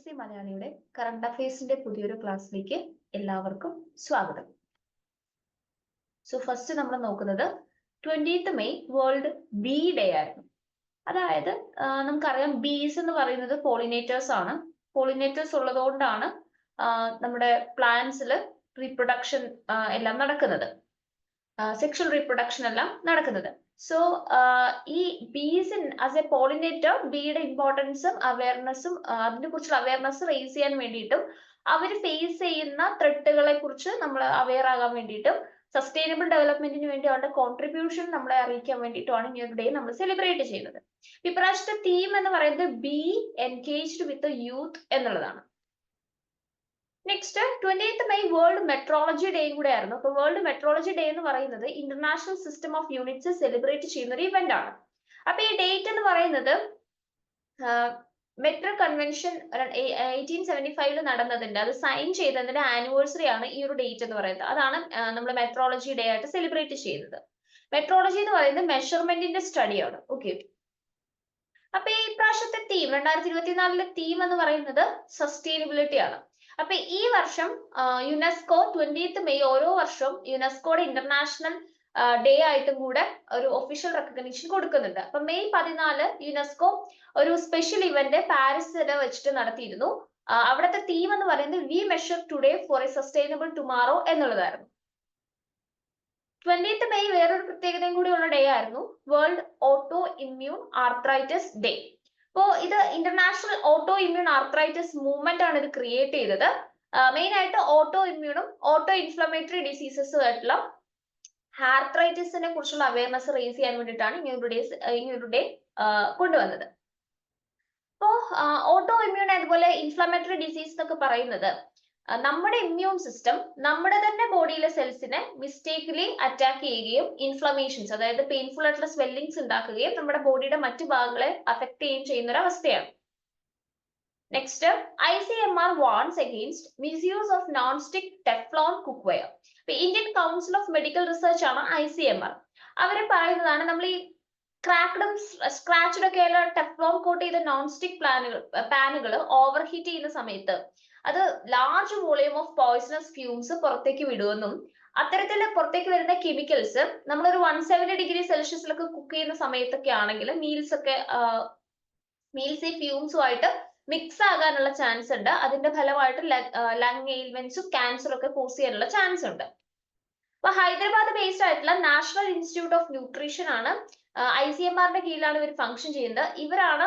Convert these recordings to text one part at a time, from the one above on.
C മലയാളിയുടെ current അഫയേഴ്സിന്റെ പുതിയൊരു ക്ലാസ്സിലേക്ക് എല്ലാവർക്കും സ്വാഗതം. സോ ഫസ്റ്റ് നമ്മൾ നോക്കുന്നത് 20th May world B day ആയിരുന്നു. അതായത് നമുക്കറിയാം ബീസ് എന്ന് പറയുന്നത് പോളിനേറ്റേഴ്സ് ആണ്. പോളിനേറ്റേഴ്സ് ഉള്ളതുകൊണ്ടാണ് നമ്മുടെ പ്ലാന്റ്സിൽ റീപ്രൊഡക്ഷൻ എല്ലാം നടക്കുന്നത്, സെക്ഷൽ റീപ്രൊഡക്ഷൻ എല്ലാം നടക്കുന്നത്. സോ ഈ ബീസ് ആസ് എ പോളിനേറ്റർ ബീയുടെ ഇമ്പോർട്ടൻസും അവയർനെസ്സും അതിനെ കുറിച്ചുള്ള അവയർനെസ് റേസ് ചെയ്യാൻ വേണ്ടിയിട്ടും അവർ ഫേസ് ചെയ്യുന്ന ത്രെട്ടുകളെ കുറിച്ച് നമ്മൾ അവെയർ ആകാൻ വേണ്ടിയിട്ടും സസ്റ്റൈനബിൾ ഡെവലപ്മെന്റിന് വേണ്ടി അവരുടെ കോൺട്രിബ്യൂഷൻ നമ്മളെ അറിയിക്കാൻ വേണ്ടിയിട്ടുമാണ് ഈ ഒരു ഡേ നമ്മൾ സെലിബ്രേറ്റ് ചെയ്യുന്നത്. ഇപ്രാവശ്യത്തെ തീം എന്ന് പറയുന്നത് ബി എൻഗേജ്ഡ് വിത്ത് യൂത്ത് എന്നുള്ളതാണ്. Next 20th May world metrology ഡേയും കൂടെ ആയിരുന്നു. അപ്പൊ വേൾഡ് മെട്രോളജി ഡേ എന്ന് പറയുന്നത് international system of units celebrate ചെയ്യുന്ന ഒരു ഇവന്റ് ആണ്. അപ്പൊ ഈ ഡേറ്റ് എന്ന് പറയുന്നത് മെട്രോ കൺവെൻഷൻ 1875 നടന്നതിന്റെ അത് സൈൻ ചെയ്തതിന്റെ ആനിവേഴ്സറി ആണ് ഈ ഒരു ഡേറ്റ് എന്ന് പറയുന്നത്. അതാണ് നമ്മൾ മെട്രോളജി ഡേ ആയിട്ട് സെലിബ്രേറ്റ് ചെയ്യുന്നത്. മെട്രോളജി എന്ന് പറയുന്നത് മെഷർമെന്റിന്റെ സ്റ്റഡിയാണ്. ഓക്കെ, അപ്പൊ ഈ പ്രാവശ്യത്തെ തീം 2024 തീം എന്ന് പറയുന്നത് സസ്റ്റൈനബിലിറ്റി ആണ്. അപ്പൊ ഈ വർഷം യുനെസ്കോ 20th മെയ് ഓരോ വർഷവും യുനെസ്കോയുടെ ഇന്റർനാഷണൽ ഡേ ആയിട്ടും കൂടെ ഒരു ഒഫീഷ്യൽ റെക്കഗ്നിഷൻ കൊടുക്കുന്നുണ്ട്. അപ്പൊ മെയ് 14 യുനെസ്കോ ഒരു സ്പെഷ്യൽ ഇവന്റ് പാരീസിൽ വെച്ചിട്ട് നടത്തിയിരുന്നു. അവിടുത്തെ തീം എന്ന് പറയുന്നത് we measure today for a sustainable tomorrow എന്നുള്ളതായിരുന്നു. 20th മെയ് വേറൊരു പ്രത്യേകതയും കൂടിയുള്ള ഡേ ആയിരുന്നു, world auto immune arthritis day. അപ്പോ ഇത് international auto immune arthritis movement ആണ് ഇത് ക്രിയേറ്റ് ചെയ്തത്. മെയിൻ ആയിട്ട് ഓട്ടോ ഇമ്മ്യൂണും ഓട്ടോ ഇൻഫ്ലമേറ്ററി ഡിസീസസും ആയിട്ടുള്ള ആർത്രൈറ്റിസിനെ കുറിച്ചുള്ള അവയർനെസ് റേസ് ചെയ്യാൻ വേണ്ടിയിട്ടാണ് ഇങ്ങനൊരു ഡേ കൊണ്ടുവന്നത്. അപ്പോ ഓട്ടോ ഇമ്മ്യൂൺ അതുപോലെ ഇൻഫ്ലമേറ്ററി ഡിസീസ് എന്നൊക്കെ പറയുന്നത് നമ്മുടെ ഇമ്മ്യൂൺ സിസ്റ്റം നമ്മുടെ തന്നെ ബോഡിയിലെ സെൽസിനെ മിസ്റ്റേക്കലി അറ്റാക്ക് ചെയ്യുകയും ഇൻഫ്ലമേഷൻസ് അതായത് പെയിൻഫുൾ ആയിട്ടുള്ള സ്വെല്ലിങ്സ് ഉണ്ടാക്കുകയും നമ്മുടെ ബോഡിയുടെ മറ്റു ഭാഗങ്ങളെ അഫക്ട് ചെയ്യുകയും ചെയ്യുന്ന ഒരു അവസ്ഥയാണ്. Next, ICMR warns against misuse of non stick Teflon cookware. Indian council of medical research ആണ് ICMR. അവർ പറയുന്നതാണ് നമ്മൾ ഈ ക്രാക്ഡും സ്ക്രാച്ചഡും ഒക്കെയുള്ള ടെഫ്ലോൺ കോട്ട് ചെയ്ത നോൺ സ്റ്റിക് പാനുകൾ ഓവർ ഹീറ്റ് ചെയ്യുന്ന സമയത്ത് അത് large volume of poisonous fumes പുറത്തേക്ക് വിടുമെന്നും അത്തരത്തിൽ പുറത്തേക്ക് വരുന്ന കെമിക്കൽസ് നമ്മളൊരു 170 ഡിഗ്രി സെൽഷ്യസിലൊക്കെ കുക്ക് ചെയ്യുന്ന സമയത്തൊക്കെ ആണെങ്കിൽ മീൽസ് ഈ ഫ്യൂംസുമായിട്ട് മിക്സ് ആകാനുള്ള ചാൻസ് ഉണ്ട്. അതിന്റെ ഫലമായിട്ട് ലങ് എയിൽമെന്റ്സും ക്യാൻസറും ഒക്കെ കോസ് ചെയ്യാനുള്ള ചാൻസ് ഉണ്ട്. അപ്പൊ ഹൈദരാബാദ് ബേസ്ഡ് ആയിട്ടുള്ള നാഷണൽ ഇൻസ്റ്റിറ്റ്യൂട്ട് ഓഫ് ന്യൂട്രീഷൻ ആണ് ICMRന്റെ കീഴിലാണ് ഇവർ ഫംഗ്ഷൻ ചെയ്യുന്നത്. ഇവരാണ്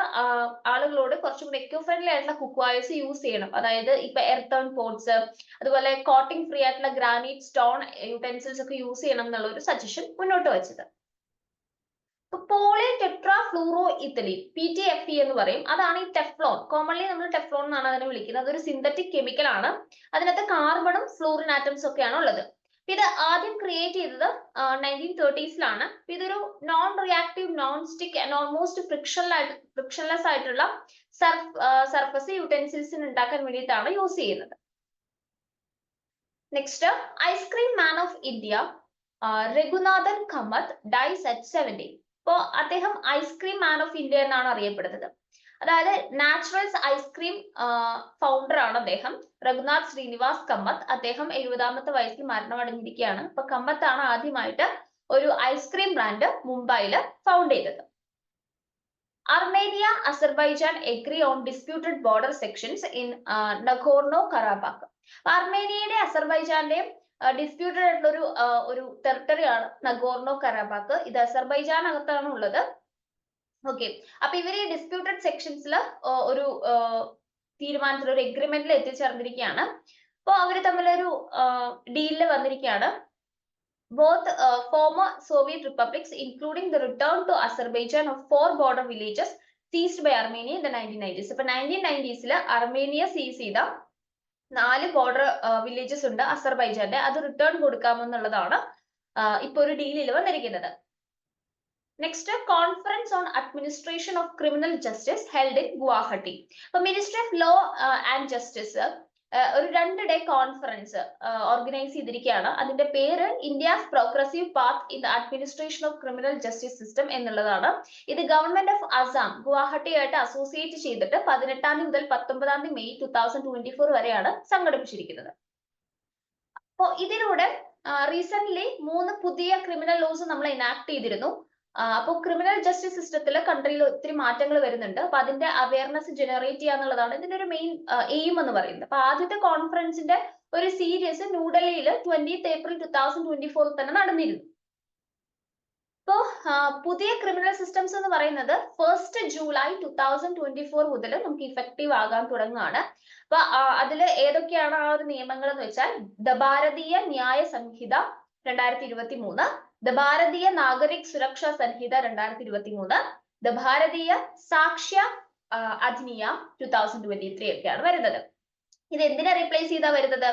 ആളുകളോട് കുറച്ചും കൂടി എക്കോ ഫ്രണ്ട്ലി ആയിട്ടുള്ള കുക്ക് ഓയിൽസ് യൂസ് ചെയ്യണം. അതായത് ഇപ്പൊ എർത്തൺ പോട്ട്സ് അതുപോലെ കോട്ടിംഗ് ഫ്രീ ആയിട്ടുള്ള ഗ്രാനൈറ്റ് സ്റ്റോൺ യൂട്ടൻസിൽസ് ഒക്കെ യൂസ് ചെയ്യണം എന്നുള്ള ഒരു സജഷൻ മുന്നോട്ട് വെച്ചത്. പോളി ടെട്രാ ഫ്ലൂറോ ഇത്തലീൻ PTFE എന്ന് പറയും. അതാണ് ഈ ടെഫ്ലോൺ. കോമൺലി നമ്മൾ ടെഫ്ലോൺ എന്നാണ് അതിനെ വിളിക്കുന്നത്. അതൊരു സിന്തറ്റിക് കെമിക്കൽ ആണ്. അതിനകത്ത് കാർബണും ഫ്ലൂറിൻ ആറ്റംസ് ഒക്കെയാണ് ഉള്ളത്. ഇത് ആദ്യം ക്രിയേറ്റ് ചെയ്തത് 1930s. ഇതൊരു non reactive non stick almost frictionless ആയിട്ടുള്ള സർഫസ് യൂട്ടൻസിൽസിന് ഉണ്ടാക്കാൻ വേണ്ടിയിട്ടാണ് യൂസ് ചെയ്യുന്നത്. Next, ice cream man of India Raghunathan Kamath dies at 70. അപ്പോ അദ്ദേഹം ഐസ്ക്രീം മാൻ ഓഫ് ഇന്ത്യ എന്നാണ് അറിയപ്പെടുന്നത്. അതായത് നാച്ചുറൽസ് ഐസ്ക്രീം ഫൗണ്ടർ ആണ് അദ്ദേഹം, രഘുനാഥ് ശ്രീനിവാസ് കമ്മത്ത്. അദ്ദേഹം 70ാമത്തെ വയസ്സിൽ മരണമടഞ്ഞിരിക്കുകയാണ്. അപ്പൊ കമ്മത്ത് ആണ് ആദ്യമായിട്ട് ഒരു ഐസ്ക്രീം ബ്രാൻഡ് മുംബൈയിൽ ഫൗണ്ട് ചെയ്തത്. Armenia Azerbaijan agree on disputed border sections in Nagorno Karabakh. അർമേനിയയുടെ അസർബൈജാന്റെയും ഡിസ്പ്യൂട്ടഡ് ആയിട്ടുള്ള ഒരു ടെറിട്ടറി ആണ് നഗോർണോ കറാബാക്ക്. ഇത് അസർബൈജാൻ അകത്താണ് ഉള്ളത്. ഓക്കെ, അപ്പൊ ഇവര് ഡിസ്പ്യൂട്ടഡ് സെക്ഷൻസിൽ ഒരു തീരുമാനത്തിൽ ഒരു എഗ്രിമെന്റിൽ എത്തിച്ചേർന്നിരിക്കുകയാണ്. അപ്പൊ അവര് തമ്മിലൊരു ഡീലിൽ വന്നിരിക്കുകയാണ്. Both former Soviet republics including the return to Azerbaijan of 4 border villages seized by Armenia in the 1990s. അപ്പൊ 1990s അർമേനിയ സീസ് ചെയ്ത 4 ബോർഡർ വില്ലേജസ് ഉണ്ട് അസർബൈജാന്റെ. അത് റിട്ടേൺ കൊടുക്കാമെന്നുള്ളതാണ് ഇപ്പൊ ഒരു ഡീലിൽ വന്നിരിക്കുന്നത്. Next, conference on administration of criminal justice held in Guwahati. അപ്പൊ ministry of law and justice ഒരു 2 ഡേ കോൺഫറൻസ് ഓർഗനൈസ് ചെയ്തിരിക്കുകയാണ്. അതിന്റെ പേര് India's progressive path in the administration of criminal justice system എന്നുള്ളതാണ്. ഇത് ഗവൺമെന്റ് ഓഫ് അസം ഗുവാഹട്ടി ആയിട്ട് അസോസിയേറ്റ് ചെയ്തിട്ട് 18 മുതൽ 19 മെയ് 2024 വരെയാണ് സംഘടിപ്പിച്ചിരിക്കുന്നത്. അപ്പോൾ ഇതിലൂടെ റീസെന്റ് 3 പുതിയ ക്രിമിനൽ ലോസ് നമ്മൾ എനാക്ട് ചെയ്തിരുന്നു. അപ്പോൾ ക്രിമിനൽ ജസ്റ്റിസ് സിസ്റ്റത്തിൽ കൺട്രിയിൽ ഒത്തിരി മാറ്റങ്ങൾ വരുന്നുണ്ട്. അപ്പൊ അതിന്റെ അവയർനെസ് ജനറേറ്റ് ചെയ്യുക എന്നുള്ളതാണ് ഇതിന്റെ ഒരു മെയിൻ എയിം എന്ന് പറയുന്നത്. അപ്പൊ ആദ്യത്തെ കോൺഫറൻസിന്റെ ഒരു സീരീസ് ന്യൂഡൽഹിയിൽ 20th April 2024 തന്നെ നടന്നിരുന്നു. ഇപ്പോ പുതിയ ക്രിമിനൽ സിസ്റ്റംസ് എന്ന് പറയുന്നത് 1st July 2024 മുതൽ നമുക്ക് ഇഫക്റ്റീവ് ആകാൻ തുടങ്ങുകയാണ്. അപ്പൊ അതിൽ ഏതൊക്കെയാണ് ആ ഒരു നിയമങ്ങൾ എന്ന് വെച്ചാൽ ഭാരതീയ ന്യായ സംഹിത 2023, ഭാരതീയ നാഗരിക് സുരക്ഷാ സംഹിത 2023, ഭാരതീയ സാക്ഷ്യ അധിനിയം 2023 ഒക്കെയാണ് വരുന്നത്. ഇത് എന്തിനെ റീപ്ലേസ് ചെയ്താ വരുന്നത്?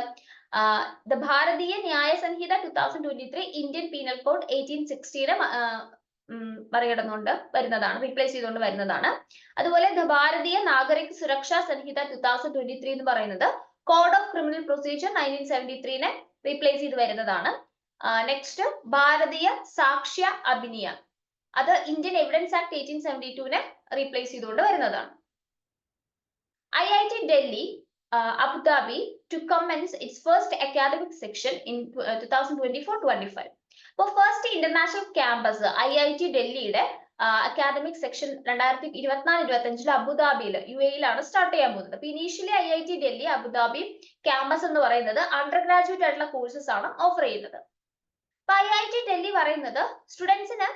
ഭാരതീയ ന്യായ സംഹിത 2023 ഇന്ത്യൻ പീനൽ കോഡ് 1860 മറികടന്നുകൊണ്ട് വരുന്നതാണ്, റീപ്ലേസ് ചെയ്തുകൊണ്ട് വരുന്നതാണ്. അതുപോലെ ഭാരതീയ നാഗരിക് സുരക്ഷാ സംഹിത 2023 എന്ന് പറയുന്നത് code of criminal procedure 1973 replace ചെയ്ത് വരുന്നതാണ്. നെക്സ്റ്റ് ഭാരതീയ സാക്ഷ്യ അധിനിയം, അത് ഇന്ത്യൻ എവിഡൻസ് ആക്ട് 1872 റീപ്ലേസ് ചെയ്തുകൊണ്ട് വരുന്നതാണ്. IIT Delhi, Abu Dhabi to commence its first academic section in 2024-25. അപ്പോൾ ഫസ്റ്റ് ഇന്റർനാഷണൽ ക്യാമ്പസ് IIT ഡൽഹിയുടെ അക്കാദമിക് സെക്ഷൻ 2024-25 അബുദാബിയിൽ UAE സ്റ്റാർട്ട് ചെയ്യാൻ പോകുന്നത്. അപ്പൊ initially IIT Delhi Abu Dhabi campus എന്ന് പറയുന്നത് അണ്ടർ ഗ്രാജുവേറ്റ് ആയിട്ടുള്ള കോഴ്സസ് ആണ് ഓഫർ ചെയ്യുന്നത്. അപ്പൊ IIT ഡൽഹി പറയുന്നത് സ്റ്റുഡൻസിന്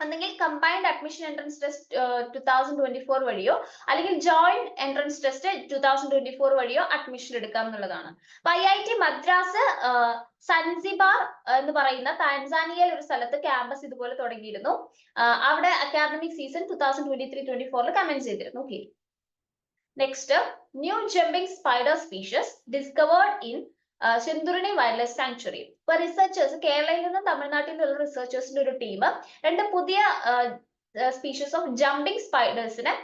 ഒന്നെങ്കിൽ കമ്പൈൻഡ് അഡ്മിഷൻ എൻട്രൻസ് ടെസ്റ്റ് 2024 വഴിയോ അല്ലെങ്കിൽ ജോയിന്റ് എൻട്രൻസ് ടെസ്റ്റ് 2024 വഴിയോ അഡ്മിഷൻ എടുക്കാം എന്നുള്ളതാണ്. അപ്പൊ IIT മദ്രാസ് സൻസിബാർ എന്ന് പറയുന്ന താൻസാനിയയിൽ ഒരു സ്ഥലത്ത് ക്യാമ്പസ് ഇതുപോലെ തുടങ്ങിയിരുന്നു. അവിടെ അക്കാദമിക് സീസൺ 2023-24 കമൻസ് ചെയ്തിരുന്നു. Okay, next new jumping spider species discovered in Chenthuruni wildlife sanctuary. ഇപ്പൊ റിസർച്ചേഴ്സ് കേരളയിൽ നിന്നും തമിഴ്നാട്ടിൽ നിന്നുള്ള റിസർച്ചേഴ്സിന്റെ ഒരു ടീം 2 പുതിയ സ്പീഷീസ് ഓഫ് ജമ്പിംഗ് സ്പൈഡേഴ്സിനെ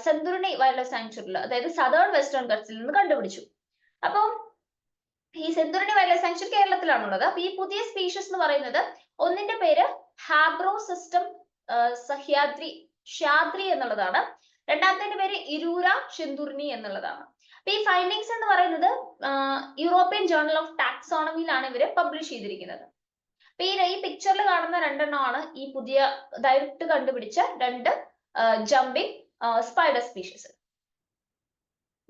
ചെന്തുരുണി വൈൽഡ് ലൈഫ് സാങ്ച്വറിയിൽ, അതായത് സദേൺ വെസ്റ്റേൺ ഗട്ട്സിൽ നിന്ന് കണ്ടുപിടിച്ചു. അപ്പം ഈ ചെന്തുരുണി വൈൽഡ് ലൈഫ് സാങ്ച്വറി കേരളത്തിലാണുള്ളത്. അപ്പൊ ഈ പുതിയ സ്പീഷീസ് എന്ന് പറയുന്നത് ഒന്നിന്റെ പേര് ഹാബ്രോസിസ്റ്റം ഷാദ്രി എന്നുള്ളതാണ്. രണ്ടാമത്തെ പേര് ഇരൂര ചെന്തുരുണി എന്നുള്ളതാണ്. ഈ ഫൈൻഡിങ്സ് എന്ന് പറയുന്നത് യൂറോപ്യൻ ജേർണൽ ഓഫ് ടാക്സോണമിയിലാണ് ഇവര് പബ്ലിഷ് ചെയ്തിരിക്കുന്നത്. അപ്പൊ ഈ പിക്ചറിൽ കാണുന്ന 2 എണ്ണമാണ് ഈ പുതിയ ഡയറക്റ്റ് കണ്ടുപിടിച്ച 2 jumping spider species.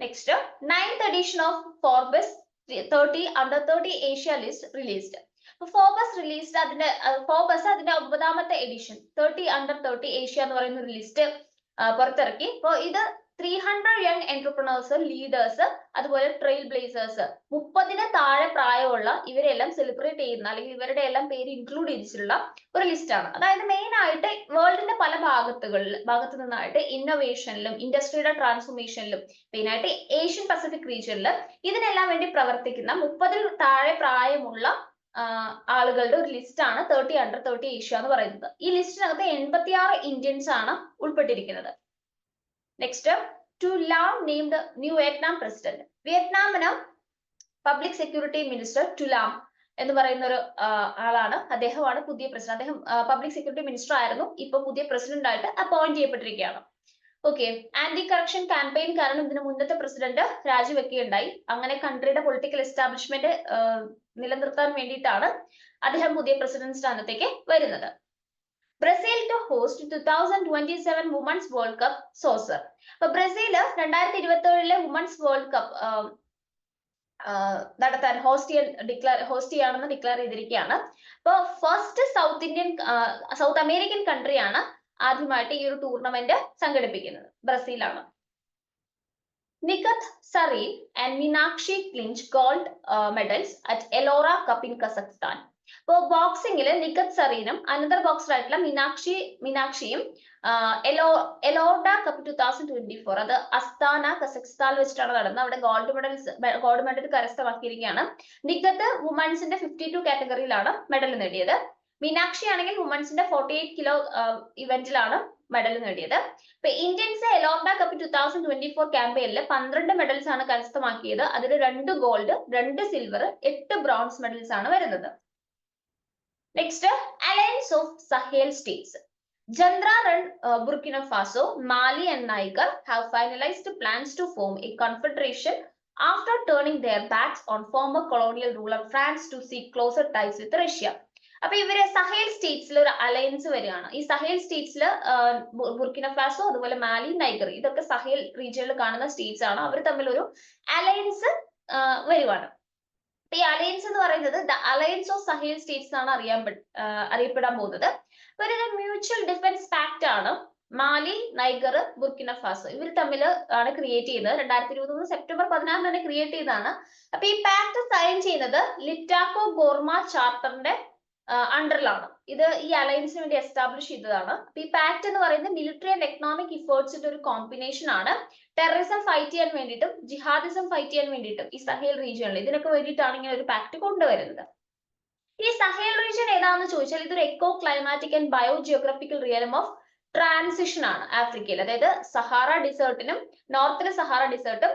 Next 9th edition of Forbes 30 under 30 Asia list released. അപ്പൊ ഫോർബ്സ് റിലീസ്ഡ് അതിന്റെ 9th എഡിഷൻ 30 under 30 ഏഷ്യ എന്ന് പറയുന്ന ഒരു ലിസ്റ്റ് പുറത്തിറക്കി. അപ്പൊ ഇത് 300 യങ് എന്റർപ്രണേഴ്സ്, ലീഡേഴ്സ്, അതുപോലെ ട്രെയിൽ ബ്ലേസേഴ്സ്, 30 താഴെ പ്രായമുള്ള ഇവരെല്ലാം സെലിബ്രേറ്റ് ചെയ്യുന്ന അല്ലെങ്കിൽ ഇവരുടെ എല്ലാം പേര് ഇൻക്ലൂഡ് ചെയ്തിട്ടുള്ള ഒരു ലിസ്റ്റാണ്. അതായത് മെയിൻ ആയിട്ട് വേൾഡിന്റെ പല ഭാഗത്തു നിന്നായിട്ട് ഇന്നോവേഷനിലും ഇൻഡസ്ട്രിയുടെ ട്രാൻസ്ഫോർമേഷനിലും മെയിൻ ആയിട്ട് ഏഷ്യൻ പസഫിക് റീജിയനിൽ ഇതിനെല്ലാം വേണ്ടി പ്രവർത്തിക്കുന്ന 30 താഴെ പ്രായമുള്ള ആളുകളുടെ ഒരു ലിസ്റ്റാണ് 30 under 30 ഏഷ്യ എന്ന് പറയുന്നത്. ഈ ലിസ്റ്റിനകത്ത് 86 ഇന്ത്യൻസ് ആണ് ഉൾപ്പെട്ടിരിക്കുന്നത്. Next To Lam named new Vietnam president. വിയറ്റ്നാമിന് പബ്ലിക് സെക്യൂരിറ്റി മിനിസ്റ്റർ ടുലാം എന്ന് പറയുന്ന ഒരു ആളാണ്. അദ്ദേഹമാണ് പുതിയ പ്രസിഡന്റ്. അദ്ദേഹം പബ്ലിക് സെക്യൂരിറ്റി മിനിസ്റ്റർ ആയിരുന്നു, ഇപ്പൊ പുതിയ പ്രസിഡന്റ് ആയിട്ട് അപ്പോയിന്റ് ചെയ്യപ്പെട്ടിരിക്കുകയാണ്. ഓക്കെ, ആന്റി കറപ്ഷൻ ക്യാമ്പയിൻ കാരണം ഇതിന് മുന്നത്തെ പ്രസിഡന്റ് രാജിവെക്കുകയുണ്ടായി. അങ്ങനെ കൺട്രിയുടെ പൊളിറ്റിക്കൽ എസ്റ്റാബ്ലിഷ്മെന്റ് നിലനിർത്താൻ വേണ്ടിയിട്ടാണ് അദ്ദേഹം പുതിയ പ്രസിഡന്റ് സ്ഥാനത്തേക്ക് വരുന്നത്. Brazil to host 2027 women's world cup soccer. അപ്പൊ ബ്രസീൽ 2027 വുമൻസ് വേൾഡ് കപ്പ് നടത്താൻ ഹോസ്റ്റ് ചെയ്യാണെന്ന് ഡിക്ലെയർ ചെയ്തിരിക്കുകയാണ്. അപ്പൊ ഫസ്റ്റ് സൗത്ത് അമേരിക്കൻ കൺട്രിയാണ് ആദ്യമായിട്ട് ഈ ഒരു ടൂർണമെന്റ് സംഘടിപ്പിക്കുന്നത്. ബ്രസീലാണ്. Nikhat Zareen and Meenakshi clinch gold medals at Elorda cup in Kazakhstan. അപ്പോൾ ബോക്സിംഗിൽ നിഖത് സറീനും അനന്തർ ബോക്സർ ആയിട്ടുള്ള മീനാക്ഷിയും എലോർഡ കപ്പ് 2024 അത് അസ്താന കസഖ്സ്ഥാനിൽ വെച്ചിട്ടാണ് നടന്നത്. അവിടെ ഗോൾഡ് മെഡൽ കരസ്ഥമാക്കിയിരിക്കുകയാണ്. നിഖത്ത് വുമൻസിന്റെ 52 കാറ്റഗറിയിലാണ് മെഡൽ നേടിയത്. മീനാക്ഷി ആണെങ്കിൽ വുമൻസിന്റെ 48 കിലോ ഇവന്റിലാണ് മെഡൽ നേടിയത്. ഇപ്പൊ ഇന്ത്യൻസ് എലോങ്ക കപ്പ് 2024 ക്യാമ്പയിനിൽ 12 മെഡൽസ് ആണ് കരസ്ഥമാക്കിയത്. അതിൽ 2 ഗോൾഡ്, 2 സിൽവർ, 8 ബ്രോൺസ് മെഡൽസ് ആണ് വരുന്നത്. Next, alliance of Sahel States. Jandra and Burkina Faso, Mali and Niger have finalized plans to form a confederation after turning their backs on former colonial ruler France to seek closer ties with Russia. അപ്പൊ ഇവര് Sahel സ്റ്റേറ്റ്സിൽ ഒരു alliance വരികയാണ്. ഈ Sahel സ്റ്റേറ്റ്സിൽ Burkina Faso, അതുപോലെ മാലി, niger, ഇതൊക്കെ Sahel റീജിയനിൽ കാണുന്ന States ആണ്. അവർ തമ്മിൽ ഒരു അലയൻസ് വരുവാണ്. ഈ അലയൻസ് എന്ന് പറയുന്നത് the alliance of Sahel States ആണ് അറിയപ്പെടാൻ പോകുന്നത്. ഒരു മ്യൂച്വൽ ഡിഫൻസ് പാക്ട് ആണ് മാലി, നൈഗർ, ബുർക്കിന ഫാസോ ഇവർ തമ്മിൽ ആണ് ക്രിയേറ്റ് ചെയ്യുന്നത്. 2023 സെപ്റ്റംബർ 16 തന്നെ ക്രിയേറ്റ് ചെയ്തതാണ്. അപ്പൊ ഈ പാക്ട് സൈൻ ചെയ്യുന്നത് ലിറ്റാക്കോ ഗോർമ ചാർട്ടറിന്റെ അണ്ടറിലാണ്. ഇത് ഈ അലയൻസിന് വേണ്ടി എസ്റ്റാബ്ലിഷ് ചെയ്തതാണ്. അപ്പൊ ഈ പാക്ട് എന്ന് പറയുന്നത് മിലിറ്ററി ആൻഡ് എക്കണോമിക് ഇഫേർട്സിന്റെ ഒരു കോമ്പിനേഷൻ ആണ്. ടെററിസം ഫൈറ്റ് ചെയ്യാൻ വേണ്ടിയിട്ടും ജിഹാദിസം ഫൈറ്റ് ചെയ്യാൻ വേണ്ടിയിട്ടും ഈ സഹേൽ റീജിയനിൽ ഇതിനൊക്കെ വേണ്ടിയിട്ടാണ് ഇങ്ങനെ ഒരു പാക്ട് കൊണ്ടുവരുന്നത്. ഈ സഹേൽ റീജിയൻ ഏതാണെന്ന് ചോദിച്ചാൽ ഇതൊരു eco climatic and bio geographical realm of transition ആണ് ആഫ്രിക്കയിൽ. അതായത് സഹാറ ഡിസേർട്ടിനും നോർത്തിലെ സഹാറ ഡിസേർട്ടും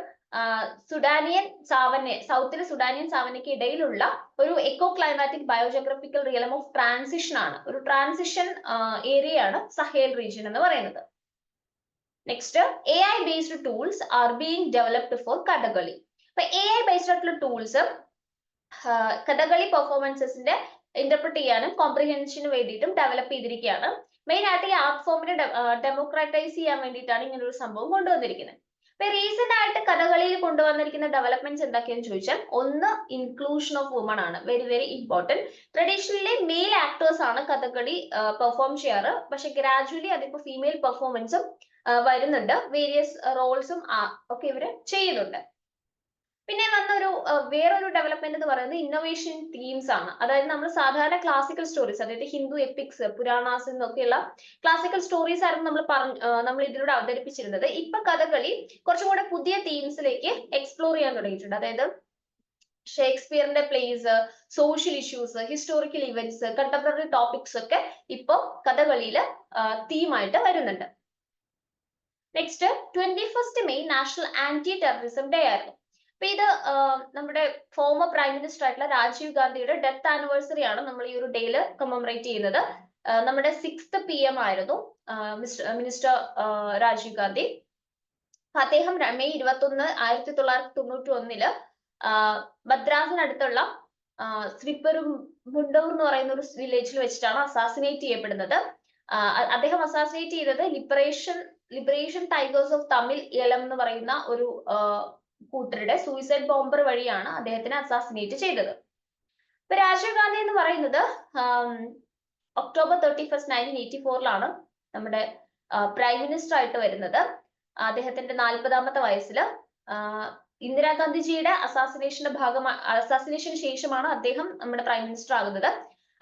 സുഡാനിയൻ സാവന്ന, സൗത്തിലെ സുഡാനിയൻ സാവന്നയ്ക്ക് ഇടയിലുള്ള ഒരു eco climatic biogeographical realm of transition ആണ്. ഒരു ട്രാൻസിഷൻ ഏരിയയാണ് സഹേൽ റീജിയൻ എന്ന് പറയുന്നത്. Next, AI based tools are being developed for Kathakali. അപ്പൊ AI based ആയിട്ടുള്ള ടൂൾസ് കഥകളി പെർഫോമൻസസിന്റെ ഇന്റർപ്രറ്റ് ചെയ്യാനും കോംപ്രിഹെൻഷന് വേണ്ടിയിട്ടും ഡെവലപ്പ് ചെയ്തിരിക്കുകയാണ്. മെയിൻ ആയിട്ട് ഈ ആർട്ട് ഫോമിനെ ഡെമോക്രാറ്റൈസ് ചെയ്യാൻ വേണ്ടിയിട്ടാണ് ഇങ്ങനെ ഒരു സംഭവം കൊണ്ടുവന്നിരിക്കുന്നത്. ഇപ്പൊ റീസെന്റ് ആയിട്ട് കഥകളിയിൽ കൊണ്ടുവന്നിരിക്കുന്ന ഡെവലപ്മെന്റ്സ് എന്തൊക്കെയാന്ന് ചോദിച്ചാൽ, ഒന്ന് ഇൻക്ലൂഷൻ ഓഫ് വുമൺ ആണ്, very very important. Traditionally male actors ആണ് കഥകളി പെർഫോം ചെയ്യാറ്. പക്ഷെ ഗ്രാജുവലി അതിപ്പോ ഫീമെയിൽ പെർഫോമൻസും വരുന്നുണ്ട്. വേരിയസ് റോൾസും ഒക്കെ ഇവര് ചെയ്യുന്നുണ്ട്. പിന്നെ വന്നൊരു വേറൊരു ഡെവലപ്മെന്റ് എന്ന് പറയുന്നത് ഇന്നോവേഷൻ തീംസ് ആണ്. അതായത് നമ്മൾ സാധാരണ ക്ലാസിക്കൽ സ്റ്റോറീസ്, അതായത് ഹിന്ദു എപ്പിക്സ്, പുരാണാസ് എന്നൊക്കെയുള്ള ക്ലാസിക്കൽ സ്റ്റോറീസ് ആയിരുന്നു നമ്മൾ ഇതിലൂടെ അവതരിപ്പിച്ചിരുന്നത്. ഇപ്പൊ കഥകളി കുറച്ചും കൂടെ പുതിയ തീംസിലേക്ക് എക്സ്പ്ലോർ ചെയ്യാൻ തുടങ്ങിയിട്ടുണ്ട്. അതായത് ഷേക്സ്പിയറിന്റെ plays, social issues, historical events, contemporary topics ഒക്കെ ഇപ്പൊ കഥകളിയില് തീമായിട്ട് വരുന്നുണ്ട്. Next, 21st May national anti terrorism day ആയിരുന്നു. അപ്പൊ ഇത് നമ്മുടെ ഫോമർ പ്രൈം മിനിസ്റ്റർ ആയിട്ടുള്ള രാജീവ് ഗാന്ധിയുടെ ഡെത്ത് ആനിവേഴ്സറി ആണ് നമ്മൾ ഈ ഒരു ഡേയില് കമ്മമറേറ്റ് ചെയ്യുന്നത്. നമ്മുടെ 6th PM ആയിരുന്നു മിനിസ്റ്റർ രാജീവ് ഗാന്ധി. അദ്ദേഹം മെയ് 21, 1991 മദ്രാസിനടുത്തുള്ള ശ്രീപെരുമ്പുണ്ടൂർ എന്ന് പറയുന്ന ഒരു വില്ലേജിൽ വെച്ചിട്ടാണ് അസാസിനേറ്റ് ചെയ്യപ്പെടുന്നത്. അദ്ദേഹം അസാസിനേറ്റ് ചെയ്തത് ലിബറേഷൻ ടൈഗേഴ്സ് ഓഫ് തമിഴ് ഏലം എന്ന് പറയുന്ന ഒരു കൂട്ടരുടെ സൂയിസൈഡ് ബോംബർ വഴിയാണ് അദ്ദേഹത്തിനെ അസാസിനേറ്റ് ചെയ്തത്. ഇപ്പൊ രാജീവ് ഗാന്ധി എന്ന് പറയുന്നത് ഒക്ടോബർ 31, 1984 നമ്മുടെ പ്രൈം മിനിസ്റ്റർ ആയിട്ട് വരുന്നത്. അദ്ദേഹത്തിന്റെ 40ാമത്തെ വയസ്സിൽ ഇന്ദിരാഗാന്ധിജിയുടെ അസാസിനേഷന് ശേഷമാണ് അദ്ദേഹം നമ്മുടെ പ്രൈം മിനിസ്റ്റർ ആകുന്നത്.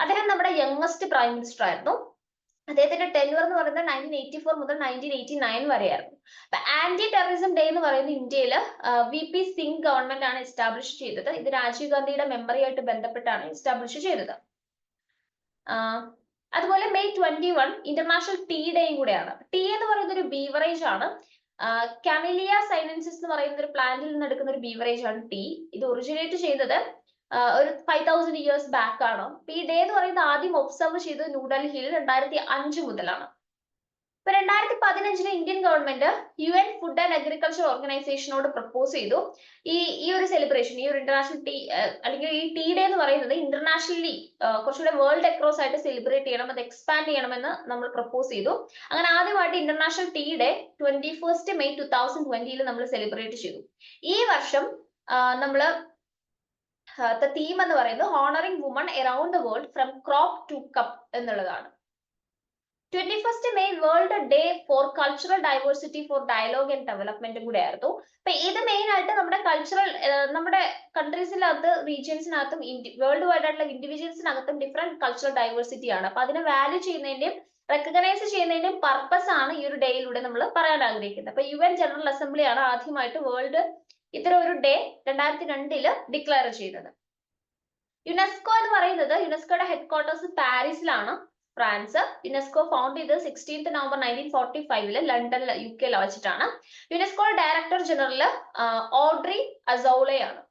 അദ്ദേഹം നമ്മുടെ യങ്ങസ്റ്റ് പ്രൈം മിനിസ്റ്റർ ആയിരുന്നു. അദ്ദേഹത്തിന്റെ ടെന്യൂർ എന്ന് പറയുന്നത് 1984 മുതൽ 1989 വരെയായിരുന്നു. അപ്പൊ ആന്റി ടെററിസം ഡേ എന്ന് പറയുന്നത് ഇന്ത്യയിൽ VP സിംഗ് ഗവൺമെന്റ് ആണ് എസ്റ്റാബ്ലിഷ് ചെയ്തത്. ഇത് രാജീവ് ഗാന്ധിയുടെ മെമ്മറി ആയിട്ട് ബന്ധപ്പെട്ടാണ് എസ്റ്റാബ്ലിഷ് ചെയ്തത്. അതുപോലെ മെയ് 21 ഇന്റർനാഷണൽ ടീ ഡേയും കൂടെയാണ്. ടീ എന്ന് പറയുന്ന ഒരു ബീവറേജ് ആണ്. കാമിലിയ സൈനൻസിസ് എന്ന് പറയുന്ന ഒരു പ്ലാന്റിൽ നിന്ന് എടുക്കുന്ന ഒരു ബീവറേജ് ആണ് ടീ. ഇത് ഒറിജിനേറ്റ് ചെയ്തത് ഒരു 5000 years ബാക്ക് ആണ്. ഈ ഡേ എന്ന് പറയുന്നത് ആദ്യം ഒബ്സർവ് ചെയ്തത് ന്യൂഡൽഹിയിൽ 2005 മുതലാണ്. ഇപ്പൊ 2015 Indian government UN food and agriculture ഓർഗനൈസേഷനോട് പ്രപ്പോസ് ചെയ്തു ഈ ഒരു സെലിബ്രേഷൻ, ഈ ഒരു ഇന്റർനാഷണൽ ടീ അല്ലെങ്കിൽ ഈ ടീ ഡേ എന്ന് പറയുന്നത് ഇന്റർനാഷണലി കുറച്ചുകൂടെ വേൾഡ് അക്രോസ് ആയിട്ട് സെലിബ്രേറ്റ് ചെയ്യണം, അത് എക്സ്പാൻഡ് ചെയ്യണമെന്ന് നമ്മൾ പ്രപ്പോസ് ചെയ്തു. അങ്ങനെ ആദ്യമായിട്ട് international tea day 21st May 2020 നമ്മൾ സെലിബ്രേറ്റ് ചെയ്തു. ഈ വർഷം നമ്മള് തീം എന്ന് പറയുന്നത് honouring women around the world from crop to cup എന്നുള്ളതാണ്. 21st May world day for cultural diversity for dialogue and ഡെവലപ്മെന്റും കൂടെ ആയിരുന്നു. അപ്പൊ ഇത് മെയിൻ ആയിട്ട് നമ്മുടെ കൾച്ചറൽ, നമ്മുടെ കൺട്രീസിനകത്ത്, റീജിയൻസിനകത്തും വേൾഡ് വൈഡ് ആയിട്ടുള്ള ഇൻഡിവിജ്വൽസിനകത്തും ഡിഫറെന്റ് കൾച്ചറൽ ഡൈവേഴ്സിറ്റി ആണ്. അപ്പൊ അതിനെ വാല്യൂ ചെയ്യുന്നതിന്റെയും റെക്കഗ്നൈസ് ചെയ്യുന്നതിന്റെയും പർപ്പസ് ആണ് ഈ ഒരു ഡേയിലൂടെ നമ്മൾ പറയാൻ ആഗ്രഹിക്കുന്നത്. അപ്പൊ UN ജനറൽ അസംബ്ലി ആണ് ആദ്യമായിട്ട് വേൾഡ് ഇത്തരം ഒരു ഡേ 2002 ഡിക്ലെയർ ചെയ്തത്. യുനെസ്കോ എന്ന് പറയുന്നത്, യുനെസ്കോയുടെ ഹെഡ് ക്വാർട്ടേഴ്സ് പാരീസിലാണ്. ഫ്രാൻസ്. യുനെസ്കോ ഫൗണ്ട് ചെയ്തത് 16th November 1945 ലണ്ടനിൽ UK വെച്ചിട്ടാണ്. യുനെസ്കോ ഡയറക്ടർ ജനറൽ ഓഡ്രി അസൗളയാണ്.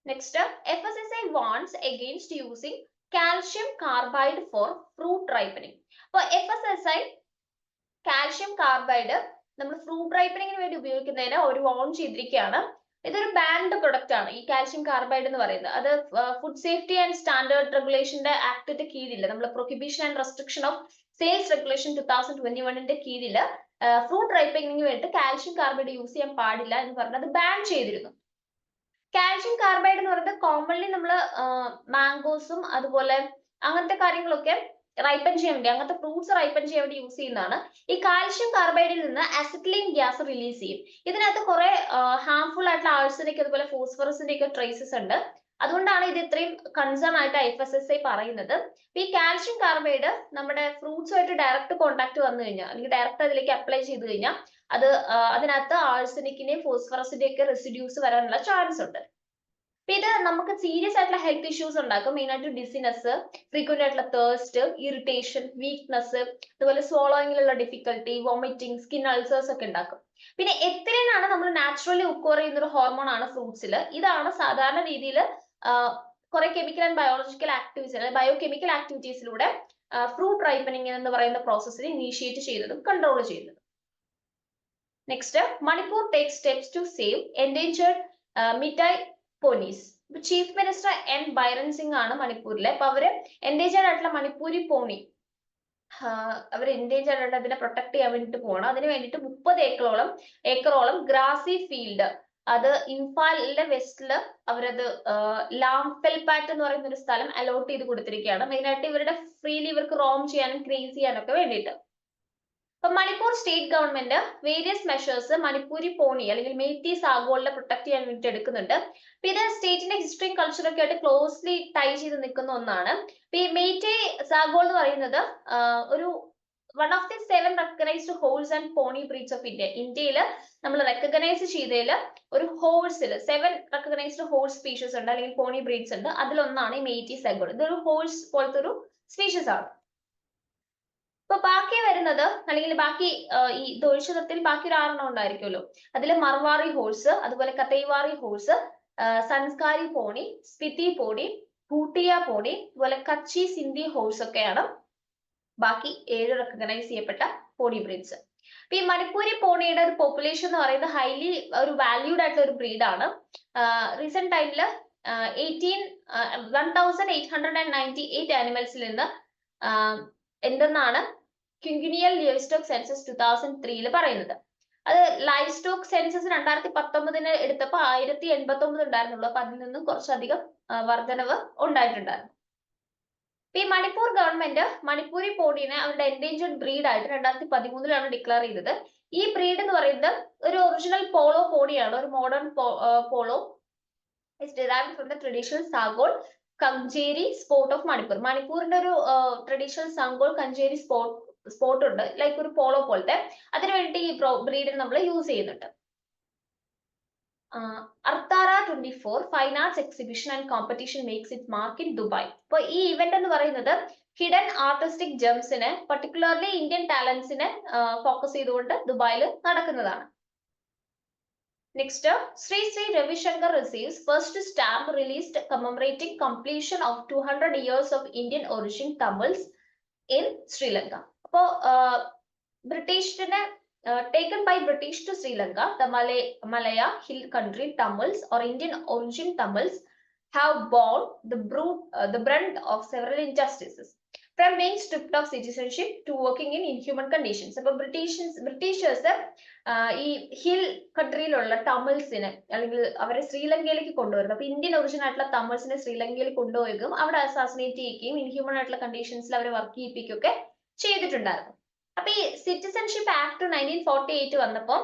Next, FSSAI warns against using calcium carbide for fruit ripening. അപ്പോൾ FSSAI കാൽഷ്യം കാർബൈഡ് നമ്മൾ ഫ്രൂട്ട് റൈപ്പനിങ്ങിന് വേണ്ടി ഉപയോഗിക്കുന്നതിന് ഒരു വാൺ ചെയ്തിരിക്കുകയാണ്. ഇതൊരു ബാൻഡ് പ്രൊഡക്റ്റ് ആണ് ഈ കാൽഷ്യം കാർബൈഡ് എന്ന് പറയുന്നത്. അത് ഫുഡ് സേഫ്റ്റി ആൻഡ് സ്റ്റാൻഡേർഡ് റെഗുലേഷന്റെ ആക്ടിന്റെ കീഴിൽ, നമ്മൾ prohibition and restriction of sales regulation 2021 കീഴിൽ ഫ്രൂട്ട് റൈപ്പനിങ്ങിന് വേണ്ടി കാൽഷ്യം കാർബൈഡ് യൂസ് ചെയ്യാൻ പാടില്ല എന്ന് പറഞ്ഞ് അത് ബാൻ ചെയ്തിരുന്നു. കാൽഷ്യം കാർബൈഡ് എന്ന് പറയുന്നത് കോമൺലി നമ്മൾ മാംഗോസും അതുപോലെ അങ്ങനത്തെ കാര്യങ്ങളൊക്കെ റൈപ്പൻ ചെയ്യാൻ വേണ്ടി, അങ്ങനത്തെ ഫ്രൂട്ട്സ് റൈപ്പൻ ചെയ്യാൻ വേണ്ടി യൂസ് ചെയ്യുന്നതാണ്. ഈ കാൽഷ്യം കാർബൈഡിൽ നിന്ന് അസിറ്റിലൈൻ ഗ്യാസ് റിലീസ് ചെയ്യും. ഇതിനകത്ത് കുറെ ഹാർംഫുൾ ആയിട്ടുള്ള ആഴ്സനിക് അതുപോലെ ഫോസ്ഫറസിന്റെ ഒക്കെ ട്രേസസ് ഉണ്ട്. അതുകൊണ്ടാണ് ഇത് ഇത്രയും കൺസേൺ ആയിട്ട് FSSAI പറയുന്നത്. ഈ കാൽഷ്യം കാർബൈഡ് നമ്മുടെ ഫ്രൂട്ട്സുമായിട്ട് ഡയറക്റ്റ് കോൺടാക്ട് വന്നു കഴിഞ്ഞാൽ, അല്ലെങ്കിൽ ഡയറക്റ്റ് അതിലേക്ക് അപ്ലൈ ചെയ്ത് കഴിഞ്ഞാൽ അത് അതിനകത്ത് ആഴ്സനിക്കിന്റെയും ഫോസ്ഫറസിന്റെയും ഒക്കെ റെസിഡ്യൂസ് വരാനുള്ള ചാൻസ് ഉണ്ട്. ഇത് നമുക്ക് സീരിയസ് ആയിട്ടുള്ള ഹെൽത്ത് ഇഷ്യൂസ് ഉണ്ടാക്കും. മെയിൻ ആയിട്ട് ഡിസിനസ്, ഫ്രീക്വന്റ് ആയിട്ടുള്ള തേഴ്സ്റ്റ്, ഇറിറ്റേഷൻ, വീക്ക്നെസ്, അതുപോലെ സ്വോളോയിങ്ങിലുള്ള ഡിഫിക്കൽട്ടി, വോമിറ്റിംഗ്, സ്കിൻ അൾസേഴ്സ് ഒക്കെ ഉണ്ടാക്കും. പിന്നെ എത്രയാണ് നമ്മൾ നാച്ചുറലി ഉക്കോർ ചെയ്യുന്ന ഒരു ഹോർമോൺ ആണ് ഫ്രൂട്ട്സിൽ. ഇതാണ് സാധാരണ രീതിയിൽ കുറെ chemical and biological activities, biochemical ആക്ടിവിറ്റീസിലൂടെ ഫ്രൂട്ട് റൈപ്പനിങ് എന്ന് പറയുന്ന പ്രോസസ്സിനെ ഇനീഷ്യേറ്റ് ചെയ്യുന്നതും കൺട്രോൾ ചെയ്യുന്നതും. Next, Manipur take steps to save endangered Meitei ponies. Chief minister N. Biren Singh ആണ് മണിപ്പൂരിലെ. അപ്പൊ അവര് എൻഡേഞ്ചേർഡ് ആയിട്ടുള്ള മണിപ്പൂരി പോണി അവർ എൻഡേഞ്ചേർഡ് ആയിട്ട് അതിനെ പ്രൊട്ടക്ട് ചെയ്യാൻ വേണ്ടിട്ട് പോകണം. അതിന് വേണ്ടിട്ട് 30 ഏക്കറോളം ഗ്രാസി ഫീൽഡ്, അത് ഇംഫാലിന്റെ വെസ്റ്റില് അവരത് ലാംപെൽപാറ്റ് എന്ന് പറയുന്ന ഒരു സ്ഥലം അലോട്ട് ചെയ്ത് കൊടുത്തിരിക്കുകയാണ്. മെയിൻ ആയിട്ട് ഇവരുടെ ഫ്രീലി ഇവർക്ക് റോം ചെയ്യാനും ക്രീസ് ചെയ്യാനൊക്കെ വേണ്ടിയിട്ട്. അപ്പൊ Manipur state government various measures Manipuri pony അല്ലെങ്കിൽ മേത്തി സാഗോളിനെ പ്രൊട്ടക്ട് ചെയ്യാൻ വേണ്ടി എടുക്കുന്നുണ്ട്. അപ്പൊ ഇത് സ്റ്റേറ്റിന്റെ ഹിസ്റ്ററിയും കൾച്ചറൊക്കെ ആയിട്ട് ക്ലോസ്ലി ടൈ ചെയ്ത് നിൽക്കുന്ന ഒന്നാണ്. ഈ മേറ്റി സാഗോൾ എന്ന് പറയുന്നത് ഒരു one of the 7 recognised horse and pony breeds of India. ഇന്ത്യയിൽ നമ്മൾ റെക്കഗ്നൈസ് ചെയ്തതിൽ ഒരു ഹോഴ്സിൽ 7 റെക്കഗ്നൈസ്ഡ് ഹോഴ്സ് സ്പീഷീസ് ഉണ്ട്, അല്ലെങ്കിൽ പോണി ബ്രീഡ്സ് ഉണ്ട്. അതിലൊന്നാണ് ഈ മേറ്റി സാഗോൾ. ഇതൊരു ഹോഴ്സ് പോലത്തെ ഒരു സ്പീഷീസ് ആണ്. ഇപ്പൊ ബാക്കി വരുന്നത്, അല്ലെങ്കിൽ ബാക്കി ഈ ദോഷത്തിൽ ബാക്കി ഒരു 6 ഉണ്ടായിരിക്കുമല്ലോ. അതിൽ മർവാറി ഹോഴ്സ്, അതുപോലെ കത്തൈവാറി ഹോഴ്സ്, സൻസ്കാരി പോണി, സ്പിതി പോണി, ഭൂട്ടിയ പോണി, അതുപോലെ കച്ചി സിന്ധി ഹോഴ്സ് ഒക്കെയാണ് ബാക്കി 7 റെക്കഗ്നൈസ് ചെയ്യപ്പെട്ട പോണി ബ്രീഡ്സ്. അപ്പൊ ഈ മണിപ്പൂരി പോണിയുടെ ഒരു പോപ്പുലേഷൻ എന്ന് പറയുന്നത് ഹൈലി ഒരു വാല്യൂഡ് ആയിട്ടുള്ള ഒരു ബ്രീഡാണ്. റീസെന്റ് ടൈമിൽ 1898 ആനിമൽസിൽ നിന്ന് എന്തെന്നാണ് ക്വിങ്കിനിയൽ ലൈവ് സ്റ്റോക്ക് സെൻസസ് 2003 പറയുന്നത്. അത് ലൈവ് സ്റ്റോക്ക് സെൻസസ് 2019 എടുത്തപ്പോൾ 1089 ഉണ്ടായിരുന്നുള്ളൂ. അപ്പൊ അതിൽ നിന്നും കുറച്ചധികം വർധനവ് ഉണ്ടായിട്ടുണ്ടായിരുന്നു. ഈ മണിപ്പൂർ ഗവൺമെന്റ് മണിപ്പൂരി പോണീനെ അവരുടെ എൻഡേഞ്ചേർഡ് ബ്രീഡ് ആയിട്ട് 2013 ഡിക്ലെയർ ചെയ്തത്. ഈ ബ്രീഡ് എന്ന് പറയുന്നത് ഒരു ഒറിജിനൽ പോളോ പോണിയാണ്, ഒരു modern polo. It's derived from the traditional Sagol Kangjei sport of Manipur. മണിപ്പൂരിന്റെ ഒരു ട്രഡീഷണൽ സാഗോൾ കഞ്ചേരി സ്പോട്ട് ഉണ്ട്, ലൈക്ക് ഒരു പോളോ പോലത്തെ. അതിനുവേണ്ടി ഈ ബ്രീഡിന് നമ്മൾ യൂസ് ചെയ്യുന്നുണ്ട്. Artara 24 fine arts exhibition and competition makes it mark in Dubai. അപ്പൊ ഈ ഇവന്റ് എന്ന് പറയുന്നത് ഹിഡൻ ആർട്ടിസ്റ്റിക് ജംസിനെ, പർട്ടിക്കുലർലി ഇന്ത്യൻ ടാലന്റ്സിനെ ഫോക്കസ് ചെയ്തുകൊണ്ട് ദുബായിൽ നടക്കുന്നതാണ്. Next, Sri Sri Ravi Shankar receives first stamp released commemorating completion of 200 years of Indian origin Tamils in Sri Lanka. So, British taken by British to Sri Lanka, the Malaya hill country Tamils or Indian origin Tamils have borne the brunt of several injustices, from being stripped of citizenship to working in inhuman conditions. So, Britishers ഈ hill കൺട്രിയിലുള്ള തമിൾസിനെ അല്ലെങ്കിൽ അവരെ ശ്രീലങ്കയിലേക്ക് കൊണ്ടുവരുന്നത്. അപ്പൊ Indian origin ആയിട്ടുള്ള തമിൾസിനെ ശ്രീലങ്കയിൽ കൊണ്ടുപോവുകയും അവിടെ assassinate ചെയ്യുകയും ഇൻഹ്യൂമൻ ആയിട്ടുള്ള കണ്ടീഷൻസിൽ അവരെ വർക്ക് ചെയ്യിപ്പിക്കുകയൊക്കെ ചെയ്തിട്ടുണ്ടായിരുന്നു. അപ്പൊ ഈ സിറ്റിസൺഷിപ്പ് ആക്ട് 1948 വന്നപ്പോൾ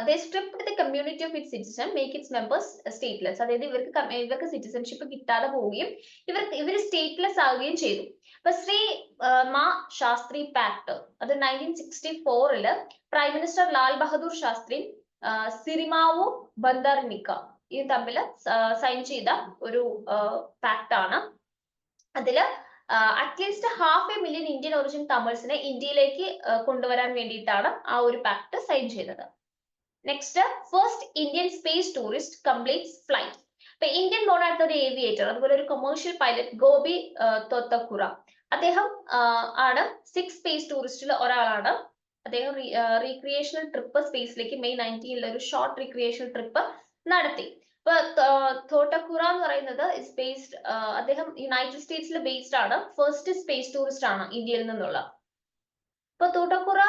they stripped the community of its citizen, make its members stateless. അതായത് ഇവർക്ക് സിറ്റിസൺഷിപ്പ് കിട്ടാതെ പോവുകയും ഇവർ സ്റ്റേറ്റ്ലെസ് ആവുകയും ചെയ്തു. അപ്പൊ ശ്രീ മാ ശാസ്ത്രി പാക്ട്, അത് 1964 പ്രൈം മിനിസ്റ്റർ ലാൽ ബഹദൂർ ശാസ്ത്രി സിരിമാവു ബന്ദർനിക്ക ഇത് തമ്മിൽ സൈൻ ചെയ്ത ഒരു പാക്ട് ആണ്. അതില് അറ്റ്ലീസ്റ്റ് 500,000 ഇന്ത്യൻ ഒറിജിൻ തമിഴ്സിനെ ഇന്ത്യയിലേക്ക് കൊണ്ടുവരാൻ വേണ്ടിയിട്ടാണ് ആ ഒരു പാക്ട് സൈൻ ചെയ്തത്. Next, first Indian space tourist completes flight. ഇപ്പൊ ഇന്ത്യൻ ബോൺ ആയിട്ടുള്ള ഒരു ഏവിയേറ്റർ, അതുപോലെ ഒരു കൊമേഴ്ഷ്യൽ പൈലറ്റ് ഗോപി തോത്തക്കുറ, അദ്ദേഹം ആണ് 6 സ്പേസ് ടൂറിസ്റ്റിൽ ഒരാളാണ്. അദ്ദേഹം റീക്രിയേഷണൽ ട്രിപ്പ് സ്പേസിലേക്ക് മെയ് 19 ഒരു ഷോർട്ട് റീക്രിയേഷണൽ ട്രിപ്പ് നടത്തി. ഇപ്പൊ തോട്ടക്കുറ എന്ന് പറയുന്നത് ബേസ്ഡ്, അദ്ദേഹം യുണൈറ്റഡ് സ്റ്റേറ്റ്സിൽ ബേസ്ഡ് ആണ്. ഫസ്റ്റ് സ്പേസ് ടൂറിസ്റ്റ് ആണ് ഇന്ത്യയിൽ നിന്നുള്ള. ഇപ്പൊ തോട്ടക്കുറ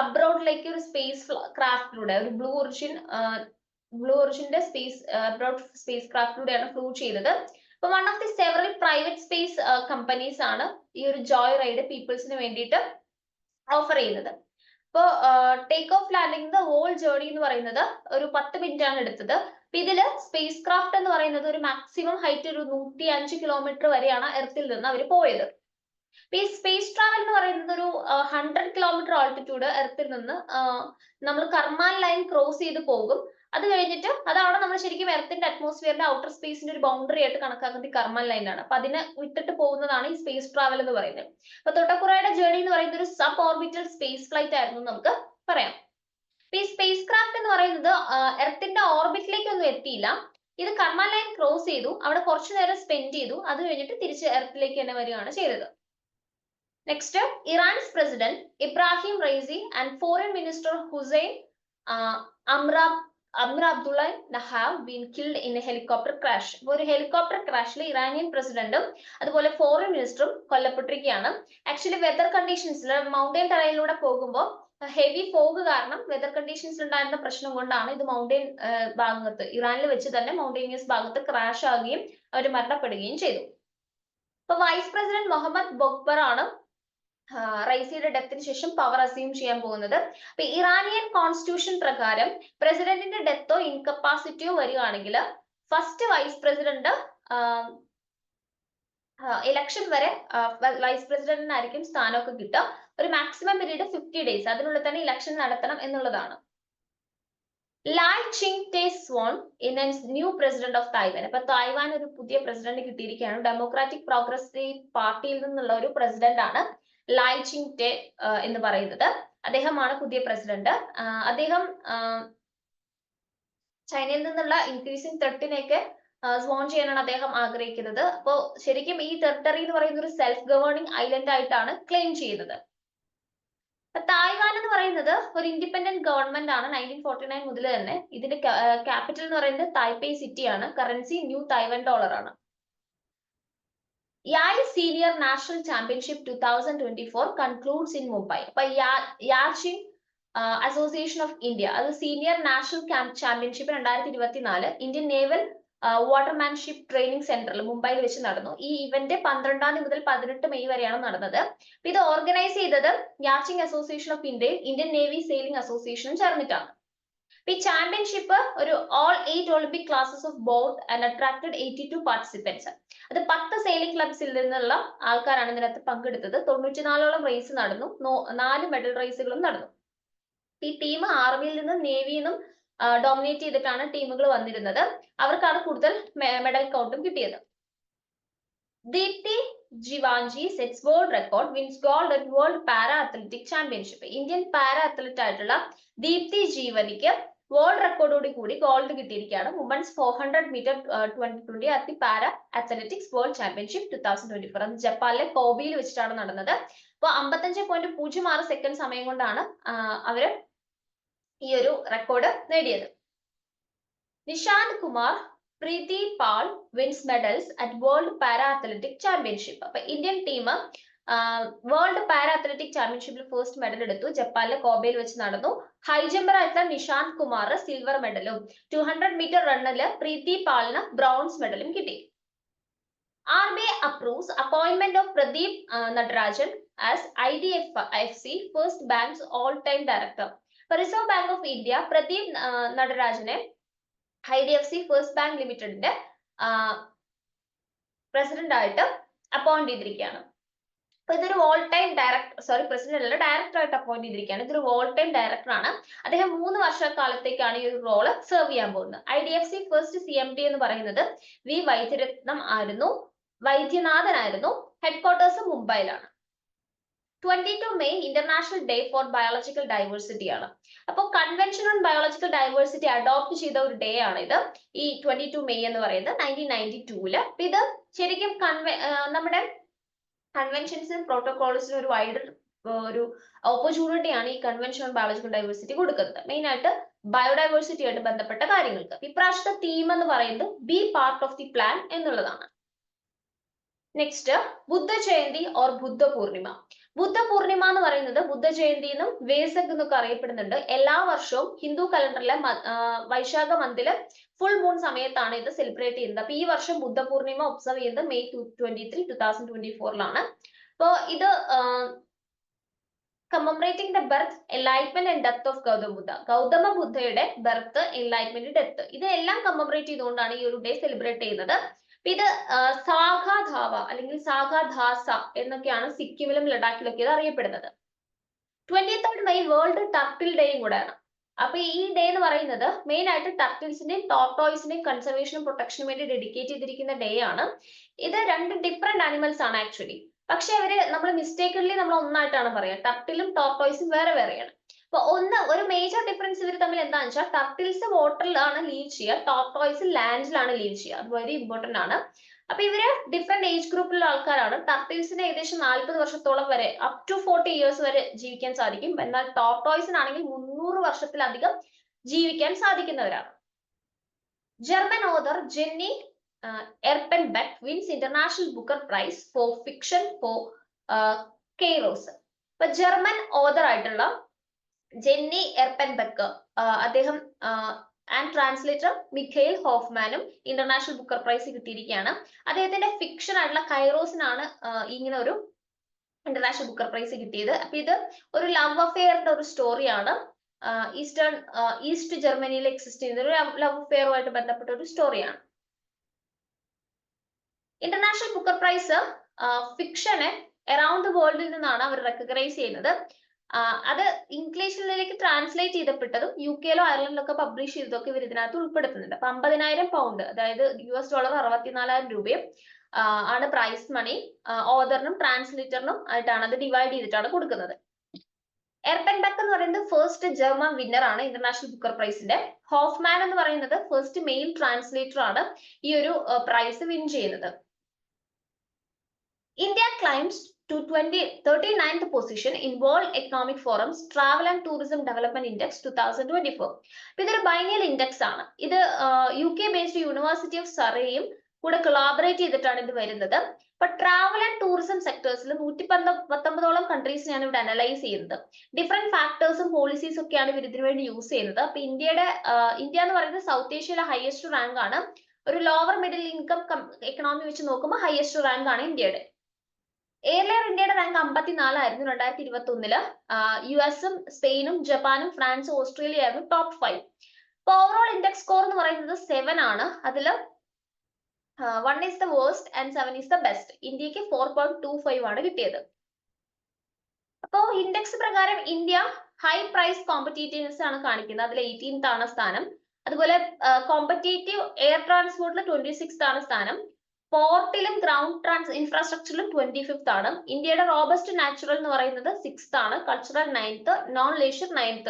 അബ്രോഡിലേക്ക് ഒരു സ്പേസ് ക്രാഫ്റ്റിലൂടെ, ഒരു ബ്ലൂ ഒറിജിന്റെ സ്പേസ് അബ്രോഡ് സ്പേസ് ക്രാഫ്റ്റിലൂടെയാണ് ഫ്ലൂ ചെയ്തത്. ഇപ്പൊ one of the several private space companies ആണ് ഈ ഒരു ജോയ് റൈഡ് പീപ്പിൾസിന് വേണ്ടിയിട്ട് ഓഫർ ചെയ്യുന്നത്. ഇപ്പോ take off landing whole journey എന്ന് പറയുന്നത് ഒരു 10 മിനിറ്റ് ആണ് എടുത്തത്. അപ്പൊ ഇതില് സ്പേസ് ക്രാഫ്റ്റ് എന്ന് പറയുന്നത് ഒരു മാക്സിമം ഹൈറ്റ് ഒരു 105 കിലോമീറ്റർ വരെയാണ് എർത്തിൽ നിന്ന് അവർ പോയത്. ഈ സ്പേസ് ട്രാവൽ എന്ന് പറയുന്നത് ഒരു 100 കിലോമീറ്റർ ആൾട്ടിറ്റ്യൂഡ് എർത്തിൽ നിന്ന് നമ്മൾ കർമാൻ ലൈൻ ക്രോസ് ചെയ്ത് പോകും. അത് കഴിഞ്ഞിട്ട് അതാണ് നമ്മൾ ശരിക്കും എർത്തിന്റെ അറ്റ്മോസ്ഫിയറിന്റെ ഔട്ടർ സ്പേസിന്റെ ഒരു ബൗണ്ടറി ആയിട്ട് കണക്കാക്കുന്നത് ഈ കർമാൻ ലൈനാണ്. അപ്പൊ അതിനെ വിട്ടിട്ട് പോകുന്നതാണ് ഈ സ്പേസ് ട്രാവൽ എന്ന് പറയുന്നത്. അപ്പൊ തൊട്ടക്കുറയുടെ ജേർണി എന്ന് പറയുന്നത് ഒരു സബ് ഓർബിറ്റൽ സ്പേസ് ഫ്ലൈറ്റ് ആയിരുന്നു നമുക്ക് പറയാം. ഈ സ്പേസ് ക്രാഫ്റ്റ് എന്ന് പറയുന്നത് എർത്തിന്റെ ഓർബിറ്റിലേക്കൊന്നും എത്തിയില്ല. ഇത് കർമാൻ ലൈൻ ക്രോസ് ചെയ്തു, അവിടെ കുറച്ചു നേരം സ്പെൻഡ് ചെയ്തു, അത് കഴിഞ്ഞിട്ട് തിരിച്ച് എർത്തിലേക്ക് തന്നെ വരികയാണ് ചെയ്തത്. Next, Iran's president Ebrahim Raisi and foreign minister Hussain Amir Abdullah have been killed in a helicopter crash. ഒരു ഹെലികോപ്റ്റർ ക്രാഷിൽ ഇറാനിയൻ പ്രസിഡന്റും അതുപോലെ ഫോറിൻ മിനിസ്റ്ററും കൊല്ലപ്പെട്ടിരിക്കുകയാണ്. ആക്ച്വലി വെതർ കണ്ടീഷൻസിൽ മൗണ്ടൈൻ ടെറയിലൂടെ പോകുമ്പോൾ ഹെവി ഫോഗ് കാരണം വെതർ കണ്ടീഷൻസിൽ ഉണ്ടായിരുന്ന പ്രശ്നം കൊണ്ടാണ് ഇത് മൗണ്ടൈൻ ഭാഗത്ത്, ഇറാനിൽ വെച്ച് തന്നെ മൗണ്ടൈനിയസ് ഭാഗത്ത് ക്രാഷ് ആവുകയും അവർ മരണപ്പെടുകയും ചെയ്തു. ഇപ്പൊ വൈസ് പ്രസിഡന്റ് മുഹമ്മദ് ബൊക്ബർ ആണ് റൈസിയുടെ ഡെത്തിന് ശേഷം പവർ അസ്യൂം ചെയ്യാൻ പോകുന്നത്. അപ്പൊ ഇറാനിയൻ കോൺസ്റ്റിറ്റ്യൂഷൻ പ്രകാരം പ്രസിഡന്റിന്റെ ഡെത്തോ ഇൻകപ്പാസിറ്റിയോ വരികയാണെങ്കിൽ ഫസ്റ്റ് വൈസ് പ്രസിഡന്റ് ഇലക്ഷൻ വരെ വൈസ് പ്രസിഡന്റിനായിരിക്കും സ്ഥാനമൊക്കെ കിട്ടുക. ഒരു മാക്സിമം പീരീഡ് 50 ഡേയ്സ്, അതിനുള്ളിൽ തന്നെ ഇലക്ഷൻ നടത്തണം എന്നുള്ളതാണ്. ലായ് ചിങ് ടെ സ്വോൺ in new president of Taiwan. അപ്പൊ തായ്വാൻ ഒരു പുതിയ പ്രസിഡന്റ് കിട്ടിയിരിക്കുകയാണ്. ഡെമോക്രാറ്റിക് പ്രോഗ്രസീവ് പാർട്ടിയിൽ നിന്നുള്ള ഒരു പ്രസിഡന്റ് ആണ് ലായ് ചിങ് ടെ എന്ന് പറയുന്നത്. അദ്ദേഹമാണ് പുതിയ പ്രസിഡന്റ്. അദ്ദേഹം ചൈനയിൽ നിന്നുള്ള ഇൻക്രീസിംഗ് ത്രെട്ടിനെയൊക്കെ സ്വോൺ ചെയ്യാനാണ് അദ്ദേഹം ആഗ്രഹിക്കുന്നത്. അപ്പോ ശരിക്കും ഈ ടെറിട്ടറി എന്ന് പറയുന്ന ഒരു സെൽഫ് ഗവേണിംഗ് ഐലൻഡ് ആയിട്ടാണ് ക്ലെയിം ചെയ്യുന്നത്. തായ്വാൻ എന്ന് പറയുന്നത് ഒരു ഇൻഡിപെൻഡന്റ് ഗവൺമെന്റ് ആണ് 1949 മുതൽ തന്നെ. ഇതിന്റെ ക്യാപിറ്റൽ എന്ന് പറയുന്നത് തായ്പേയ് സിറ്റി ആണ്. കറൻസി ന്യൂ തായ്വാൻ ഡോളർ ആണ്. യായ് senior national championship 2024 concludes in Mumbai. അപ്പൊ യാച്ചിങ് അസോസിയേഷൻ ഓഫ് ഇന്ത്യ, അത് senior national championship 2024 Indian naval watermanship training സെന്ററിൽ മുംബൈയിൽ വെച്ച് നടന്നു. ഈ ഇവന്റ് 12 മുതൽ 18 മെയ് വരെയാണ് നടന്നത്. ഇത് ഓർഗനൈസ് ചെയ്തത് യാച്ചിങ് അസോസിയേഷൻ ഓഫ് ഇന്ത്യയും ഇന്ത്യൻ നേവി സെയിലിംഗ് അസോസിയേഷനും ചേർന്നിട്ടാണ്. ഈ ചാമ്പ്യൻഷിപ്പ് ഒരു all 8 Olympic classes of boat and attracted 82 participants. അത് 10 സെയിലിംഗ് ക്ലബ്സിൽ നിന്നുള്ള ആൾക്കാരാണ് ഇതിനകത്ത് പങ്കെടുത്തത്. 94ഓളം റേസ് നടന്നു, 4 മെഡൽ റേസുകളും നടന്നു. ഈ ടീം ആർമിയിൽ നിന്നും നേവിയിൽ നിന്നും ഡോമിനേറ്റ് ചെയ്തിട്ടാണ് ടീമുകൾ വന്നിരുന്നത്. അവർക്കാണ് കൂടുതൽ മെഡൽ കൗണ്ടും കിട്ടിയത്. Deepthi Jeevanji sets world record, wins gold at world para athletic championship. Indian para athlete ആയിട്ടുള്ള ദീപ്തി ജീവനിക്ക് വേൾഡ് റെക്കോർഡോട് കൂടി ഗോൾഡ് കിട്ടിയിരിക്കുകയാണ്. Women's 400 metre 2020 at the para athletics world championship 2024. അത് ജപ്പാനിലെ കോബിയിൽ വെച്ചിട്ടാണ് നടന്നത്. അപ്പോൾ 55.06 സെക്കൻഡ് സമയം കൊണ്ടാണ് അവര് ഈ ഒരു റെക്കോർഡ് നേടിയത്. Nishant Kumar, Preethi Pal wins medals at world para athletic championship. അപ്പൊ Indian team world para athletic ചാമ്പ്യൻഷിപ്പിൽ ഫസ്റ്റ് മെഡൽ എടുത്തു. ജപ്പാനിലെ കോബയിൽ വെച്ച് നടന്നു. ഹൈ ജമ്പർ ആയിട്ടുള്ള നിഷാന്ത് കുമാർ സിൽവർ മെഡലും 200 മീറ്റർ റണ്ണില് പ്രീതി പാളിന് ബ്രോൺസ് മെഡലും കിട്ടി. RBI approves appointment of Pradeep Natarajan as IDFC First Bank's all-time director. Reserve bank of India Pradeep നടരാജനെ IDFC ഫസ്റ്റ് ബാങ്ക് ലിമിറ്റഡിന്റെ പ്രസിഡന്റ് ആയിട്ട് അപ്പോയിന്റ് ചെയ്തിരിക്കുകയാണ്. അപ്പൊ ഇതൊരു ഓൾ ടൈം പ്രസിഡന്റ് അല്ല, ഡയറക്ടർ ആയിട്ട് അപ്പോയിന്റ് ചെയ്തിരിക്കുകയാണ്. ഇതൊരു ഓൾ ടൈം ഡയറക്ടർ ആണ്. അദ്ദേഹം 3 വർഷക്കാലത്തേക്കാണ് ഈ ഒരു റോള് സെർവ് ചെയ്യാൻ പോകുന്നത്. IDFC ഫസ്റ്റ് CMD എന്ന് പറയുന്നത് വി വൈദ്യരത്നം ആയിരുന്നു. വൈദ്യനാഥൻ ആയിരുന്നു. ഹെഡ്ക്വാർട്ടേഴ്സ് മുംബൈയിലാണ്. 22 May international day for biological diversity ആണ്. അപ്പോൾ convention on biological diversity adopt ചെയ്ത ഒരു ഡേ ആണ് ഇത്, ഈ 22 മെയ് എന്ന് പറയുന്നത് 1992. ഇത് ശരിക്കും നമ്മുടെ കൺവെൻഷൻസിനും പ്രോട്ടോകോൾസിനും ഒരു വൈഡ് ഒരു ഓപ്പർച്യൂണിറ്റി ആണ് ഈ കൺവെൻഷൻ ഓൺ ബയോളജിക്കൽ ഡൈവേഴ്സിറ്റി കൊടുക്കുന്നത്, മെയിൻ ആയിട്ട് ബയോഡൈവേഴ്സിറ്റി ആയിട്ട് ബന്ധപ്പെട്ട കാര്യങ്ങൾക്ക്. ഇപ്രാവശ്യത്തെ തീം എന്ന് പറയുന്നത് B part of the plan എന്നുള്ളതാണ്. നെക്സ്റ്റ്, ബുദ്ധ ജയന്തി ഓർ ബുദ്ധ പൂർണിമ. ബുദ്ധ പൂർണിമ എന്ന് പറയുന്നത് ബുദ്ധ ജയന്തി എന്നും വേസക് എന്നൊക്കെ അറിയപ്പെടുന്നുണ്ട്. എല്ലാ വർഷവും ഹിന്ദു കലണ്ടറിലെ വൈശാഖ മന്തില് ഫുൾ മൂൺ സമയത്താണ് ഇത് സെലിബ്രേറ്റ് ചെയ്യുന്നത്. അപ്പൊ ഈ വർഷം ബുദ്ധ പൂർണിമ ഒബ്സർവ് ചെയ്യുന്നത് മെയ് 23, 2024 അപ്പോ ഇത് commemorating the birth, enlightenment and death of Gautama Buddha. Gautama ബുദ്ധയുടെ ബർത്ത്, എൻലൈറ്റ്മെന്റ്, ഡെത്ത് ഇതെല്ലാം കമ്മമറേറ്റ് ചെയ്തുകൊണ്ടാണ് ഈ ഒരു ഡേ സെലിബ്രേറ്റ് ചെയ്യുന്നത്. ഇത് സാഗാധാവ അല്ലെങ്കിൽ സാഗാധാസ എന്നൊക്കെയാണ് സിക്കിമിലും ലഡാക്കിലൊക്കെ ഇത് അറിയപ്പെടുന്നത്. 23 മെയ് വേൾഡ് ടർട്ടിൽ ഡേയും കൂടെയാണ്. അപ്പൊ ഈ ഡേ എന്ന് പറയുന്നത് മെയിൻ ആയിട്ട് ടർട്ടിൽസിന്റെയും ടോർട്ടോയ്സിന്റെയും കൺസർവേഷനും പ്രൊട്ടക്ഷനും വേണ്ടി ഡെഡിക്കേറ്റ് ചെയ്തിരിക്കുന്ന ഡേ ആണ്. ഇത് രണ്ട് ഡിഫറെന്റ് ആനിമൽസ് ആണ് ആക്ച്വലി, പക്ഷെ നമ്മൾ മിസ്റ്റേക്കലി നമ്മൾ ഒന്നായിട്ടാണ് പറയുക. ടർട്ടിലും ടോർട്ടോയ്സും വേറെ വേറെയാണ്. അപ്പൊ ഒരു മേജർ ഡിഫറൻസ് ഇവർ തമ്മിൽ എന്താണെന്ന് വെച്ചാൽ ടർട്ടിൽസ് വാട്ടറിലാണ് ലീവ് ചെയ്യുക, ടോർട്ടോയ്സ് ലാൻഡിലാണ് ലീവ് ചെയ്യുക. അത് വെരി ഇമ്പോർട്ടന്റ് ആണ്. അപ്പൊ ഇവര് ഡിഫറെന്റ് ഏജ് ഗ്രൂപ്പിലുള്ള ആൾക്കാരാണ്. ടർട്ടിൽസിന് ഏകദേശം 40 വർഷത്തോളം വരെ, അപ് ടു 40 ഇയേഴ്സ് വരെ ജീവിക്കാൻ സാധിക്കും. എന്നാൽ ടോർട്ടോയ്സിനാണെങ്കിൽ 300 വർഷത്തിലധികം ജീവിക്കാൻ സാധിക്കുന്നവരാണ്. German author Jenny Erpenbeck wins international Booker prize for fiction for Kairos. ഇപ്പൊ ജർമ്മൻ ഓതർ ആയിട്ടുള്ള ജെന്നി എർപെൻബെക്ക്, അദ്ദേഹം ആൻഡ് ട്രാൻസ്ലേറ്റർ മിഖേൽ ഹോഫ്മാനും ഇന്റർനാഷണൽ ബുക്കർ പ്രൈസ് കിട്ടിയിരിക്കുകയാണ്. അദ്ദേഹത്തിന്റെ ഫിക്ഷൻ ആയിട്ടുള്ള കൈറോസിനാണ് ഇങ്ങനെ ഒരു ഇന്റർനാഷണൽ ബുക്കർ പ്രൈസ് കിട്ടിയത്. അപ്പൊ ഇത് ഒരു ലവ് അഫെയറിന്റെ ഒരു സ്റ്റോറിയാണ്. ഈസ്റ്റ് ജർമ്മനിയിൽ എക്സിസ്റ്റ് ചെയ്യുന്ന ഒരു ലവ് അഫെയറുമായിട്ട് ബന്ധപ്പെട്ട ഒരു സ്റ്റോറിയാണ്. ഇന്റർനാഷണൽ ബുക്കർ പ്രൈസ് ഫിക്ഷനെ അറൌണ്ട് ദ വേൾഡിൽ നിന്നാണ് അവർ റെക്കഗ്നൈസ് ചെയ്യുന്നത്. അത് ഇംഗ്ലീഷിലേക്ക് ട്രാൻസ്ലേറ്റ് ചെയ്തപ്പെട്ടതും UK-ലോ അയർലൻഡിലൊക്കെ പബ്ലിഷ് ചെയ്തതൊക്കെ ഇവർ ഇതിനകത്ത് ഉൾപ്പെടുത്തുന്നുണ്ട്. അപ്പൊ 50,000 പൗണ്ട്, അതായത് $64 64,000 രൂപയും ആണ് പ്രൈസ് മണി. ഓതറിനും ട്രാൻസ്ലേറ്ററിനും ആയിട്ടാണ് അത് ഡിവൈഡ് ചെയ്തിട്ടാണ് കൊടുക്കുന്നത്. എർപെൻബെക്ക് എന്ന് പറയുന്നത് ഫസ്റ്റ് ജർമ്മൻ വിന്നർ ആണ് ഇന്റർനാഷണൽ ബുക്കർ പ്രൈസിന്റെ. ഹോഫ്മാൻ എന്ന് പറയുന്നത് ഫസ്റ്റ് മെയിൽ ട്രാൻസ്ലേറ്റർ ആണ് ഈ ഒരു പ്രൈസ് വിൻ ചെയ്യുന്നത്. India climbs to 39th position in World Economic Forum's Travel and Tourism Development Index 2024. ഇതൊരു ബൈനിയൽ ഇൻഡെക്സ് ആണ്. ഇത് UK ബേസ്ഡ് യൂണിവേഴ്സിറ്റി ഓഫ് സറേയും കൂടെ കൊളാബറേറ്റ് ചെയ്തിട്ടാണ് ഇത് വരുന്നത്. ഇപ്പൊ ട്രാവൽ ആൻഡ് ടൂറിസം സെക്ടേഴ്സിൽ 119ഓളം കൺട്രീസിനെയാണ് ഇവിടെ അനലൈസ് ചെയ്യുന്നത്. ഡിഫറെന്റ് ഫാക്ടേഴ്സും പോളിസീസും ഒക്കെയാണ് ഇവർ ഇതിനു വേണ്ടി യൂസ് ചെയ്യുന്നത്. അപ്പൊ ഇന്ത്യ എന്ന് പറയുന്നത് സൗത്ത് ഏഷ്യയിലെ ഹയസ്റ്റ് റാങ്ക് ആണ്. ഒരു ലോവർ മിഡിൽ ഇൻകം എക്കണോമി വെച്ച് നോക്കുമ്പോൾ ഹയസ്റ്റ് റാങ്ക് ആണ് ഇന്ത്യയുടെ. എയർലൈൻ ഇന്ത്യയുടെ റാങ്ക് 54 ആയിരുന്നു 2021. US-ഉം സ്പെയിനും ജപ്പാനും ഫ്രാൻസും ഓസ്ട്രേലിയ ആയിരുന്നു ടോപ്പ് 5. ഇപ്പൊ ഓവറോൾ ഇൻഡെക്സ് സ്കോർ എന്ന് പറയുന്നത് 7 ആണ്. അതിൽ 1 is the worst and 7 is the best. ഇന്ത്യക്ക് 4.25 ആണ് കിട്ടിയത്. അപ്പോ ഇൻഡെക്സ് പ്രകാരം ഇന്ത്യ ഹൈ പ്രൈസ് കോമ്പറ്റീറ്റീവ്നെസ് ആണ് കാണിക്കുന്നത്. അതിൽ 18th ആണ് സ്ഥാനം. അതുപോലെ കോമ്പറ്റേറ്റീവ് എയർ ട്രാൻസ്പോർട്ടിൽ 26th ആണ് സ്ഥാനം. പോർട്ടിലും ഗ്രൗണ്ട് ഇൻഫ്രാസ്ട്രക്ചറിലും 25th ആണ്. ഇന്ത്യയുടെ റോബസ്റ്റ് നാച്ചുറൽ എന്ന് പറയുന്നത് 6th ആണ്. Cultural 9th, non leisure 9th.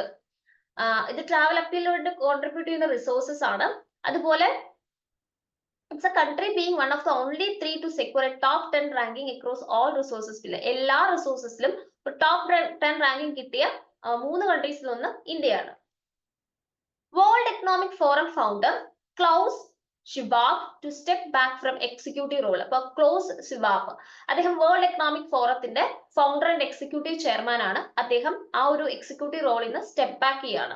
ഇത് ട്രാവൽ അപ്പീലിലോട്ട് കോൺട്രിബ്യൂട്ട് ചെയ്യുന്ന റിസോഴ്സസ് ആണ്. അതുപോലെ it's A country being one of the only 3 to secure a top 10 ranking across all resources. എല്ലാ റിസോഴ്സസിലും ടോപ്പ് 10 റാങ്കിങ് കിട്ടിയ 3 കൺട്രീസിൽ ഒന്ന് ഇന്ത്യയാണ്. World economic forum founder Klaus Schwab to step back from executive role. അപ്പൊ Klaus Schwab അദ്ദേഹം world economic ഫോറത്തിന്റെ founder and executive chairman ആണ്. അദ്ദേഹം ആ ഒരു എക്സിക്യൂട്ടീവ് റോളിൽ നിന്ന് സ്റ്റെപ്പ് ബാക്ക് ചെയ്യാണ്.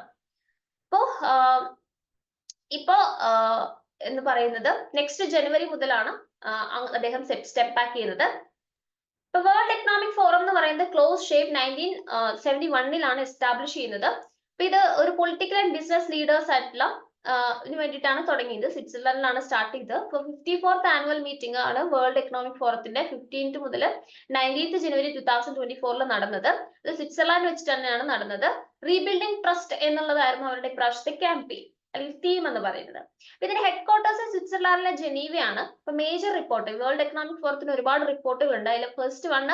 ഇപ്പോ എന്ന് പറയുന്നത് നെക്സ്റ്റ് ജനുവരി മുതലാണ് അദ്ദേഹം സ്റ്റെപ്പ് ബാക്ക് ചെയ്യുന്നത്. ഇപ്പൊ വേൾഡ് എക്കണോമിക് ഫോറം എന്ന് പറയുന്നത് ക്ലോസ് ഷേപ്പ് 1971 എസ്റ്റാബ്ലിഷ് ചെയ്യുന്നത്. അപ്പൊ ഇത് ഒരു പൊളിറ്റിക്കൽ ആൻഡ് ബിസിനസ് ലീഡേഴ്സ് ആയിട്ടുള്ള വേണ്ടിയിട്ടാണ് തുടങ്ങിയത്. സ്വിറ്റ്സർലൻഡിലാണ് സ്റ്റാർട്ട് ചെയ്തത്. 54th ആനുവൽ മീറ്റിംഗ് ആണ് വേൾഡ് എക്കണോമിക് ഫോറത്തിന്റെ 15th മുതൽ 19th ജനുവരി 2024 നടന്നത്. ഇത് സ്വിറ്റ്സർലാൻഡ് വെച്ചിട്ട് തന്നെയാണ് നടന്നത്. റീബിൽഡിംഗ് ട്രസ്റ്റ് എന്നുള്ളതായിരുന്നു അവരുടെ ഇപ്രാവശ്യത്തെ ക്യാമ്പയിൻ. അല്ലെങ്കിൽ തീം എന്ന് പറയുന്നത്. ഇതിന്റെ ഹെഡ് ക്വാർട്ടേഴ്സ് സ്വിറ്റ്സർലാൻഡിലെ ജനീവയാണ്. ഇപ്പൊ മേജർ റിപ്പോർട്ട് വേൾഡ് എക്കണോമിക് ഫോറത്തിന് ഒരുപാട് റിപ്പോർട്ടുകൾ ഉണ്ട്. അതിൽ first one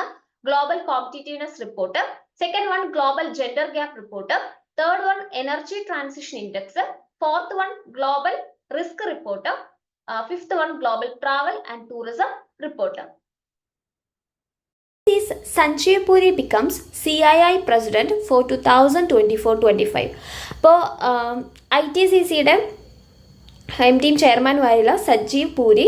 global competitiveness report, second one global gender gap report, third one energy transition index, fourth one global risk report, fifth one global travel and tourism report. Sanjeev Puri becomes CII president for 2024-25. അപ്പോൾ ITCCയുടെ team ചെയർമാനുമായുള്ള Sanjeev puri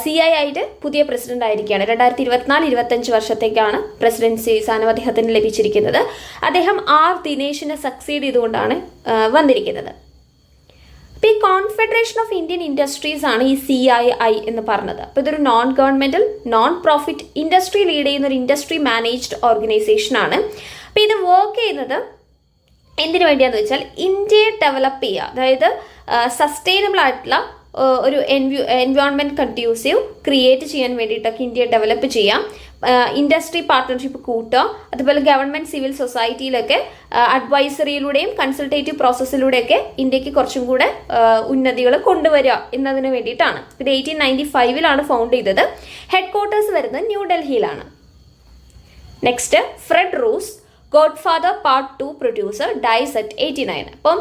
CIIയുടെ പുതിയ president ആയിരിക്കുകയാണ്. 2024-25 വർഷത്തേക്കാണ് presidency സ്ഥാനം അദ്ദേഹത്തിന് ലഭിച്ചിരിക്കുന്നത്. അദ്ദേഹം ദിനേശിനെ succeed ചെയ്തുകൊണ്ടാണ് വന്നിരിക്കുന്നത്. അപ്പോൾ ഈ കോൺഫെഡറേഷൻ ഓഫ് ഇന്ത്യൻ ഇൻഡസ്ട്രീസ് ആണ് ഈ CII എന്ന് പറഞ്ഞത്. അപ്പോൾ ഇതൊരു non governmental non profit industry lead ചെയ്യുന്ന ഒരു ഇൻഡസ്ട്രി മാനേജ്ഡ് ഓർഗനൈസേഷൻ ആണ്. അപ്പോൾ ഇത് വർക്ക് ചെയ്യുന്നത് എന്തിനു വേണ്ടിയാന്ന് വെച്ചാൽ ഇന്ത്യയെ ഡെവലപ്പ് ചെയ്യുക, അതായത് സസ്റ്റൈനബിൾ ആയിട്ടുള്ള ഒരു എൻവയോൺമെൻറ്റ് കൺഡ്യൂസീവ് ക്രിയേറ്റ് ചെയ്യാൻ വേണ്ടിയിട്ടൊക്കെ ഇന്ത്യയെ ഡെവലപ്പ് ചെയ്യാം, ഇൻഡസ്ട്രി പാർട്ട്ണർഷിപ്പ് കൂട്ടുക, അതുപോലെ ഗവൺമെൻറ് സിവിൽ സൊസൈറ്റിയിലൊക്കെ അഡ്വൈസറിയിലൂടെയും കൺസൾട്ടേറ്റീവ് പ്രോസസ്സിലൂടെയൊക്കെ ഇന്ത്യക്ക് കുറച്ചും കൂടെ ഉന്നതികൾ കൊണ്ടുവരിക എന്നതിന് വേണ്ടിയിട്ടാണ്. ഇത് 1895 ഫൗണ്ട് ചെയ്തത്. ഹെഡ് ക്വാർട്ടേഴ്സ് വരുന്നത് ന്യൂഡൽഹിയിലാണ്. Next, Fred Roos Godfather part 2 producer dies at 89. അപ്പം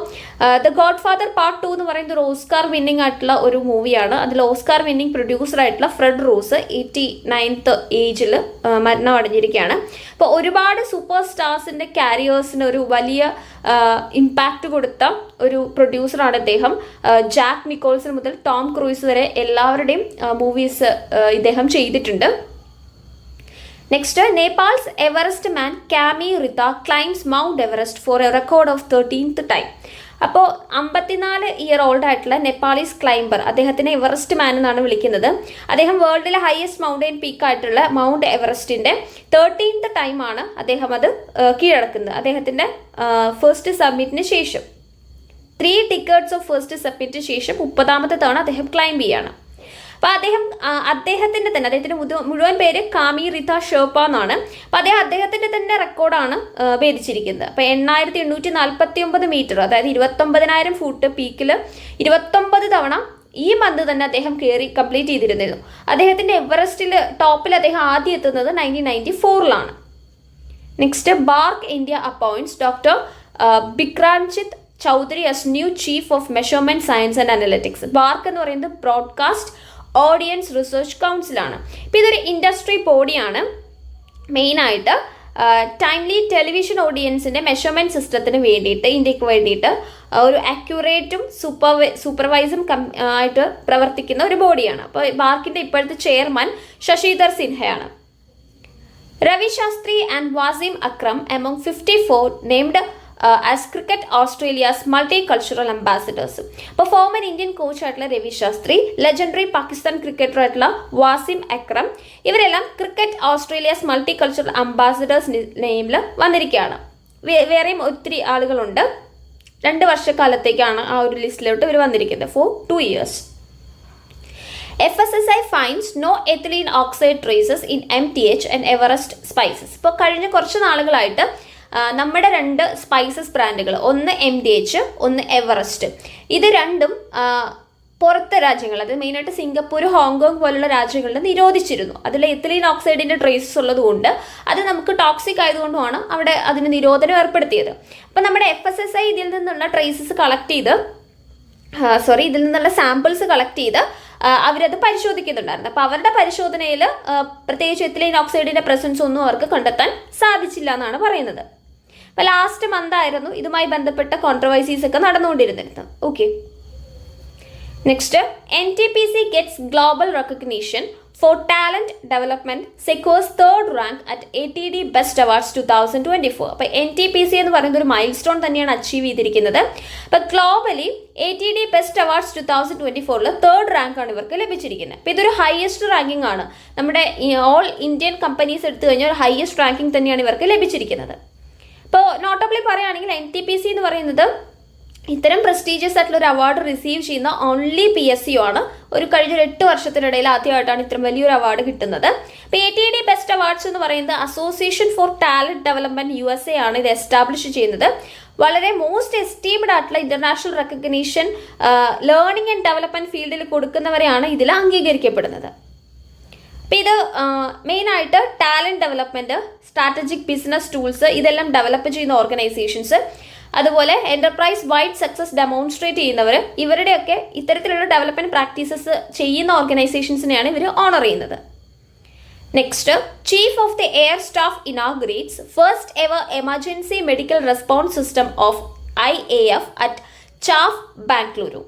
ദ ഗോഡ്ഫാദർ പാർട്ട് 2 എന്ന് പറയുന്നത് ഒരു ഓസ്കാർ വിന്നിംഗ് ആയിട്ടുള്ള ഒരു മൂവിയാണ്. അതിൽ ഓസ്കാർ വിന്നിംഗ് പ്രൊഡ്യൂസർ ആയിട്ടുള്ള ഫ്രെഡ് റൂസ് 89th ഏജിൽ മരണം അടഞ്ഞിരിക്കുകയാണ്. അപ്പോൾ ഒരുപാട് സൂപ്പർ സ്റ്റാർസിൻ്റെ കാരിയേഴ്സിന് ഒരു വലിയ ഇമ്പാക്റ്റ് കൊടുത്ത ഒരു പ്രൊഡ്യൂസറാണ് അദ്ദേഹം. ജാക്ക് നിക്കോൾസൺ മുതൽ ടോം ക്രൂയിസ് വരെ എല്ലാവരുടെയും മൂവീസ് ഇദ്ദേഹം ചെയ്തിട്ടുണ്ട്. Next, Nepal's Everest man Kami Rita climbs mount Everest for a record of 13th time. അപ്പോൾ 54 ഇയർ ഓൾഡ് ആയിട്ടുള്ള നേപ്പാളീസ് ക്ലൈംബർ, അദ്ദേഹത്തിനെ എവറസ്റ്റ് മാൻ എന്നാണ് വിളിക്കുന്നത്. അദ്ദേഹം വേൾഡിലെ ഹയസ്റ്റ് മൗണ്ടൻ പീക്കായിട്ടുള്ള മൗണ്ട് എവറസ്റ്റിൻ്റെ 13th ടൈമാണ് അദ്ദേഹം അത് കീഴടക്കുന്നത്. അദ്ദേഹത്തിൻ്റെ ഫസ്റ്റ് സബ്മിറ്റിന് ശേഷം 3 ടിക്കറ്റ്സ് ഓഫ് ഫസ്റ്റ് സബ്മിറ്റിന് ശേഷം 30ാമത്തെ തവണ അദ്ദേഹം ക്ലൈംബ് ചെയ്യാണ്. അപ്പോൾ അദ്ദേഹത്തിൻ്റെ മുഴുവൻ പേര് കാമി റിത്ത ഷെർപ്പ എന്നാണ്. അപ്പോൾ അദ്ദേഹത്തിൻ്റെ തന്നെ റെക്കോർഡാണ് ഭേദിച്ചിരിക്കുന്നത്. അപ്പോൾ 8849 മീറ്റർ, അതായത് 29,000 ഫൂട്ട് പീക്കിൽ 29 തവണ ഈ മന്ത് തന്നെ അദ്ദേഹം കംപ്ലീറ്റ് ചെയ്തിരുന്നു. അദ്ദേഹത്തിൻ്റെ എവറസ്റ്റിൽ ടോപ്പിൽ അദ്ദേഹം ആദ്യം എത്തുന്നത് 1994 next, BARC India appoints doctor Bikramjit Chaudhuri as new chief of measurement science and analytics. BARC എന്ന് പറയുന്നത് ബ്രോഡ്കാസ്റ്റ് ഓഡിയൻസ് റിസർച്ച് കൗൺസിലാണ്. ഇപ്പോൾ ഇതൊരു ഇൻഡസ്ട്രി ബോഡിയാണ്. മെയിനായിട്ട് ടൈംലി ടെലിവിഷൻ ഓഡിയൻസിൻ്റെ മെഷർമെൻറ്റ് സിസ്റ്റത്തിന് വേണ്ടിയിട്ട് ഇന്ത്യക്ക് വേണ്ടിയിട്ട് ഒരു അക്യുറേറ്റും സൂപ്പർവൈസും ആയിട്ട് പ്രവർത്തിക്കുന്ന ഒരു ബോഡിയാണ്. അപ്പോൾ ബാർക്കിൻ്റെ ഇപ്പോഴത്തെ ചെയർമാൻ ശശിധർ സിൻഹയാണ്. Ravi Shastri and Wasim Akram among 54 named as Cricket Australia's multicultural ambassadors. അപ്പോൾ ഫോമർ ഇന്ത്യൻ കോച്ച് ആയിട്ടുള്ള രവി ശാസ്ത്രി, ലെജൻഡറി പാകിസ്ഥാൻ ക്രിക്കറ്റർ ആയിട്ടുള്ള വാസിം അക്രം, ഇവരെല്ലാം ക്രിക്കറ്റ് ഓസ്ട്രേലിയാസ് മൾട്ടികൾച്ചറൽ അംബാസിഡേഴ്സ് നെയിമിൽ വന്നിരിക്കുകയാണ്. വേറെയും ഒത്തിരി ആളുകളുണ്ട്. 2 വർഷക്കാലത്തേക്കാണ് ആ ഒരു ലിസ്റ്റിലോട്ട് ഇവർ വന്നിരിക്കുന്നത്, for 2 years. FSSAI finds no ethylene oxide traces in MTH and Everest spices. ഇപ്പോൾ കഴിഞ്ഞ കുറച്ച് നാളുകളായിട്ട് നമ്മുടെ 2 സ്പൈസസ് ബ്രാൻഡുകൾ, ഒന്ന് MTH, ഒന്ന് എവറസ്റ്റ്, ഇത് രണ്ടും പുറത്തെ രാജ്യങ്ങൾ, അത് മെയിനായിട്ട് സിംഗപ്പൂർ, ഹോങ്കോങ് പോലുള്ള രാജ്യങ്ങളിൽ നിരോധിച്ചിരുന്നു. അതിൽ എത്തിലീൻ ഓക്സൈഡിൻ്റെ ട്രേസസ് ഉള്ളതുകൊണ്ട് അത് നമുക്ക് ടോക്സിക് ആയതുകൊണ്ടുമാണ് അവിടെ അതിന് നിരോധനം ഏർപ്പെടുത്തിയത്. അപ്പം നമ്മുടെ FSSAI ഇതിൽ നിന്നുള്ള ട്രേസസ് ഇതിൽ നിന്നുള്ള സാമ്പിൾസ് കളക്ട് ചെയ്ത് അവരത് പരിശോധിക്കുന്നുണ്ടായിരുന്നു. അപ്പോൾ അവരുടെ പരിശോധനയിൽ പ്രത്യേകിച്ച് എത്തിലീൻ ഓക്സൈഡിൻ്റെ പ്രസൻസ് ഒന്നും അവർക്ക് കണ്ടെത്താൻ സാധിച്ചില്ല എന്നാണ് പറയുന്നത്. അപ്പോൾ ലാസ്റ്റ് മന്ത് ആയിരുന്നു ഇതുമായി ബന്ധപ്പെട്ട കോൺട്രവേഴ്സീസ് ഒക്കെ നടന്നുകൊണ്ടിരുന്നത്. Okay, next, NTPC gets global recognition for talent development, secures 3rd rank at ATD best awards 2024. അപ്പോൾ NTPC എന്ന് പറയുന്ന ഒരു മൈൽ സ്റ്റോൺ തന്നെയാണ് അച്ചീവ് ചെയ്തിരിക്കുന്നത്. അപ്പോൾ globally ATD best awards 2024 3rd റാങ്കാണ് ഇവർക്ക് ലഭിച്ചിരിക്കുന്നത്. അപ്പോൾ ഇതൊരു ഹയസ്റ്റ് റാങ്കിങ് ആണ്. നമ്മുടെ ഓൾ ഇന്ത്യൻ കമ്പനീസ് എടുത്തു കഴിഞ്ഞാൽ ഒരു ഹയസ്റ്റ് റാങ്കിങ് തന്നെയാണ് ഇവർക്ക് ലഭിച്ചിരിക്കുന്നത്. ഇപ്പോൾ നോട്ടബിളി പറയുകയാണെങ്കിൽ NTPC എന്ന് പറയുന്നത് ഇത്തരം പ്രസ്റ്റീജിയസ് ആയിട്ടുള്ള ഒരു അവാർഡ് റിസീവ് ചെയ്യുന്ന ഓൺലി PSU ആണ്. കഴിഞ്ഞ 8 വർഷത്തിനിടയിൽ ആദ്യമായിട്ടാണ് ഇത്തരം വലിയൊരു അവാർഡ് കിട്ടുന്നത്. അപ്പോൾ ATD ബെസ്റ്റ് അവാർഡ്സ് എന്ന് പറയുന്നത് association for talent development USA ആണ് ഇത് എസ്റ്റാബ്ലിഷ് ചെയ്യുന്നത്. വളരെ മോസ്റ്റ് എസ്റ്റീംഡ് ആയിട്ടുള്ള international recognition learning and development ഫീൽഡിൽ കൊടുക്കുന്നവരെയാണ് ഇതിൽ അംഗീകരിക്കപ്പെടുന്നത്. അപ്പോൾ ഇത് മെയിനായിട്ട് talent development, strategic business tools ഇതെല്ലാം ഡെവലപ്പ് ചെയ്യുന്ന ഓർഗനൈസേഷൻസ്, അതുപോലെ എന്റർപ്രൈസ് വൈഡ് സക്സസ് ഡെമോൺസ്ട്രേറ്റ് ചെയ്യുന്നവർ, ഇവരുടെയൊക്കെ ഇത്തരത്തിലുള്ള ഡെവലപ്മെന്റ് പ്രാക്ടീസസ് ചെയ്യുന്ന ഓർഗനൈസേഷൻസിനെയാണ് ഇവർ ഓണർ ചെയ്യുന്നത്. Next, chief of the air staff inaugurates first ever emergency medical response system of IAF at CHAF, Bengaluru.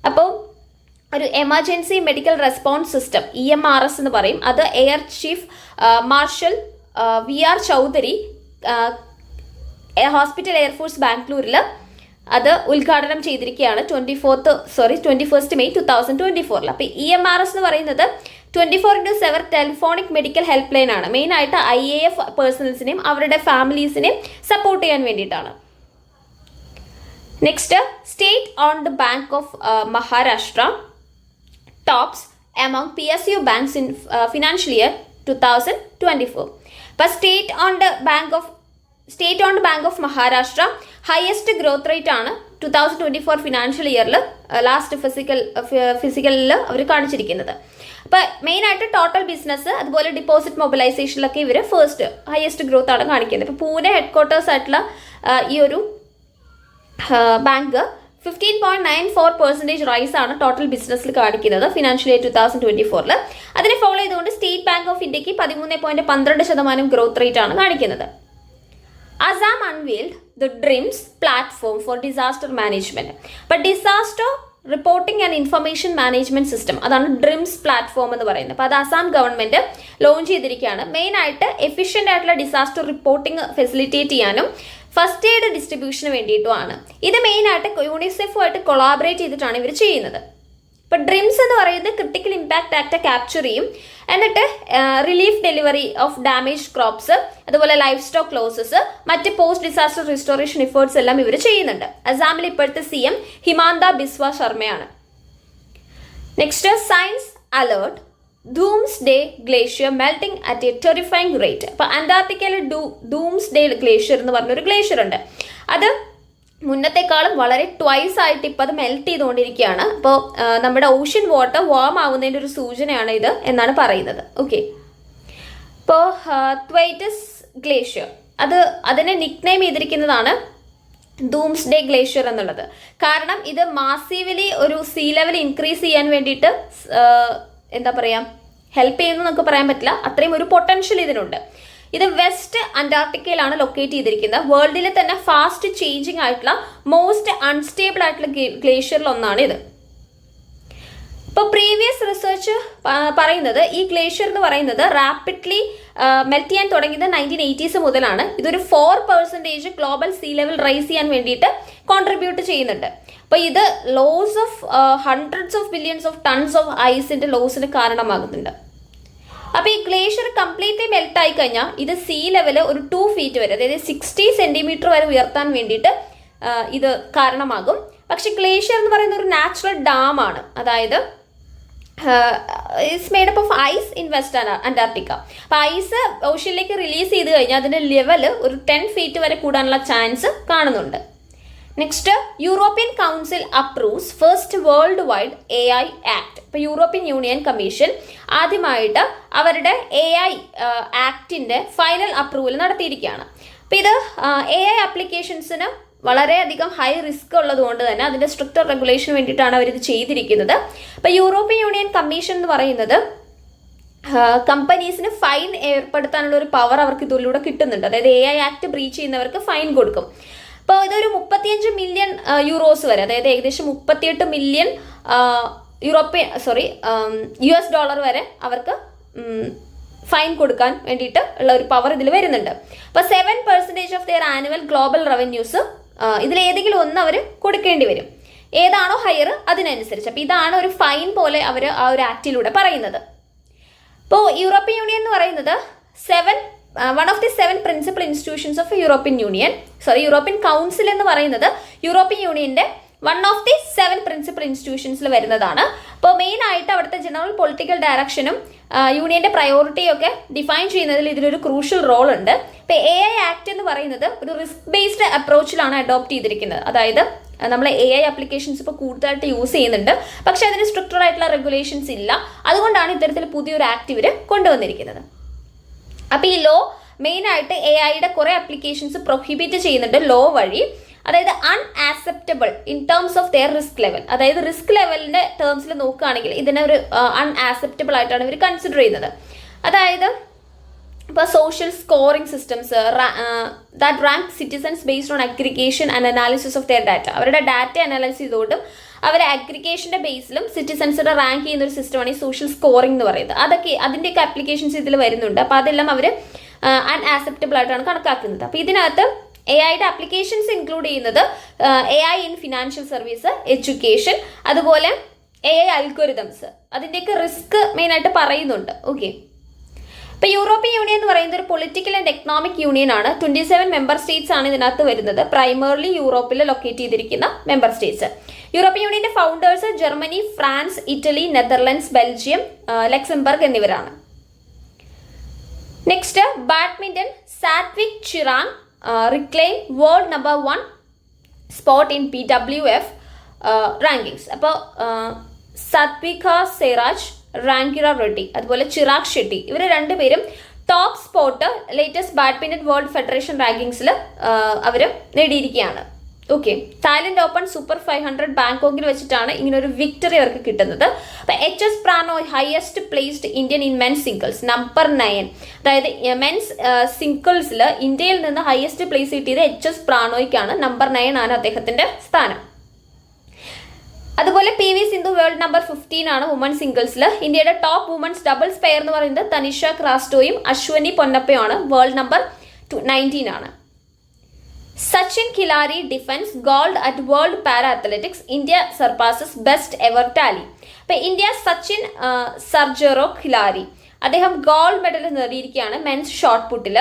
അപ്പോൾ ഒരു emergency medical response system EMRS എന്ന് പറയും. അത് air chief marshal VR Chaudhari hospital air force ബാംഗ്ലൂരിൽ അത് ഉദ്ഘാടനം ചെയ്തിരിക്കുകയാണ് 21 മെയ് 2024. അപ്പോൾ EMRS എന്ന് പറയുന്നത് 24/7 ടെലിഫോണിക് മെഡിക്കൽ ഹെൽപ്പ് ലൈൻ ആണ്. മെയിനായിട്ട് IAF പേഴ്സണൽസിനെയും അവരുടെ ഫാമിലീസിനെയും സപ്പോർട്ട് ചെയ്യാൻ വേണ്ടിയിട്ടാണ്. Next, state on the bank of Maharashtra tops among PSU banks in financial year 2024. അപ്പോൾ state on the bank of Maharashtra highest growth rate ആണ് 2024 ഫിനാൻഷ്യൽ ഇയറിൽ ലാസ്റ്റ് ഫിസിക്കലിൽ അവർ കാണിച്ചിരിക്കുന്നത്. അപ്പോൾ മെയിനായിട്ട് ടോട്ടൽ ബിസിനസ് അതുപോലെ ഡിപ്പോസിറ്റ് മൊബിലൈസേഷനിലൊക്കെ ഇവർ ഫസ്റ്റ് ഹയസ്റ്റ് ഗ്രോത്ത് ആണ് കാണിക്കുന്നത്. ഇപ്പോൾ പൂനെ ഹെഡ്ക്വാർട്ടേഴ്സ് ആയിട്ടുള്ള ഈ ഒരു ബാങ്ക് 15.94% റൈസ് ആണ് ടോട്ടൽ ബിസിനസ്സിൽ കാണിക്കുന്നത് ഫിനാൻഷ്യൽ ഇയർ 2024. അതിനെ ഫോളോ ചെയ്തുകൊണ്ട് സ്റ്റേറ്റ് ബാങ്ക് ഓഫ് ഇന്ത്യക്ക് 13.12% ഗ്രോത്ത് റേറ്റ് ആണ് കാണിക്കുന്നത്. Assam unveiled the DRIMS platform for disaster management. But disaster reporting and information management system, അതാണ് DRIMS പ്ലാറ്റ്ഫോം എന്ന് പറയുന്നത്. അപ്പോൾ അത് അസാം ഗവൺമെന്റ് ലോഞ്ച് ചെയ്തിരിക്കുകയാണ്. മെയിൻ ആയിട്ട് എഫിഷ്യൻ്റ് ആയിട്ടുള്ള ഡിസാസ്റ്റർ റിപ്പോർട്ടിംഗ് ഫെസിലിറ്റേറ്റ് ചെയ്യാനും ഫസ്റ്റ് എയ്ഡ് ഡിസ്ട്രിബ്യൂഷന് വേണ്ടിയിട്ടുമാണ്. ഇത് മെയിനായിട്ട് യൂണിസെഫുമായിട്ട് കൊളാബറേറ്റ് ചെയ്തിട്ടാണ് ഇവർ ചെയ്യുന്നത്. ഇപ്പോൾ ഡ്രിംസ് എന്ന് പറയുന്നത് ക്രിട്ടിക്കൽ ഇമ്പാക്ട് ആക്ട് ക്യാപ്ചർ ചെയ്യും, എന്നിട്ട് relief delivery of damage crops, അതുപോലെ ലൈഫ് സ്റ്റോക്ക് ലോസസ്, മറ്റ് പോസ്റ്റ് ഡിസാസ്റ്റർ റിസ്റ്റോറേഷൻ എഫേർട്സ് എല്ലാം ഇവർ ചെയ്യുന്നുണ്ട്. അസാമിൽ ഇപ്പോഴത്തെ CM ഹിമാന്ത ബിസ്വ ശർമ്മയാണ്. Next, science alert doomsday glacier melting at A terrifying rate. അപ്പോൾ അന്റാർട്ടിക്കയിൽ ഡൂംസ്ഡേ ഗ്ലേഷ്യർ എന്ന് പറഞ്ഞൊരു ഗ്ലേഷ്യർ ഉണ്ട്. അത് മുന്നത്തെക്കാളും വളരെ ട്വൈസ് ആയിട്ട് ഇപ്പോൾ അത് മെൽറ്റ് ചെയ്തുകൊണ്ടിരിക്കുകയാണ്. അപ്പോൾ നമ്മുടെ ഓഷ്യൻ വാട്ടർ വാം ആവുന്നതിൻ്റെ ഒരു സൂചനയാണ് ഇത് എന്നാണ് പറയുന്നത്. ഓക്കെ, ഇപ്പോൾ ത്വൈറ്റസ് ഗ്ലേഷ്യർ അതിനെ നിക്നെയിം ചെയ്തിരിക്കുന്നതാണ് ഡൂംസ്ഡേ ഗ്ലേഷ്യർ എന്നുള്ളത്. കാരണം ഇത് മാസീവലി ഒരു സീ ലെവൽ ഇൻക്രീസ് ചെയ്യാൻ വേണ്ടിയിട്ട് എന്താ പറയുക, ഹെൽപ്പ് ചെയ്യുന്നു നമുക്ക് പറയാൻ പറ്റില്ല, അത്രയും ഒരു പൊട്ടൻഷ്യൽ ഇതിനുണ്ട്. ഇത് വെസ്റ്റ് അന്റാർട്ടിക്കയിലാണ് ലൊക്കേറ്റ് ചെയ്തിരിക്കുന്നത്. വേൾഡിലെ തന്നെ ഫാസ്റ്റ് ചേഞ്ചിങ് ആയിട്ടുള്ള മോസ്റ്റ് അൺസ്റ്റേബിൾ ആയിട്ടുള്ള ഗ്ലേഷ്യറിൽ ഒന്നാണ് ഇത്. ഇപ്പോൾ പ്രീവിയസ് റിസർച്ച് പറയുന്നത് ഈ ഗ്ലേഷ്യർ എന്ന് പറയുന്നത് റാപ്പിഡ്ലി മെൽറ്റ് ചെയ്യാൻ തുടങ്ങിയത് 1980s മുതലാണ്. ഇതൊരു 4% ഗ്ലോബൽ സീ ലെവൽ റൈസ് ചെയ്യാൻ വേണ്ടിയിട്ട് കോൺട്രിബ്യൂട്ട് ചെയ്യുന്നുണ്ട്. അപ്പോൾ ഇത് loss of hundreds of billions of tons of ഐസിന്റെ ലോസിന് കാരണമാകുന്നുണ്ട്. അപ്പോൾ ഈ ഗ്ലേഷ്യർ കംപ്ലീറ്റ്ലി മെൽറ്റ് ആയി കഴിഞ്ഞാൽ ഇത് സീ ലെവൽ ഒരു 2 feet വരെ, അതായത് 60 centimeter വരെ ഉയർത്താൻ വേണ്ടിയിട്ട് ഇത് കാരണമാകും. പക്ഷെ ഗ്ലേഷ്യർ എന്ന് പറയുന്ന ഒരു നാച്ചുറൽ ഡാം ആണ്, അതായത് it's made up of ice in west Antarctica. അപ്പോൾ ഐസ് ഓഷ്യനിലേക്ക് റിലീസ് ചെയ്ത് കഴിഞ്ഞാൽ അതിൻ്റെ ലെവൽ ഒരു 10 feet വരെ കൂടാനുള്ള ചാൻസ് കാണുന്നുണ്ട്. Next, European council approves first world wide AI act. ഇപ്പോൾ യൂറോപ്യൻ യൂണിയൻ കമ്മീഷൻ ആദ്യമായിട്ട് അവരുടെ AI ആക്ടിൻ്റെ ഫൈനൽ അപ്രൂവൽ നടത്തിയിരിക്കുകയാണ്. അപ്പോൾ ഇത് AI ആപ്ലിക്കേഷൻസിന് വളരെയധികം ഹൈ റിസ്ക് ഉള്ളതുകൊണ്ട് തന്നെ അതിൻ്റെ സ്ട്രിക്റ്റ് റെഗുലേഷന് വേണ്ടിയിട്ടാണ് അവരിത് ചെയ്തിരിക്കുന്നത്. അപ്പോൾ യൂറോപ്യൻ യൂണിയൻ കമ്മീഷൻ എന്ന് പറയുന്നത് കമ്പനീസിന് ഫൈൻ ഏർപ്പെടുത്താനുള്ള ഒരു പവർ അവർക്ക് ഇതിലൂടെ കിട്ടുന്നുണ്ട്. അതായത് AI ആക്ട് ബ്രീച്ച് ചെയ്യുന്നവർക്ക് ഫൈൻ കൊടുക്കും. അപ്പോൾ ഇതൊരു 35 മില്യൺ യൂറോസ് വരെ, അതായത് ഏകദേശം 38 മില്യൺ US ഡോളർ വരെ അവർക്ക് ഫൈൻ കൊടുക്കാൻ വേണ്ടിയിട്ട് ഉള്ള ഒരു പവർ ഇതിൽ വരുന്നുണ്ട്. അപ്പോൾ 7% of their annual global revenues ഇതിലേതെങ്കിലും ഒന്ന് അവർ കൊടുക്കേണ്ടി വരും. ഏതാണോ ഹയർ അതിനനുസരിച്ച്. അപ്പോൾ ഇതാണ് ഒരു ഫൈൻ പോലെ അവർ ആ ഒരു ആക്ടിലൂടെ പറയുന്നത്. ഇപ്പോൾ യൂറോപ്യൻ യൂണിയൻ എന്ന് പറയുന്നത് 7 one of the 7 principal institutions of European union, European council എന്ന് പറയുന്നത് യൂറോപ്യൻ യൂണിയന്റെ വൺ ഓഫ് ദി 7 പ്രിൻസിപ്പൽ ഇൻസ്റ്റിറ്റ്യൂഷൻസിൽ വരുന്നതാണ്. അപ്പോൾ മെയിൻ ആയിട്ട് അവിടുത്തെ ജനറൽ പൊളിറ്റിക്കൽ ഡയറക്ഷനും യൂണിയന്റെ പ്രയോറിറ്റിയും ഒക്കെ ഡിഫൈൻ ചെയ്യുന്നതിൽ ഇതിലൊരു ക്രൂഷ്യൽ റോൾ ഉണ്ട്. ഇപ്പോൾ AI ആക്ട് എന്ന് പറയുന്നത് ഒരു റിസ്ക് ബേസ്ഡ് അപ്രോച്ചിലാണ് അഡോപ്റ്റ് ചെയ്തിരിക്കുന്നത്. അതായത് നമ്മൾ AI ആപ്ലിക്കേഷൻസ് ഇപ്പോൾ കൂടുതലായിട്ട് യൂസ് ചെയ്യുന്നുണ്ട്, പക്ഷേ അതിന് സ്ട്രിക്റ്റർ ആയിട്ടുള്ള റെഗുലേഷൻസ് ഇല്ല. അതുകൊണ്ടാണ് ഇത്തരത്തിൽ പുതിയൊരു ആക്ട് ഇവർ കൊണ്ടുവന്നിരിക്കുന്നത്. അപ്പോൾ ഈ ലോ മെയിൻ ആയിട്ട് AIയുടെ കുറേ ആപ്ലിക്കേഷൻസ് പ്രൊഹിബിറ്റ് ചെയ്യുന്നുണ്ട് ലോ വഴി. അതായത് unacceptable in terms of their risk level. അതായത് റിസ്ക് ലെവലിന്റെ ടേംസിൽ നോക്കുകയാണെങ്കിൽ ഇതിനെ ഒരു അൺആക്സെപ്റ്റബിൾ ആയിട്ടാണ് ഇവർ കൺസിഡർ ചെയ്യുന്നത്. അതായത് ഇപ്പോൾ social scoring systems that rank citizens based on aggregation and analysis of their data. അവരുടെ ഡാറ്റ അനലൈസ് ചെയ്തുകൊണ്ടും അവരെ അഗ്രിഗേഷന്റെ ബേസിലും സിറ്റിസൺസിന്റെ റാങ്ക് ചെയ്യുന്ന ഒരു സിസ്റ്റമാണ് ഈ സോഷ്യൽ സ്കോറിംഗ് എന്ന് പറയുന്നത്. അതിൻ്റെയൊക്കെ ആപ്ലിക്കേഷൻസ് ഇതിൽ വരുന്നുണ്ട്. അപ്പോൾ അതെല്ലാം അവർ അൺആക്സെപ്റ്റബിൾ ആയിട്ടാണ് കണക്കാക്കുന്നത്. അപ്പോൾ ഇതിനകത്ത് AIയുടെ ആപ്ലിക്കേഷൻസ് ഇൻക്ലൂഡ് ചെയ്യുന്നത് AI in financial service, education, അതുപോലെ AI അൽഗോരിതംസ്, അതിൻ്റെയൊക്കെ റിസ്ക് മെയിനായിട്ട് പറയുന്നുണ്ട്. ഓക്കെ, ഇപ്പോൾ യൂറോപ്യൻ യൂണിയൻ എന്ന് പറയുന്നത് ഒരു പൊളിറ്റിക്കൽ ആൻഡ് എക്കണോമിക് യൂണിയൻ ആണ്. 27 മെമ്പർ സ്റ്റേറ്റ്സ് ആണ് ഇതിനകത്ത് വരുന്നത്, പ്രൈമർലി യൂറോപ്പിൽ ലൊക്കേറ്റ് ചെയ്തിരിക്കുന്ന മെമ്പർ സ്റ്റേറ്റ്സ്. യൂറോപ്യൻ യൂണിയന്റെ founders Germany, France, Italy, Netherlands, Belgium, Luxembourg എന്നിവരാണ്. Next badminton, Satwik Chirag reclaim world number 1 spot in BWF rankings. അപ്പോൾ സാത്വിക സൈറാജ്, റാങ്കിറ റെഡ്ഡി, അതുപോലെ ചിറാഗ് ഷെട്ടി, ഇവർ രണ്ടുപേരും top spot latest badminton world federation റാങ്കിങ്സിൽ അവർ നേടിയിരിക്കുകയാണ്. ഓക്കെ, തായ്ലൻഡ് ഓപ്പൺ സൂപ്പർ 500 ബാങ്കോക്കിൽ വെച്ചിട്ടാണ് ഇങ്ങനെ ഒരു വിക്ടറി അവർക്ക് കിട്ടുന്നത്. അപ്പോൾ HS Prannoy highest placed Indian in men's singles number 9. അതായത് മെൻസ് സിംഗിൾസിൽ ഇന്ത്യയിൽ നിന്ന് ഹയസ്റ്റ് പ്ലേസ് കിട്ടിയത് HS പ്രണോയ്ക്കാണ്. നമ്പർ 9 ആണ് അദ്ദേഹത്തിന്റെ സ്ഥാനം. അതുപോലെ PV സിന്ധു വേൾഡ് നമ്പർ 15 ആണ് വുമൺ സിംഗിൾസിൽ. ഇന്ത്യയുടെ ടോപ്പ് വുമൺസ് ഡബിൾസ് പെയർ എന്ന് പറയുന്നത് തനിഷ ക്രാസ്റ്റോയും അശ്വനി പൊന്നപ്പയുമാണ്. വേൾഡ് നമ്പർ 19 ആണ്. Sachin Khilari defends gold at world para athletics, India surpasses best ever tally. അപ്പം ഇന്ത്യ സച്ചിൻ സർജറോ ഖിലാരി അദ്ദേഹം ഗോൾഡ് മെഡൽ നേടിയിരിക്കുകയാണ് മെൻസ് ഷോട്ട് പുട്ടിൽ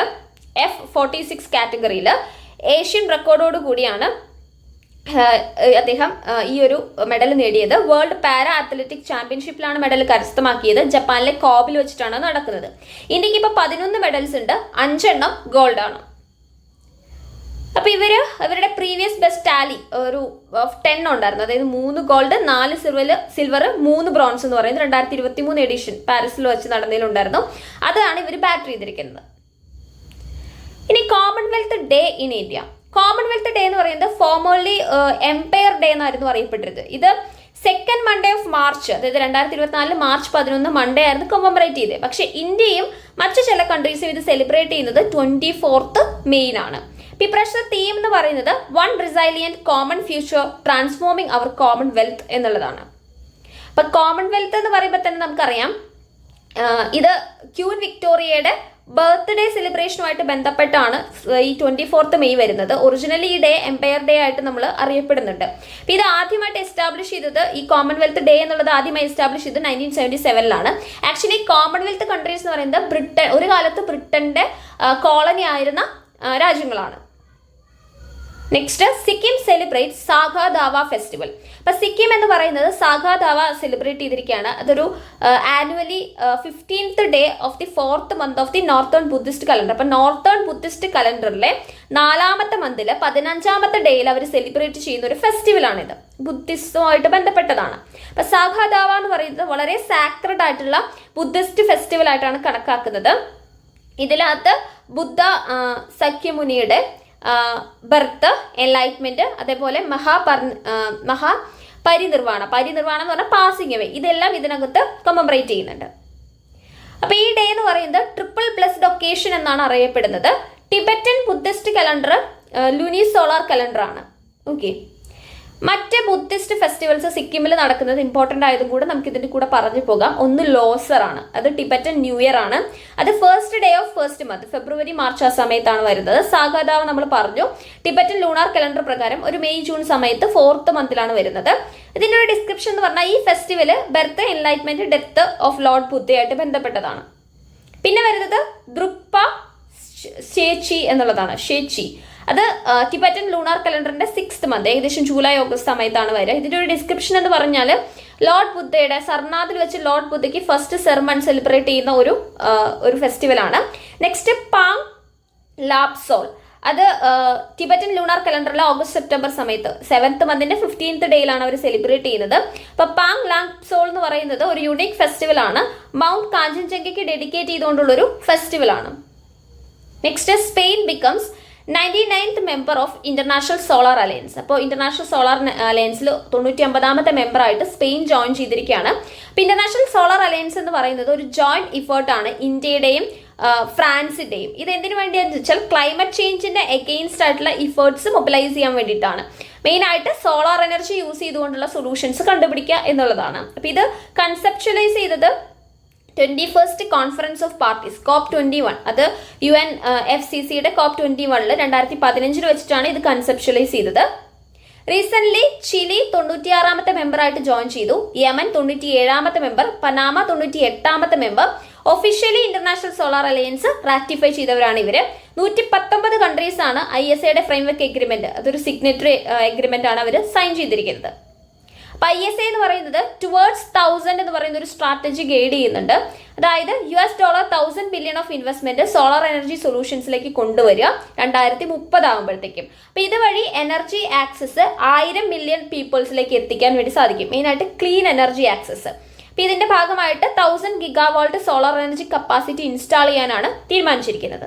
F46 കാറ്റഗറിയിൽ. ഏഷ്യൻ റെക്കോർഡോട് കൂടിയാണ് അദ്ദേഹം ഈ ഒരു മെഡൽ നേടിയത്. വേൾഡ് പാര അത്ലറ്റിക് ചാമ്പ്യൻഷിപ്പിലാണ് മെഡൽ കരസ്ഥമാക്കിയത്. ജപ്പാനിലെ കോബിൽ വെച്ചിട്ടാണ് നടക്കുന്നത്. ഇന്ത്യക്ക് ഇപ്പോൾ 11 മെഡൽസ് ഉണ്ട്, 5 എണ്ണം ഗോൾഡ് ആണ്. അപ്പോൾ ഇവരുടെ പ്രീവിയസ് ബെസ്റ്റ് ടാലി ഒരു 10 ഉണ്ടായിരുന്നു. അതായത് 3 ഗോൾഡ്, 4 സിൽവർ, 3 ബ്രോൺസ് എന്ന് പറയുന്നത് 2023 എഡിഷൻ പാരീസിൽ വെച്ച് നടന്നതിലുണ്ടായിരുന്നു. അതാണ് ഇവർ ബാറ്റർ ചെയ്തിരിക്കുന്നത്. ഇനി Commonwealth day in India. Commonwealth day എന്ന് പറയുന്നത് ഫോർമർലി എംപയർ ഡേ എന്നായിരുന്നു അറിയപ്പെട്ടിരുന്നത്. ഇത് സെക്കൻഡ് മൺഡേ ഓഫ് മാർച്ച്, അതായത് 2024 മാർച്ച് 11 മൺഡേ ആയിരുന്നു കൊമമറേറ്റ് ചെയ്തത്. പക്ഷേ ഇന്ത്യയും മറ്റു ചില കൺട്രീസും ഇത് സെലിബ്രേറ്റ് ചെയ്യുന്നത് 24th മെയ്യിനാണ്. ഇപ്രാവശ്യത്തെ തീം എന്ന് പറയുന്നത് വൺ റിസൈലിയന്റ് കോമൺ ഫ്യൂച്ചർ ട്രാൻസ്ഫോമിങ് അവർ കോമൺവെൽത്ത് എന്നുള്ളതാണ്. അപ്പൊ കോമൺവെൽത്ത് എന്ന് പറയുമ്പോൾ തന്നെ നമുക്കറിയാം ഇത് ക്യൂൻ വിക്ടോറിയയുടെ ബർത്ത്ഡേ സെലിബ്രേഷനുമായിട്ട് ബന്ധപ്പെട്ടാണ് ഈ 24th മെയ് വരുന്നത്. ഒറിജിനലി ഈ ഡേ എംപയർ ഡേ ആയിട്ട് നമ്മൾ അറിയപ്പെടുന്നുണ്ട്. അപ്പോൾ ഇത് ആദ്യമായിട്ട് എസ്റ്റാബ്ലിഷ് ചെയ്തത് ഈ കോമൺവെൽത്ത് ഡേ എന്നുള്ളത് ആദ്യമായി എസ്റ്റാബ്ലിഷ് ചെയ്തത് 1977 ആക്ച്വലി കോമൺവെൽത്ത് കൺട്രീസ് എന്ന് പറയുന്നത് ബ്രിട്ടൻ, ഒരു കാലത്ത് ബ്രിട്ടന്റെ കോളനി ആയിരുന്ന രാജ്യങ്ങളാണ്. Next Sikkim celebrate Saga Dawa festival. അപ്പൊ സിക്കിം എന്ന് പറയുന്നത് സാഗാദാവ സെലിബ്രേറ്റ് ചെയ്തിരിക്കുകയാണ്. അതൊരു annually 15th day of the 4th month of the northern Buddhist calendar. അപ്പൊ നോർത്തേൺ ബുദ്ധിസ്റ്റ് കലണ്ടറിലെ 4ാമത്തെ മന്തിൽ 15ാമത്തെ ഡേയിൽ അവർ സെലിബ്രേറ്റ് ചെയ്യുന്ന ഒരു ഫെസ്റ്റിവലാണിത്. ബുദ്ധിസവുമായിട്ട് ബന്ധപ്പെട്ടതാണ്. അപ്പൊ സാഗാദാവ എന്ന് പറയുന്നത് വളരെ സാക്രഡ് ആയിട്ടുള്ള ബുദ്ധിസ്റ്റ് ഫെസ്റ്റിവൽ ആയിട്ടാണ് കണക്കാക്കുന്നത്. ഇതിനകത്ത് ബുദ്ധ സഖ്യമുനിയുടെ ബർത്ത്, എൻലൈറ്റ്മെന്റ്, അതേപോലെ പരിനിർവാണം എന്ന് പറഞ്ഞാൽ പാസിംഗ് അവേ, ഇതെല്ലാം ഇതിനകത്ത് കമമറേറ്റ് ചെയ്യുന്നുണ്ട്. അപ്പൊ ഈ ഡേ എന്ന് പറയുന്നത് ട്രിപ്പിൾ ബ്ലെസ്ഡ് ഒക്കേഷൻ എന്നാണ് അറിയപ്പെടുന്നത്. Tibetan Buddhist calendar lunisolar calendar ആണ്. ഓക്കെ, മറ്റ് ബുദ്ധിസ്റ്റ് ഫെസ്റ്റിവൽസ് സിക്കിമിൽ നടക്കുന്നത് ഇമ്പോർട്ടൻ്റ് ആയതും കൂടെ നമുക്ക് ഇതിൻ്റെ കൂടെ പറഞ്ഞു പോകാം. ഒന്ന് ലോസർ ആണ്, അത് ടിബറ്റൻ ന്യൂ ഇയർ ആണ്. അത് first day of first month, February March ആ സമയത്താണ് വരുന്നത്. സാഗാദാവ നമ്മൾ പറഞ്ഞു ടിബറ്റൻ ലൂണാർ കലണ്ടർ പ്രകാരം ഒരു മെയ് ജൂൺ സമയത്ത് 4th മന്തിലാണ് വരുന്നത്. ഇതിൻ്റെ ഒരു ഡിസ്ക്രിപ്ഷൻ എന്ന് പറഞ്ഞാൽ ഈ festival birth, enlightenment, death of lord ബുദ്ധയായിട്ട് ബന്ധപ്പെട്ടതാണ്. പിന്നെ വരുന്നത് ദ്രുക്പ ഷേച്ചി എന്നുള്ളതാണ്. ഷേച്ചി അത് ടിബറ്റൻ ലൂണാർ കലണ്ടറിന്റെ 6th മന്ത്, ഏകദേശം ജൂലൈ ഓഗസ്റ്റ് സമയത്താണ് വരിക. ഇതിന്റെ ഒരു ഡിസ്ക്രിപ്ഷൻ എന്ന് പറഞ്ഞാൽ ലോർഡ് ബുദ്ധയുടെ സർനാഥിൽ വെച്ച് ലോർഡ് ബുദ്ധയ്ക്ക് ഫസ്റ്റ് സെർമൺ സെലിബ്രേറ്റ് ചെയ്യുന്ന ഒരു ഫെസ്റ്റിവലാണ്. നെക്സ്റ്റ് പാങ് ലാപ്സോൾ, അത് ടിബറ്റൻ ലൂണാർ കലണ്ടറിലെ ഓഗസ്റ്റ് സെപ്റ്റംബർ സമയത്ത് 7th മന്തിന്റെ 15th ഡേയിലാണ് അവർ സെലിബ്രേറ്റ് ചെയ്യുന്നത്. അപ്പൊ പാങ് ലാപ്സോൾ എന്ന് പറയുന്നത് ഒരു യുണീക് ഫെസ്റ്റിവൽ ആണ്. മൗണ്ട് കാഞ്ചൻജംഗയ്ക്ക് ഡെഡിക്കേറ്റ് ചെയ്തുകൊണ്ടുള്ള ഒരു ഫെസ്റ്റിവൽ ആണ്. Next Spain becomes 99th member of international solar alliance. അപ്പോൾ ഇന്റർനാഷണൽ സോളാർ അലയൻസിൽ 99ാമത്തെ മെമ്പർ ആയിട്ട് സ്പെയിൻ ജോയിൻ ചെയ്തിരിക്കുകയാണ്. അപ്പോൾ ഇന്റർനാഷണൽ സോളാർ അലയൻസ് എന്ന് പറയുന്നത് ഒരു ജോയിന്റ് ഇഫേർട്ടാണ് ഇന്ത്യയുടെയും ഫ്രാൻസിന്റെയും. ഇത് എന്തിനു വേണ്ടിയാണെന്ന് വെച്ചാൽ ക്ലൈമറ്റ് ചേഞ്ചിന്റെ എഗെയിൻസ്റ്റ് ആയിട്ടുള്ള ഇഫേർട്സ് മൊബിലൈസ് ചെയ്യാൻ വേണ്ടിയിട്ടാണ്. മെയിൻ ആയിട്ട് സോളാർ എനർജി യൂസ് ചെയ്തുകൊണ്ടുള്ള സൊല്യൂഷൻസ് കണ്ടുപിടിക്കുക എന്നുള്ളതാണ്. അപ്പോൾ ഇത് കൺസെപ്ച്വലൈസ് ചെയ്തത് 21st conference of parties COP21, അത് UNFCCയുടെ COP21 2015 വെച്ചിട്ടാണ് ഇത് കൺസെപ്ച്വലൈസ് ചെയ്തത്. റീസെന്റ് ചിലി 96ാമത്തെ മെമ്പർ ആയിട്ട് ജോയിൻ ചെയ്തു. യമൻ 97ാമത്തെ മെമ്പർ, പനാമ 98ാമത്തെ member. Officially international solar alliance ratify ചെയ്തവരാണ് ഇവര്. 119 കൺട്രീസ് ആണ് ISAയുടെ ഫ്രെയിംവർക്ക് എഗ്രിമെന്റ്, അതൊരു സിഗ്നറ്ററി എഗ്രിമെന്റ് ആണ് അവർ സൈൻ ചെയ്തിരിക്കുന്നത്. അപ്പൊ ISA എന്ന് പറയുന്നത് ടുവേർഡ്സ് 1000 എന്ന് പറയുന്ന ഒരു സ്ട്രാറ്റജി ഗൈഡ് ചെയ്യുന്നുണ്ട്. അതായത് $1,000 billion of investment solar energy സൊല്യൂഷൻസിലേക്ക് കൊണ്ടുവരിക 2030 ആകുമ്പോഴത്തേക്കും. അപ്പൊ ഇതുവഴി എനർജി ആക്സസ് 1000 മില്യൺ പീപ്പിൾസിലേക്ക് എത്തിക്കാൻ വേണ്ടി സാധിക്കും. മെയിനായിട്ട് ക്ലീൻ എനർജി ആക്സസ്. അപ്പൊ ഇതിന്റെ ഭാഗമായിട്ട് 1000 ഗിഗാവാൾട്ട് സോളാർ എനർജി കപ്പാസിറ്റി ഇൻസ്റ്റാൾ ചെയ്യാനാണ് തീരുമാനിച്ചിരിക്കുന്നത്.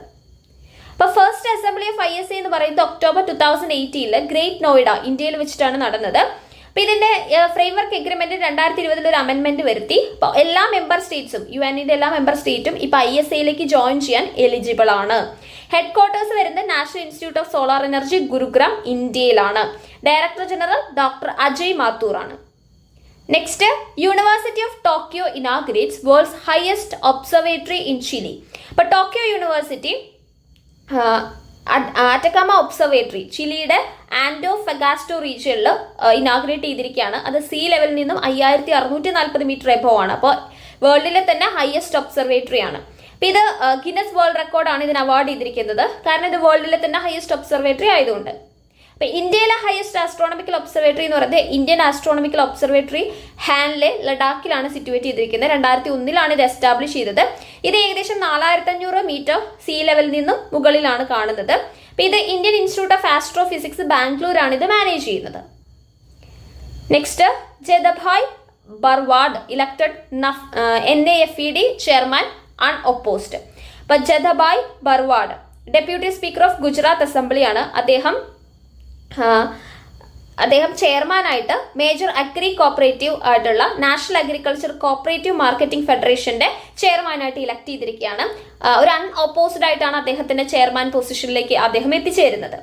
അപ്പൊ ഫസ്റ്റ് അസംബ്ലി ഓഫ് ISA എന്ന് പറയുന്നത് ഒക്ടോബർ 2018 ഗ്രേറ്റ് നോയിഡ ഇന്ത്യയിൽ വെച്ചിട്ടാണ് നടന്നത്. അപ്പൊ ഇതിന്റെ ഫ്രെയിംവർക്ക് എഗ്രിമെന്റ് 2020 ഒരു അമെന്റ്മെന്റ് വരുത്തി. അപ്പൊ എല്ലാ മെമ്പർ സ്റ്റേറ്റ്സും, UNന്റെ എല്ലാ മെമ്പർ സ്റ്റേറ്റും ഇപ്പൊ ISAയിലേക്ക് ജോയിൻ ചെയ്യാൻ എലിജിബിൾ ആണ്. ഹെഡ് ക്വാർട്ടേഴ്സ് വരുന്നത് national institute of solar energy Gurugram ഇന്ത്യയിലാണ്. Director general doctor Ajay Mathur ആണ്. Next, university of Tokyo inaugurates world's highest observatory in Chile. അപ്പൊ ടോക്കിയോ യൂണിവേഴ്സിറ്റി ആറ്റക്കാമ ഒബ്സർവേറ്ററി ചിലിയുടെ ആൻഡോഫഗാസ്റ്റോ റീജിയനിൽ ഇനാഗ്രേറ്റ് ചെയ്തിരിക്കുകയാണ്. അത് സീ ലെവലിൽ നിന്നും 5640 മീറ്റർ എബോവ് ആണ്. അപ്പോൾ വേൾഡിലെ തന്നെ ഹയസ്റ്റ് ഒബ്സർവേറ്ററി ആണ്. അപ്പോൾ ഇത് ഗിന്നസ് വേൾഡ് റെക്കോർഡാണ് ഇതിന് അവാർഡ് ചെയ്തിരിക്കുന്നത്. കാരണം ഇത് വേൾഡിലെ തന്നെ ഹയസ്റ്റ് ഒബ്സർവേറ്ററി ആയതുകൊണ്ട്. അപ്പോൾ ഇന്ത്യയിലെ ഹയസ്റ്റ് ആസ്ട്രോണമിക്കൽ ഒബ്സർവേറ്ററി എന്ന് പറയുന്നത് ഇന്ത്യൻ ആസ്ട്രോണമിക്കൽ ഒബ്സർവേറ്ററി ഹാൻലെ ലഡാക്കിലാണ് സിറ്റുവേറ്റ് ചെയ്തിരിക്കുന്നത്. 2001 ഇത് എസ്റ്റാബ്ലിഷ് ചെയ്തത്. ഇത് ഏകദേശം 4500 മീറ്റർ സീ ലെവലിൽ നിന്നും മുകളിലാണ് കാണുന്നത്. അപ്പോൾ ഇത് ഇന്ത്യൻ ഇൻസ്റ്റിറ്റ്യൂട്ട് ഓഫ് ആസ്ട്രോഫിസിക്സ് ബാംഗ്ലൂരാണ് ഇത് മാനേജ് ചെയ്യുന്നത്. Next, Jethabhai Bharwad elected NAFED chairman unopposed. അപ്പോൾ Jethabhai Bharwad deputy speaker of Gujarat അസംബ്ലിയാണ്. അദ്ദേഹം ചെയർമാനായിട്ട് മേജർ അഗ്രി കോപ്പറേറ്റീവ് ആയിട്ടുള്ള നാഷണൽ അഗ്രികൾച്ചർ കോപ്പറേറ്റീവ് മാർക്കറ്റിംഗ് ഫെഡറേഷന്റെ ചെയർമാനായിട്ട് ഇലക്ട് ചെയ്തിരിക്കുകയാണ്. ഒരു അൺഒപ്പോസ്ഡ് ആയിട്ടാണ് അദ്ദേഹത്തിന്റെ ചെയർമാൻ പൊസിഷനിലേക്ക് അദ്ദേഹം എത്തിച്ചേരുന്നത്.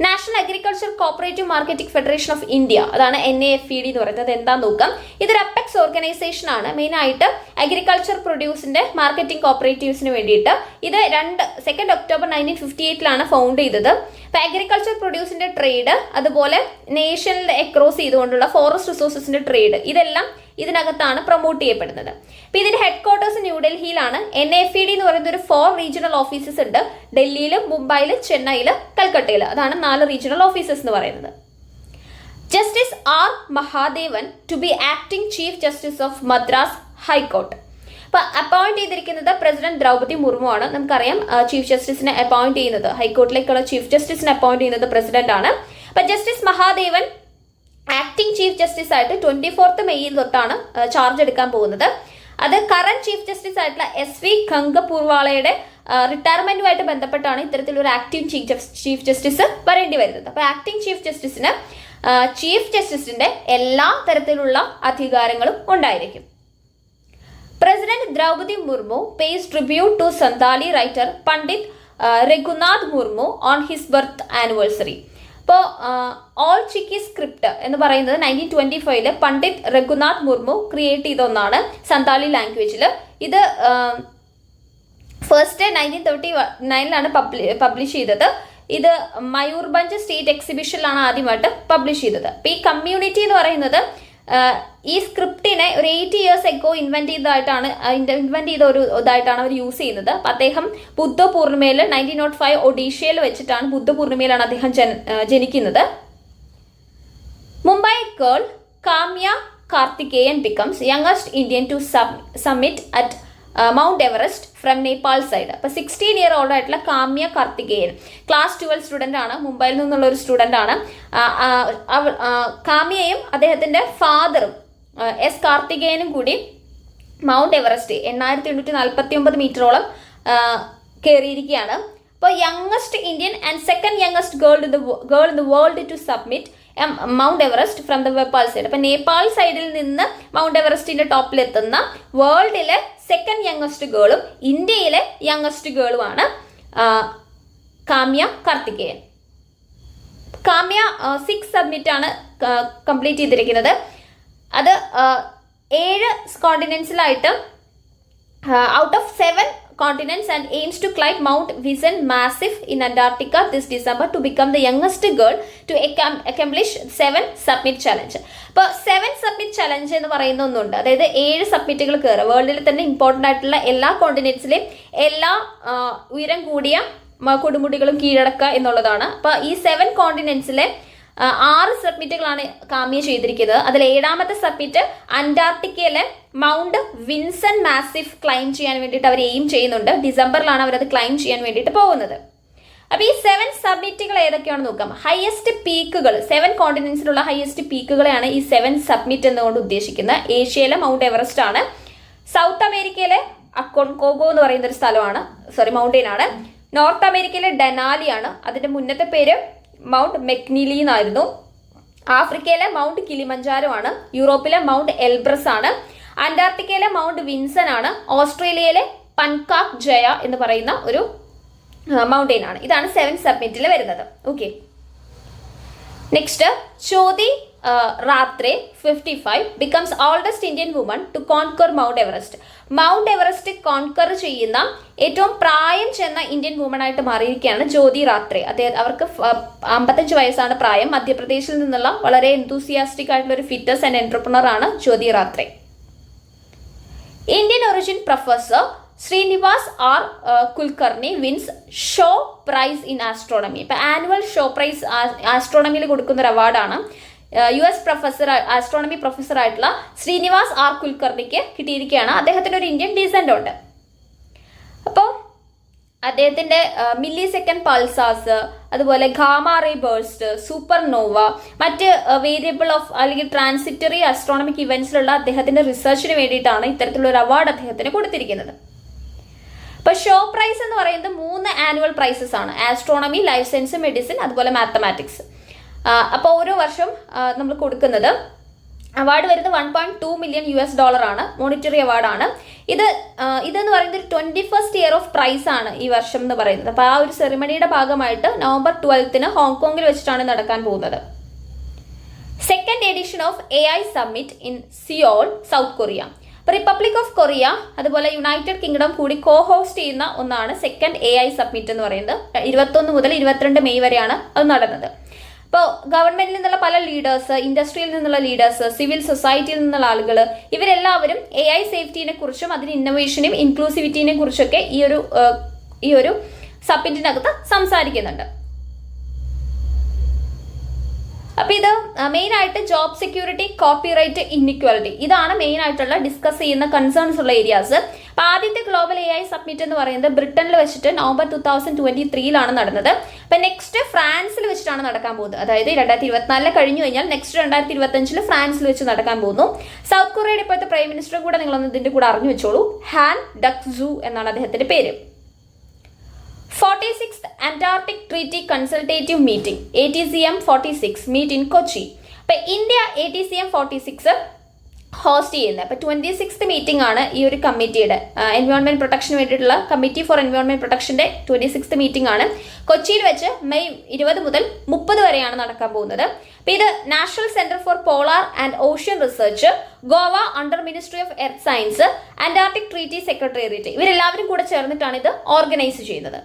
National agriculture cooperative marketing federation of India, അതാണ് NAFED എന്ന് പറയുന്നത്. എന്താന്ന് നോക്കാം. ഇതൊരു അപ്പെക്സ് ഓർഗനൈസേഷൻ ആണ്. മെയിനായിട്ട് അഗ്രികൾച്ചർ പ്രൊഡ്യൂസിന്റെ മാർക്കറ്റിംഗ് കോപ്പറേറ്റീവ്സിന് വേണ്ടിയിട്ട്. ഇത് 2 ഒക്ടോബർ 1958 ഫൗണ്ട് ചെയ്തത്. അപ്പൊ അഗ്രികൾച്ചർ പ്രൊഡ്യൂസിന്റെ ട്രേഡ്, അതുപോലെ നേഷനിൽ അക്രോസ് ചെയ്തുകൊണ്ടുള്ള ഫോറസ്റ്റ് റിസോഴ്സസിന്റെ ട്രേഡ്, ഇതെല്ലാം ഇതിനകത്താണ് പ്രൊമോട്ട് ചെയ്യപ്പെടുന്നത്. അപ്പൊ ഇതിന്റെ ഹെഡ് ക്വാർട്ടേഴ്സ് ന്യൂഡൽഹിയിലാണ്. NAFED എന്ന് പറയുന്ന ഒരു 4 റീജിയണൽ ഓഫീസസ് ഉണ്ട്. ഡൽഹിയിൽ, മുംബൈയിൽ, ചെന്നൈയിൽ, കൽക്കട്ടയിൽ. അതാണ് 4 റീജിയണൽ ഓഫീസസ് എന്ന് പറയുന്നത്. Justice R Mahadevan to be acting chief justice of Madras high court. അപ്പൊ അപ്പോയിന്റ് ചെയ്തിരിക്കുന്നത് പ്രസിഡന്റ് ദ്രൗപദി മുർമു ആണ്. നമുക്കറിയാം ചീഫ് ജസ്റ്റിസിനെ അപ്പോയിന്റ് ചെയ്യുന്നത്, ഹൈക്കോർട്ടിലേക്കുള്ള ചീഫ് ജസ്റ്റിസിനെ അപ്പോയിന്റ് ചെയ്യുന്നത് പ്രസിഡന്റ് ആണ്. അപ്പൊ justice Mahadevan acting chief justice ആയിട്ട് 24th മെയ്യിൽ തൊട്ടാണ് ചാർജ് എടുക്കാൻ പോകുന്നത്. അത് കറന്റ് ചീഫ് ജസ്റ്റിസ് ആയിട്ടുള്ള SV ഖംഗപൂർവാളയുടെ റിട്ടയർമെന്റുമായിട്ട് ബന്ധപ്പെട്ടാണ് ഇത്തരത്തിലൊരു ആക്ടിംഗ് ചീഫ് ജസ്റ്റിസ് വരേണ്ടി വരുന്നത്. അപ്പൊ ആക്ടിംഗ് ചീഫ് ജസ്റ്റിസിന് ചീഫ് ജസ്റ്റിസിന്റെ എല്ലാ തരത്തിലുള്ള അധികാരങ്ങളും ഉണ്ടായിരിക്കും. President Draupadi Murmu pays tribute to Santali writer Pandit Raghunath Murmu on his birth anniversary. ഇപ്പോൾ ഓൾ ചിക്കി സ്ക്രിപ്റ്റ് എന്ന് പറയുന്നത് 1925 പണ്ഡിറ്റ് രഘുനാഥ് മുർമു ക്രിയേറ്റ് ചെയ്ത ഒന്നാണ് സന്താലി ലാംഗ്വേജിൽ. ഇത് ഫസ്റ്റ് 1939 പബ്ലിഷ് ചെയ്തത്. ഇത് മയൂർഭഞ്ച് സ്റ്റേറ്റ് എക്സിബിഷനിലാണ് ആദ്യമായിട്ട് പബ്ലിഷ് ചെയ്തത്. അപ്പോൾ ഈ കമ്മ്യൂണിറ്റി എന്ന് പറയുന്നത് ഈ സ്ക്രിപ്റ്റിനെ ഒരു 8 years എഗോ ഇൻവെന്റ് ചെയ്ത ഒരു ഇതായിട്ടാണ് അവർ യൂസ് ചെയ്യുന്നത്. അപ്പം അദ്ദേഹം ബുദ്ധ പൂർണിമയിൽ 1905 ഒഡീഷയിൽ വെച്ചിട്ടാണ് ബുദ്ധ പൂർണിമയിലാണ് അദ്ദേഹം ജനിക്കുന്നത്. Mumbai girl Kamya Karthikeyan becomes youngest Indian to summit at Mount Everest from Nepal side. അപ്പോൾ 16 year old ആയിട്ടുള്ള കാമ്യ കാർത്തികേയൻ ക്ലാസ് 12 സ്റ്റുഡൻ്റ് ആണ്, മുംബൈയിൽ നിന്നുള്ള ഒരു സ്റ്റുഡൻ്റ് ആണ്. കാമ്യയും അദ്ദേഹത്തിൻ്റെ ഫാദറും എസ് കാർത്തികേയനും കൂടി മൗണ്ട് എവറസ്റ്റ് 8849 മീറ്ററോളം കയറിയിരിക്കുകയാണ്. അപ്പോൾ youngest Indian and second youngest girl in the world to submit mount Everest from the Nepal side. അപ്പം നേപ്പാൾ സൈഡിൽ നിന്ന് മൗണ്ട് എവറസ്റ്റിന്റെ ടോപ്പിലെത്തുന്ന വേൾഡിലെ സെക്കൻഡ് യങ്ങസ്റ്റ് ഗേളും ഇന്ത്യയിലെ യങ്ങസ്റ്റ് ഗേളുമാണ് കാമ്യ കാർത്തികേയൻ. കാമ്യ 6 സബ്മിറ്റ് ആണ് കംപ്ലീറ്റ് ചെയ്തിരിക്കുന്നത്. അത് 7 കോണ്ടിനെന്റ്സിലായിട്ട് out of 7 continents and aims to climb Mount Vinson Massif in Antarctica this December to become the youngest girl to accomplish 7 submit challenge. അപ്പോൾ 7 submit challenge എന്ന് പറയുന്ന ഒന്നുണ്ട്. അതായത് 7 സബ്മിറ്റുകൾ കയറുക, വേൾഡിൽ തന്നെ ഇമ്പോർട്ടൻ്റ് ആയിട്ടുള്ള എല്ലാ കോണ്ടിനെന്റ്സിലെയും എല്ലാ ഉയരം കൂടിയ കൊടുമുടികളും കീഴടക്കുക എന്നുള്ളതാണ്. അപ്പോൾ ഈ 7 കോണ്ടിനെന്റ്സിലെ 6 സബ്മിറ്റുകളാണ് കാമ്യ ചെയ്തിരിക്കുന്നത്. അതിൽ 7ാമത്തെ സബ്മിറ്റ് അന്റാർട്ടിക്കയിലെ മൗണ്ട് വിൻസൺ മാസിഫ് ക്ലൈം ചെയ്യാൻ വേണ്ടിയിട്ട് അവർ എയിം ചെയ്യുന്നുണ്ട്. ഡിസംബറിലാണ് അവരത് ക്ലൈം ചെയ്യാൻ വേണ്ടിയിട്ട് പോകുന്നത്. അപ്പോൾ ഈ 7 സബ്മിറ്റുകൾ ഏതൊക്കെയാണെന്ന് നോക്കാം. ഹയസ്റ്റ് പീക്കുകൾ 7 കോണ്ടിനെന്റ്സിലുള്ള ഹയസ്റ്റ് പീക്കുകളെയാണ് ഈ 7 സബ്മിറ്റ് എന്നുകൊണ്ട് ഉദ്ദേശിക്കുന്നത്. ഏഷ്യയിലെ മൗണ്ട് എവറസ്റ്റ് ആണ്. സൗത്ത് അമേരിക്കയിലെ അക്കോൺകോഗോ എന്ന് പറയുന്ന ഒരു സ്ഥലമാണ്, മൗണ്ടെയിൻ ആണ്. നോർത്ത് അമേരിക്കയിലെ ഡെനാലിയാണ്, അതിന്റെ മുന്നത്തെ പേര് മൗണ്ട് മെക്നിലി എന്നായിരുന്നു. ആഫ്രിക്കയിലെ മൗണ്ട് കിളിമഞ്ചാരോ ആണ്. യൂറോപ്പിലെ മൗണ്ട് എൽബ്രസ് ആണ്. അന്റാർട്ടിക്കയിലെ മൗണ്ട് വിൻസൺ ആണ്. ഓസ്ട്രേലിയയിലെ പൻകാക് ജയ എന്ന് പറയുന്ന ഒരു മൗണ്ടെയിൻ ആണ്. ഇതാണ് 7 സബ്മിറ്റിൽ വരുന്നത്. Okay, next Jyoti Rathre 55 becomes oldest Indian woman to conquer Mount Everest. Mount Everest conquer ചെയ്യുന്ന ഏറ്റവും പ്രായം ചെന്ന ഇന്ത്യൻ വുമൺ ആയിട്ട് മാറിയിരിക്കുകയാണ് ജ്യോതി റാത്രെ. അവർക്ക് 55 വയസ്സാണ് പ്രായം. മധ്യപ്രദേശിൽ നിന്നുള്ള വളരെ എന്തൂസിയാസ്റ്റിക് ആയിട്ടുള്ള ഒരു ഫിറ്റസ് ആൻഡ് എന്റർപ്രണർ ആണ് Jyoti Rathre. Indian origin professor Shrinivas R Kulkarni wins Shaw prize in astronomy. ഇപ്പം ആനുവൽ ഷോ പ്രൈസ് ആസ്ട്രോണമിയിൽ കൊടുക്കുന്ന ഒരു അവാർഡാണ്. US പ്രൊഫസർ, ആസ്ട്രോണമി പ്രൊഫസർ ആയിട്ടുള്ള ശ്രീനിവാസ് ആർ കുൽക്കർണിക്ക് കിട്ടിയിരിക്കുകയാണ്. അദ്ദേഹത്തിന് ഒരു ഇന്ത്യൻ ഡീസൻ്റ് ഉണ്ട്. അപ്പോൾ അദ്ദേഹത്തിൻ്റെ മില്ലി സെക്കൻഡ് പൾസാസ്, അതുപോലെ ഗാമ റേ ബേഴ്സ്റ്റ്, സൂപ്പർനോവ, മറ്റ് വേരിയബിൾ ഓഫ് അല്ലെങ്കിൽ ട്രാൻസിറ്ററി ആസ്ട്രോണമിക് ഇവന്റ്സിലുള്ള അദ്ദേഹത്തിന്റെ റിസർച്ചിന് വേണ്ടിയിട്ടാണ് ഇത്തരത്തിലുള്ള ഒരു അവാർഡ് അദ്ദേഹത്തിന് കൊടുത്തിരിക്കുന്നത്. അപ്പോൾ ഷോ പ്രൈസ് എന്ന് പറയുന്നത് 3 ആനുവൽ പ്രൈസസ് ആണ്. ആസ്ട്രോണമി, ലൈഫ് സയൻസ്, മെഡിസിൻ, അതുപോലെ മാത്തമാറ്റിക്സ്. അപ്പോൾ ഓരോ വർഷം നമ്മൾ കൊടുക്കുന്നത് അവാർഡ് വരുന്നത് $1.2 million ആണ്. മോണിറ്ററി അവാർഡാണ്. ഇതെന്ന് പറയുന്നത് ഒരു 21st year ഓഫ് പ്രൈസ് ആണ് ഈ വർഷം എന്ന് പറയുന്നത്. അപ്പോൾ ആ ഒരു സെറിമണിയുടെ ഭാഗമായിട്ട് November 12 ഹോങ്കോങ്ങിൽ വെച്ചിട്ടാണ് നടക്കാൻ പോകുന്നത്. Second edition of AI summit in Seoul, south Korea. അപ്പോൾ റിപ്പബ്ലിക് ഓഫ് കൊറിയ അതുപോലെ യുണൈറ്റഡ് കിങ്ഡം കൂടി കോ ഹോസ്റ്റ് ചെയ്യുന്ന ഒന്നാണ് സെക്കൻഡ് AI സബ്മിറ്റ് എന്ന് പറയുന്നത്. 21 മുതൽ 22 മെയ് വരെയാണ് അത് നടന്നത്. അപ്പോൾ ഗവൺമെന്റിൽ നിന്നുള്ള പല ലീഡേഴ്സ്, ഇൻഡസ്ട്രിയിൽ നിന്നുള്ള ലീഡേഴ്സ്, സിവിൽ സൊസൈറ്റിയിൽ നിന്നുള്ള ആളുകൾ, ഇവരെല്ലാവരും AI സേഫ്റ്റിനെ കുറിച്ചും അതിന് ഇന്നോവേഷനെയും ഇൻക്ലൂസിവിറ്റിനെ കുറിച്ചൊക്കെ ഈ ഒരു സബ്മിറ്റിനകത്ത് സംസാരിക്കുന്നുണ്ട്. അപ്പോൾ ഇത് മെയിൻ ആയിട്ട് ജോബ് സെക്യൂരിറ്റി, കോപ്പിറൈറ്റ്, ഇൻഇക്വാലിറ്റി, ഇതാണ് മെയിൻ ആയിട്ടുള്ള ഡിസ്കസ് ചെയ്യുന്ന കൺസേൺസ് ഉള്ള ഏരിയാസ്. അപ്പോൾ ആദ്യത്തെ ഗ്ലോബൽ AI സബ്മിറ്റ് എന്ന് പറയുന്നത് ബ്രിട്ടനിൽ വെച്ചിട്ട് November 2023 നടന്നത്. അപ്പോൾ നെക്സ്റ്റ് ഫ്രാൻസിൽ വെച്ചിട്ടാണ് നടക്കാൻ പോകുന്നത്. അതായത് 2024 കഴിഞ്ഞു കഴിഞ്ഞാൽ നെക്സ്റ്റ് 2025 ഫ്രാൻസിൽ വെച്ച് നടക്കാൻ പോകുന്നു. സൗത്ത് കൊറിയയുടെ ഇപ്പോഴത്തെ പ്രൈം മിനിസ്റ്റർ കൂടെ നിങ്ങളൊന്ന് ഇതിൻ്റെ കൂടെ അറിഞ്ഞു വെച്ചോളൂ. ഹാൻ ഡക്-സൂ എന്നാണ് അദ്ദേഹത്തിന്റെ പേര്. 46th Antarctic Treaty Consultative Meeting ATCM 46 meet in Kochi. അപ്പോൾ ഇന്ത്യ ATCM 46 ഹോസ്റ്റ് ചെയ്യുന്നത്. അപ്പോൾ 26th മീറ്റിംഗ് ആണ് ഈ ഒരു കമ്മിറ്റിയുടെ, എൻവയോൺമെന്റ് പ്രൊട്ടക്ഷന് വേണ്ടിയിട്ടുള്ള കമ്മിറ്റി ഫോർ എൻവയോൺമെന്റ് പ്രൊട്ടക്ഷന്റെ 26th മീറ്റിംഗ് ആണ്. കൊച്ചിയിൽ വെച്ച് മെയ് 20 മുതൽ 30 വരെയാണ് നടക്കാൻ പോകുന്നത്. അപ്പോൾ ഇത് national centre for polar and ocean research, Goa under ministry of earth science, Antarctic treaty secretariat, ഇവരെല്ലാവരും കൂടെ ചേർന്നിട്ടാണ് ഇത് ഓർഗനൈസ് ചെയ്യുന്നത്.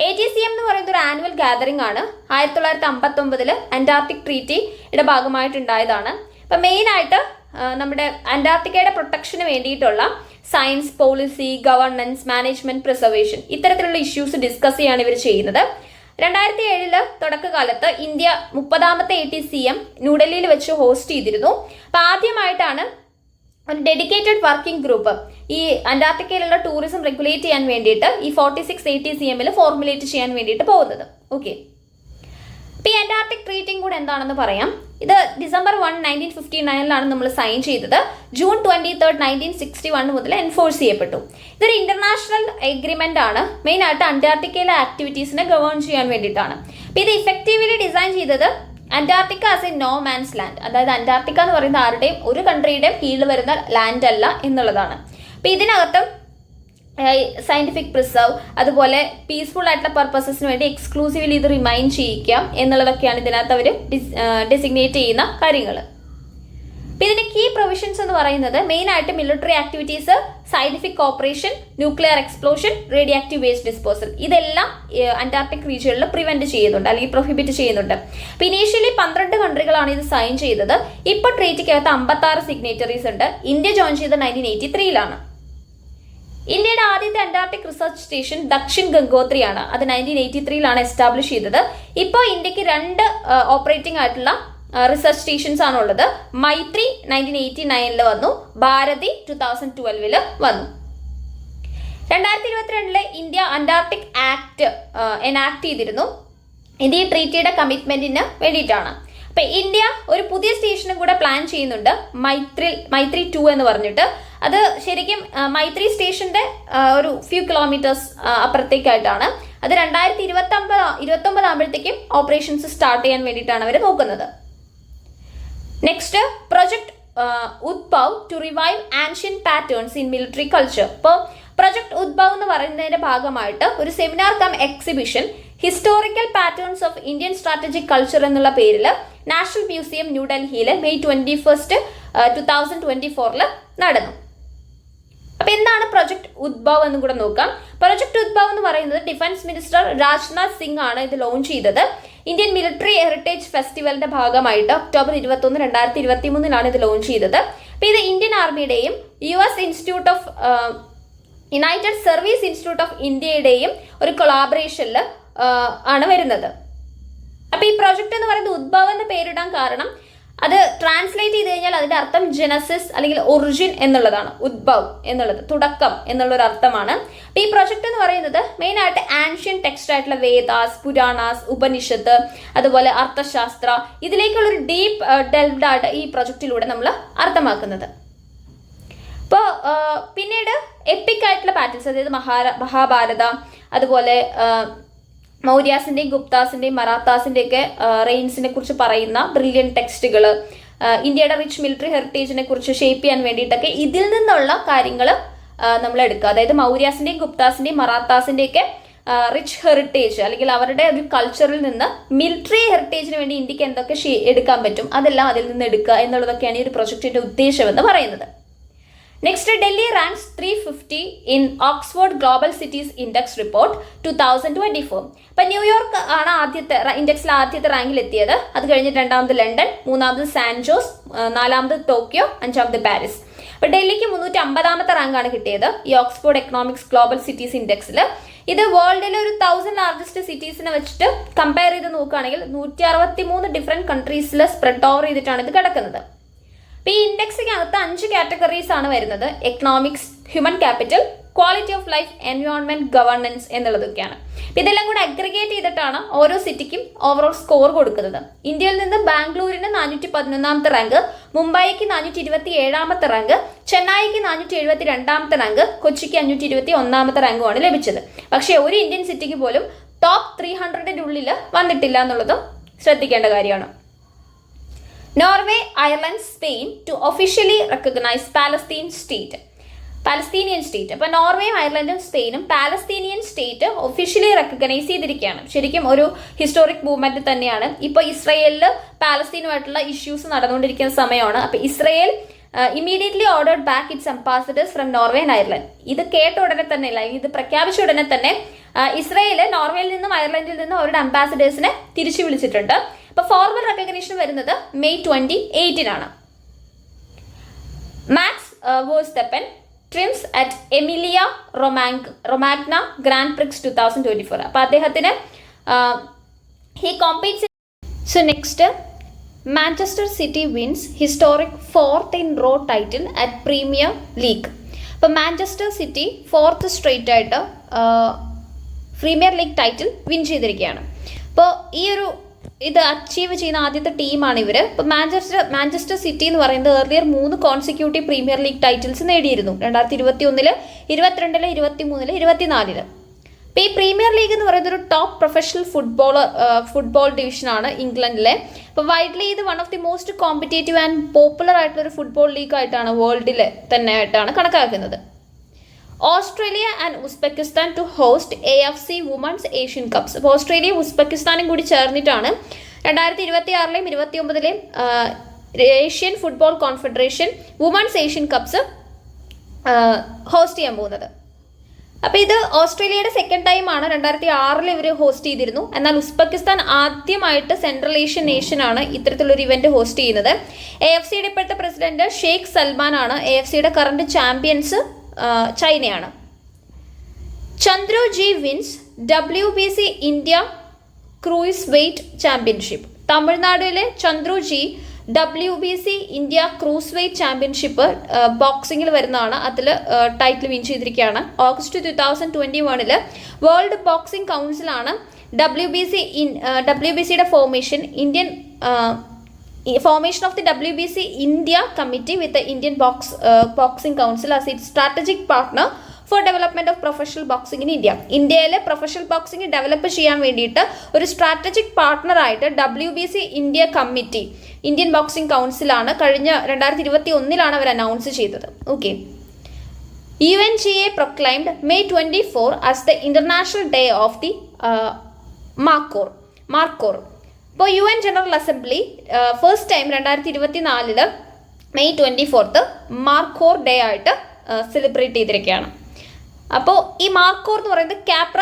ATCM എന്ന് പറയുന്നത് ഒരു ആനുവൽ ഗാദറിംഗ് ആണ്. 1959 അന്റാർട്ടിക് ട്രീറ്റിയുടെ ഭാഗമായിട്ടുണ്ടായതാണ്. ഇപ്പം മെയിനായിട്ട് നമ്മുടെ അന്റാർട്ടിക്കയുടെ പ്രൊട്ടക്ഷന് വേണ്ടിയിട്ടുള്ള science, policy, governance, management, preservation ഇത്തരത്തിലുള്ള ഇഷ്യൂസ് ഡിസ്കസ് ചെയ്യാണ് ഇവർ ചെയ്യുന്നത്. 2007 തുടക്കകാലത്ത് ഇന്ത്യ 30ാമത്തെ ATCM ന്യൂഡൽഹിയിൽ വെച്ച് ഹോസ്റ്റ് ചെയ്തിരുന്നു. അപ്പം ആദ്യമായിട്ടാണ് ഒരു ഡെഡിക്കേറ്റഡ് വർക്കിംഗ് ഗ്രൂപ്പ് ഈ അന്റാർട്ടിക്കയിലുള്ള ടൂറിസം റെഗുലേറ്റ് ചെയ്യാൻ വേണ്ടിയിട്ട് ഈ 46 ATCMൽ ഫോർമുലേറ്റ് ചെയ്യാൻ വേണ്ടിയിട്ട് പോകുന്നത്. ഓക്കെ, ഇപ്പം ഈ അന്റാർട്ടിക് ട്രീറ്റിംഗ് കൂടെ എന്താണെന്ന് പറയാം. ഇത് December 1, 1959 നമ്മൾ സൈൻ ചെയ്തത്. June 23, 1961 മുതൽ എൻഫോഴ്സ് ചെയ്യപ്പെട്ടു. ഇതൊരു ഇന്റർനാഷണൽ എഗ്രിമെന്റ് ആണ്. മെയിനായിട്ട് അന്റാർട്ടിക്കയിലെ ആക്ടിവിറ്റീസിനെ ഗവേൺ ചെയ്യാൻ വേണ്ടിയിട്ടാണ്. അപ്പം ഇത് ഇഫക്റ്റീവ്ലി ഡിസൈൻ ചെയ്തത് Antarctica as a no man's land, അതായത് അന്റാർട്ടിക്ക എന്ന് പറയുന്ന ആരുടെയും ഒരു കൺട്രിയുടെയും കീഴിൽ വരുന്ന ലാൻഡ് അല്ല എന്നുള്ളതാണ്. അപ്പം ഇതിനകത്തും സയന്റിഫിക് പ്രിസർവ്, അതുപോലെ പീസ്ഫുൾ ആയിട്ടുള്ള പർപ്പസസിന് വേണ്ടി എക്സ്ക്ലൂസീവ്ലി ഇത് റിമൈൻ ചെയ്യിക്കാം എന്നുള്ളതൊക്കെയാണ് ഇതിനകത്ത് അവർ ഡെസിഗ്നേറ്റ് ചെയ്യുന്ന കാര്യങ്ങൾ. അപ്പം ഇതിന്റെ കീ പ്രൊവിഷൻസ് എന്ന് പറയുന്നത് മെയിനായിട്ട് military activities, scientific corporation, nuclear explosion, radio active waste disposal ഇതെല്ലാം അന്റാർട്ടിക് റീജിയനിൽ പ്രിവെന്റ് ചെയ്യുന്നുണ്ട് അല്ലെങ്കിൽ പ്രൊഹിബിറ്റ് ചെയ്യുന്നുണ്ട്. അപ്പം ഇനീഷ്യലി 12 കൺട്രികളാണ് ഇത് സൈൻ ചെയ്തത്. ഇപ്പോൾ ട്രീറ്റിക്കകത്ത് 56 സിഗ്നേറ്ററീസ് ഉണ്ട്. ഇന്ത്യ ജോയിൻ ചെയ്തത് 1983 ഇന്ത്യയുടെ ആദ്യത്തെ അന്റാർട്ടിക് റിസർച്ച് സ്റ്റേഷൻ ദക്ഷിൺ ഗംഗോത്രിയാണ്. അത് 1983 എസ്റ്റാബ്ലിഷ് ചെയ്തത്. ഇപ്പോൾ ഇന്ത്യക്ക് 2 ഓപ്പറേറ്റിംഗ് ആയിട്ടുള്ള റിസർച്ച് സ്റ്റേഷൻസ് ആണുള്ളത്. മൈത്രി 1989 വന്നു, ഭാരതി 2012 വന്നു. 2022 ഇന്ത്യ അന്റാർട്ടിക് ആക്ട് എനാക്ട് ചെയ്തിരുന്നു. ഇത് ഈ ട്രീറ്റിയുടെ കമ്മിറ്റ്മെന്റിന് വേണ്ടിയിട്ടാണ്. അപ്പൊ ഇന്ത്യ ഒരു പുതിയ സ്റ്റേഷനും കൂടെ പ്ലാൻ ചെയ്യുന്നുണ്ട്, മൈത്രി 2 എന്ന് പറഞ്ഞിട്ട്. അത് ശരിക്കും മൈത്രി സ്റ്റേഷന്റെ ഒരു ഫ്യൂ കിലോമീറ്റേഴ്സ് അപ്പുറത്തേക്കായിട്ടാണ്. അത് 2029 ആകുമ്പോഴത്തേക്കും ഓപ്പറേഷൻസ് സ്റ്റാർട്ട് ചെയ്യാൻ വേണ്ടിയിട്ടാണ് അവർ നോക്കുന്നത്. Next, project Udbhav to revive ancient patterns in military culture. ഇപ്പോൾ പ്രൊജക്ട് ഉദ്ഭവ് എന്ന് പറയുന്നതിന്റെ ഭാഗമായിട്ട് ഒരു seminar cum exhibition historical patterns of Indian strategic culture എന്നുള്ള പേരിൽ നാഷണൽ മ്യൂസിയം ന്യൂഡൽഹിയിൽ May 21, 2024 നടന്നു. അപ്പൊ എന്താണ് പ്രൊജക്ട് ഉദ്ഭവ് എന്നും കൂടെ നോക്കാം. പ്രൊജക്ട് ഉദ്ഭവ് എന്ന് പറയുന്നത് ഡിഫൻസ് മിനിസ്റ്റർ രാജ്നാഥ് സിംഗ് ആണ് ഇത് ലോഞ്ച് ചെയ്തത്. ഇന്ത്യൻ മിലിറ്ററി ഹെറിറ്റേജ് ഫെസ്റ്റിവലിന്റെ ഭാഗമായിട്ട് October 21, 2023 ഇത് ലോഞ്ച് ചെയ്തത്. അപ്പൊ ഇത് ഇന്ത്യൻ ആർമിയുടെയും US institute of united service institute of ഇന്ത്യയുടെയും ഒരു കൊളാബറേഷനിൽ ആണ് വരുന്നത്. അപ്പൊ ഈ പ്രൊജക്ട് എന്ന് പറയുന്നത് ഉദ്ഭവ് എന്ന പേരിടാൻ കാരണം അത് ട്രാൻസ്ലേറ്റ് ചെയ്ത് കഴിഞ്ഞാൽ അതിന്റെ അർത്ഥം ജെനസിസ് അല്ലെങ്കിൽ ഒറിജിൻ എന്നുള്ളതാണ്. ഉദ്ഭവ് എന്നുള്ളത് തുടക്കം എന്നുള്ള ഒരു അർത്ഥമാണ്. അപ്പൊ ഈ പ്രൊജക്ട് എന്ന് പറയുന്നത് മെയിൻ ആയിട്ട് ആൻഷ്യൻ ടെക്സ്റ്റ് ആയിട്ടുള്ള വേദാസ്, പുരാണാസ്, ഉപനിഷത്ത്, അതുപോലെ അർത്ഥശാസ്ത്ര ഇതിലേക്കുള്ള ഒരു ഡീപ്പ് ഡെൽവ്ഡ് ആയിട്ട് ഈ പ്രൊജക്റ്റിലൂടെ നമ്മൾ അർത്ഥമാക്കുന്നത്. അപ്പോൾ പിന്നീട് എപ്പിക് ആയിട്ടുള്ള പാറ്റേൺസ്, അതായത് മഹാഭാരത, അതുപോലെ മൗര്യാസിന്റെയും ഗുപ്താസിന്റെയും മറാത്താസിന്റെയും ഒക്കെ റെയിൻസിനെ കുറിച്ച് പറയുന്ന ബ്രില്യൻ ടെക്സ്റ്റുകൾ, ഇന്ത്യയുടെ റിച്ച് മിലിറ്ററി ഹെറിറ്റേജിനെ കുറിച്ച് ഷേപ്പ് ചെയ്യാൻ വേണ്ടിയിട്ടൊക്കെ ഇതിൽ നിന്നുള്ള കാര്യങ്ങൾ നമ്മൾ എടുക്കുക. അതായത് മൗര്യാസിന്റെയും ഗുപ്താസിന്റെയും മറാത്താസിന്റെയും ഒക്കെ റിച്ച് ഹെറിറ്റേജ് അല്ലെങ്കിൽ അവരുടെ ഒരു കൾച്ചറിൽ നിന്ന് മിലിറ്ററി ഹെറിറ്റേജിന് വേണ്ടി ഇന്ത്യക്ക് എന്തൊക്കെ എടുക്കാൻ പറ്റും അതെല്ലാം അതിൽ നിന്ന് എടുക്കുക എന്നുള്ളതൊക്കെയാണ് ഈ ഒരു പ്രൊജക്ടിന്റെ ഉദ്ദേശം എന്ന് പറയുന്നത്. Next, Delhi ranks 350 in Oxford global cities index report 2024. ഇപ്പം ന്യൂയോർക്ക് ആണ് ഇൻഡെക്സിൽ ആദ്യത്തെ റാങ്കിൽ എത്തിയത്. അത് കഴിഞ്ഞ് 2ാമത് ലണ്ടൻ, 3ാമത് സാൻജോസ്, 4ാമത് ടോക്കിയോ, 5ാമത് പാരീസ്. അപ്പോൾ ഡൽഹിക്ക് 350ാമത്തെ റാങ്കാണ് കിട്ടിയത് ഈ ഓക്സ്ഫോർഡ് എക്കണോമിക്സ് ഗ്ലോബൽ സിറ്റീസ് ഇൻഡെക്സിൽ. ഇത് വേൾഡിലെ ഒരു 1000 ലാർജസ്റ്റ് സിറ്റീസിനെ വെച്ചിട്ട് കമ്പയർ ചെയ്ത് നോക്കുകയാണെങ്കിൽ 163 ഡിഫറെന്റ് കൺട്രീസിൽ സ്പ്രെഡ് ഓവർ ചെയ്തിട്ടാണ് ഇത് കിടക്കുന്നത്. ഈ ഇൻഡെക്സിനകത്ത് 5 കാറ്റഗറീസ് ആണ് വരുന്നത്. Economics, human capital, quality of life, environment, governance എന്നുള്ളതൊക്കെയാണ്. ഇതെല്ലാം കൂടെ അഗ്രിഗേറ്റ് ചെയ്തിട്ടാണ് ഓരോ സിറ്റിക്കും ഓവറോൾ സ്കോർ കൊടുക്കുന്നത്. ഇന്ത്യയിൽ നിന്ന് ബാംഗ്ലൂരിന് 411ാമത്തെ റാങ്ക്, മുംബൈക്ക് 427ാമത്തെ റാങ്ക്, ചെന്നൈക്ക് 472ാമത്തെ റാങ്ക്, കൊച്ചിക്ക് 521ാമത്തെ റാങ്കുമാണ് ലഭിച്ചത്. പക്ഷേ ഒരു ഇന്ത്യൻ സിറ്റിക്ക് പോലും ടോപ്പ് 300ന്റെ ഉള്ളിൽ വന്നിട്ടില്ല എന്നുള്ളതും ശ്രദ്ധിക്കേണ്ട കാര്യമാണ്. Norway, Ireland, Spain to officially recognise Palestinian state. അപ്പോൾ നോർവേയും അയർലൻഡും സ്പെയിനും പാലസ്തീനിയൻ സ്റ്റേറ്റ് ഒഫീഷ്യലി റെക്കഗ്നൈസ് ചെയ്തിരിക്കുകയാണ്. ശരിക്കും ഒരു ഹിസ്റ്റോറിക് മൂവ്മെന്റ് തന്നെയാണ്. ഇപ്പോൾ ഇസ്രയേലിൽ പാലസ്തീനുമായിട്ടുള്ള ഇഷ്യൂസ് നടന്നുകൊണ്ടിരിക്കുന്ന സമയമാണ്. അപ്പോൾ Israel immediately ordered back it's ambassadors from Norway and Ireland. ഇത് കേട്ട ഉടനെ തന്നെ ഇത് പ്രഖ്യാപിച്ച ഉടനെ തന്നെ ഇസ്രയേൽ നോർവേയിൽ നിന്നും അയർലൻഡിൽ നിന്നും അവരുടെ അംബാസഡേഴ്സിനെ തിരിച്ചു വിളിച്ചിട്ടുണ്ട്. അപ്പോൾ ഫോർമൽ റെക്കഗ്നീഷൻ വരുന്നത് May 28 ആണ്. Max Verstappen triumphs at Emilia Romagna Grand Prix 2024. അപ്പോൾ അദ്ദേഹത്തിന് he competes. So next, Manchester City wins historic 4th in row title at premier league. അപ്പോൾ മാഞ്ചസ്റ്റർ സിറ്റി 4th straight ആയിട്ട് പ്രീമിയർ ലീഗ് ടൈറ്റിൽ വിൻ ചെയ്തിരിക്കുകയാണ്. അപ്പോൾ ഈ ഒരു ഇത് achieve ചെയ്യുന്ന ആദ്യത്തെ ടീമാണ് ഇവർ. ഇപ്പോൾ മാഞ്ചസ്റ്റർ സിറ്റി എന്ന് പറയുന്നത് earlier 3 consecutive premier league titles നേടിയിരുന്നു. 2021, 22, 23, 24. ഇപ്പോൾ ഈ പ്രീമിയർ ലീഗ് എന്ന് പറയുന്നത് ഒരു ടോപ്പ് പ്രൊഫഷണൽ ഫുട്ബോൾ ഡിവിഷനാണ് ഇംഗ്ലണ്ടിലെ. അപ്പോൾ വൈഡ്ലി ഇത് one of the most competitive and popular ആയിട്ടുള്ള ഒരു ഫുട്ബോൾ ലീഗ് ആയിട്ടാണ് വേൾഡിലെ തന്നെ ആയിട്ടാണ് കണക്കാക്കുന്നത്. Australia and Uzbekistan to host AFC women's Asian cups. അപ്പോൾ ഓസ്ട്രേലിയയും ഉസ്ബെക്കിസ്ഥാനും കൂടി ചേർന്നിട്ടാണ് 2026-ലെയും 2029-ലെയും Asian football confederation women's Asian cups host ചെയ്യാൻ പോകുന്നത്. അപ്പോൾ ഇത് ഓസ്ട്രേലിയയുടെ സെക്കൻഡ് ടൈമാണ്. 2006 ഇവർ ഹോസ്റ്റ് ചെയ്തിരുന്നു. എന്നാൽ ഉസ്ബെക്കിസ്ഥാൻ ആദ്യമായിട്ട് സെൻട്രൽ ഏഷ്യൻ നേഷനാണ് ഇത്തരത്തിലൊരു ഇവന്റ് ഹോസ്റ്റ് ചെയ്യുന്നത്. AFCയുടെ ഇപ്പോഴത്തെ പ്രസിഡന്റ് ഷെയ്ഖ് സൽമാൻ ആണ്. AFCയുടെ കറണ്ട് ചാമ്പ്യൻസ് ചൈനയാണ്. Chandru G wins WBC India cruiserweight championship. തമിഴ്നാട്ടിലെ Chandru G WBC India cruiserweight championship ബോക്സിങ്ങിൽ വരുന്നതാണ്. അതിൽ ടൈറ്റിൽ വിൻ ചെയ്തിരിക്കുകയാണ്. ഓഗസ്റ്റ് 2021 വേൾഡ് ബോക്സിംഗ് കൗൺസിലാണ് WBCയുടെ formation of the WBC India committee with the Indian Boxing Council as its strategic partner for development of professional boxing in India. ഇന്ത്യയിലെ professional boxing develop ചെയ്യാൻ വേണ്ടിയിട്ട് ഒരു സ്ട്രാറ്റജിക് പാർട്ണറായിട്ട് WBC India committee, Indian boxing കൗൺസിലാണ് കഴിഞ്ഞ 2021 അവർ announce ചെയ്തത്. Okay. UNGA proclaimed May 24 as the International Day of the Markhor. ഇപ്പോൾ UN general assembly first time 2024 May 24 markhor day ആയിട്ട് സെലിബ്രേറ്റ് ചെയ്തിരിക്കുകയാണ്. അപ്പോൾ ഈ മാർക്കോർ എന്ന് പറയുന്നത് കാപ്ര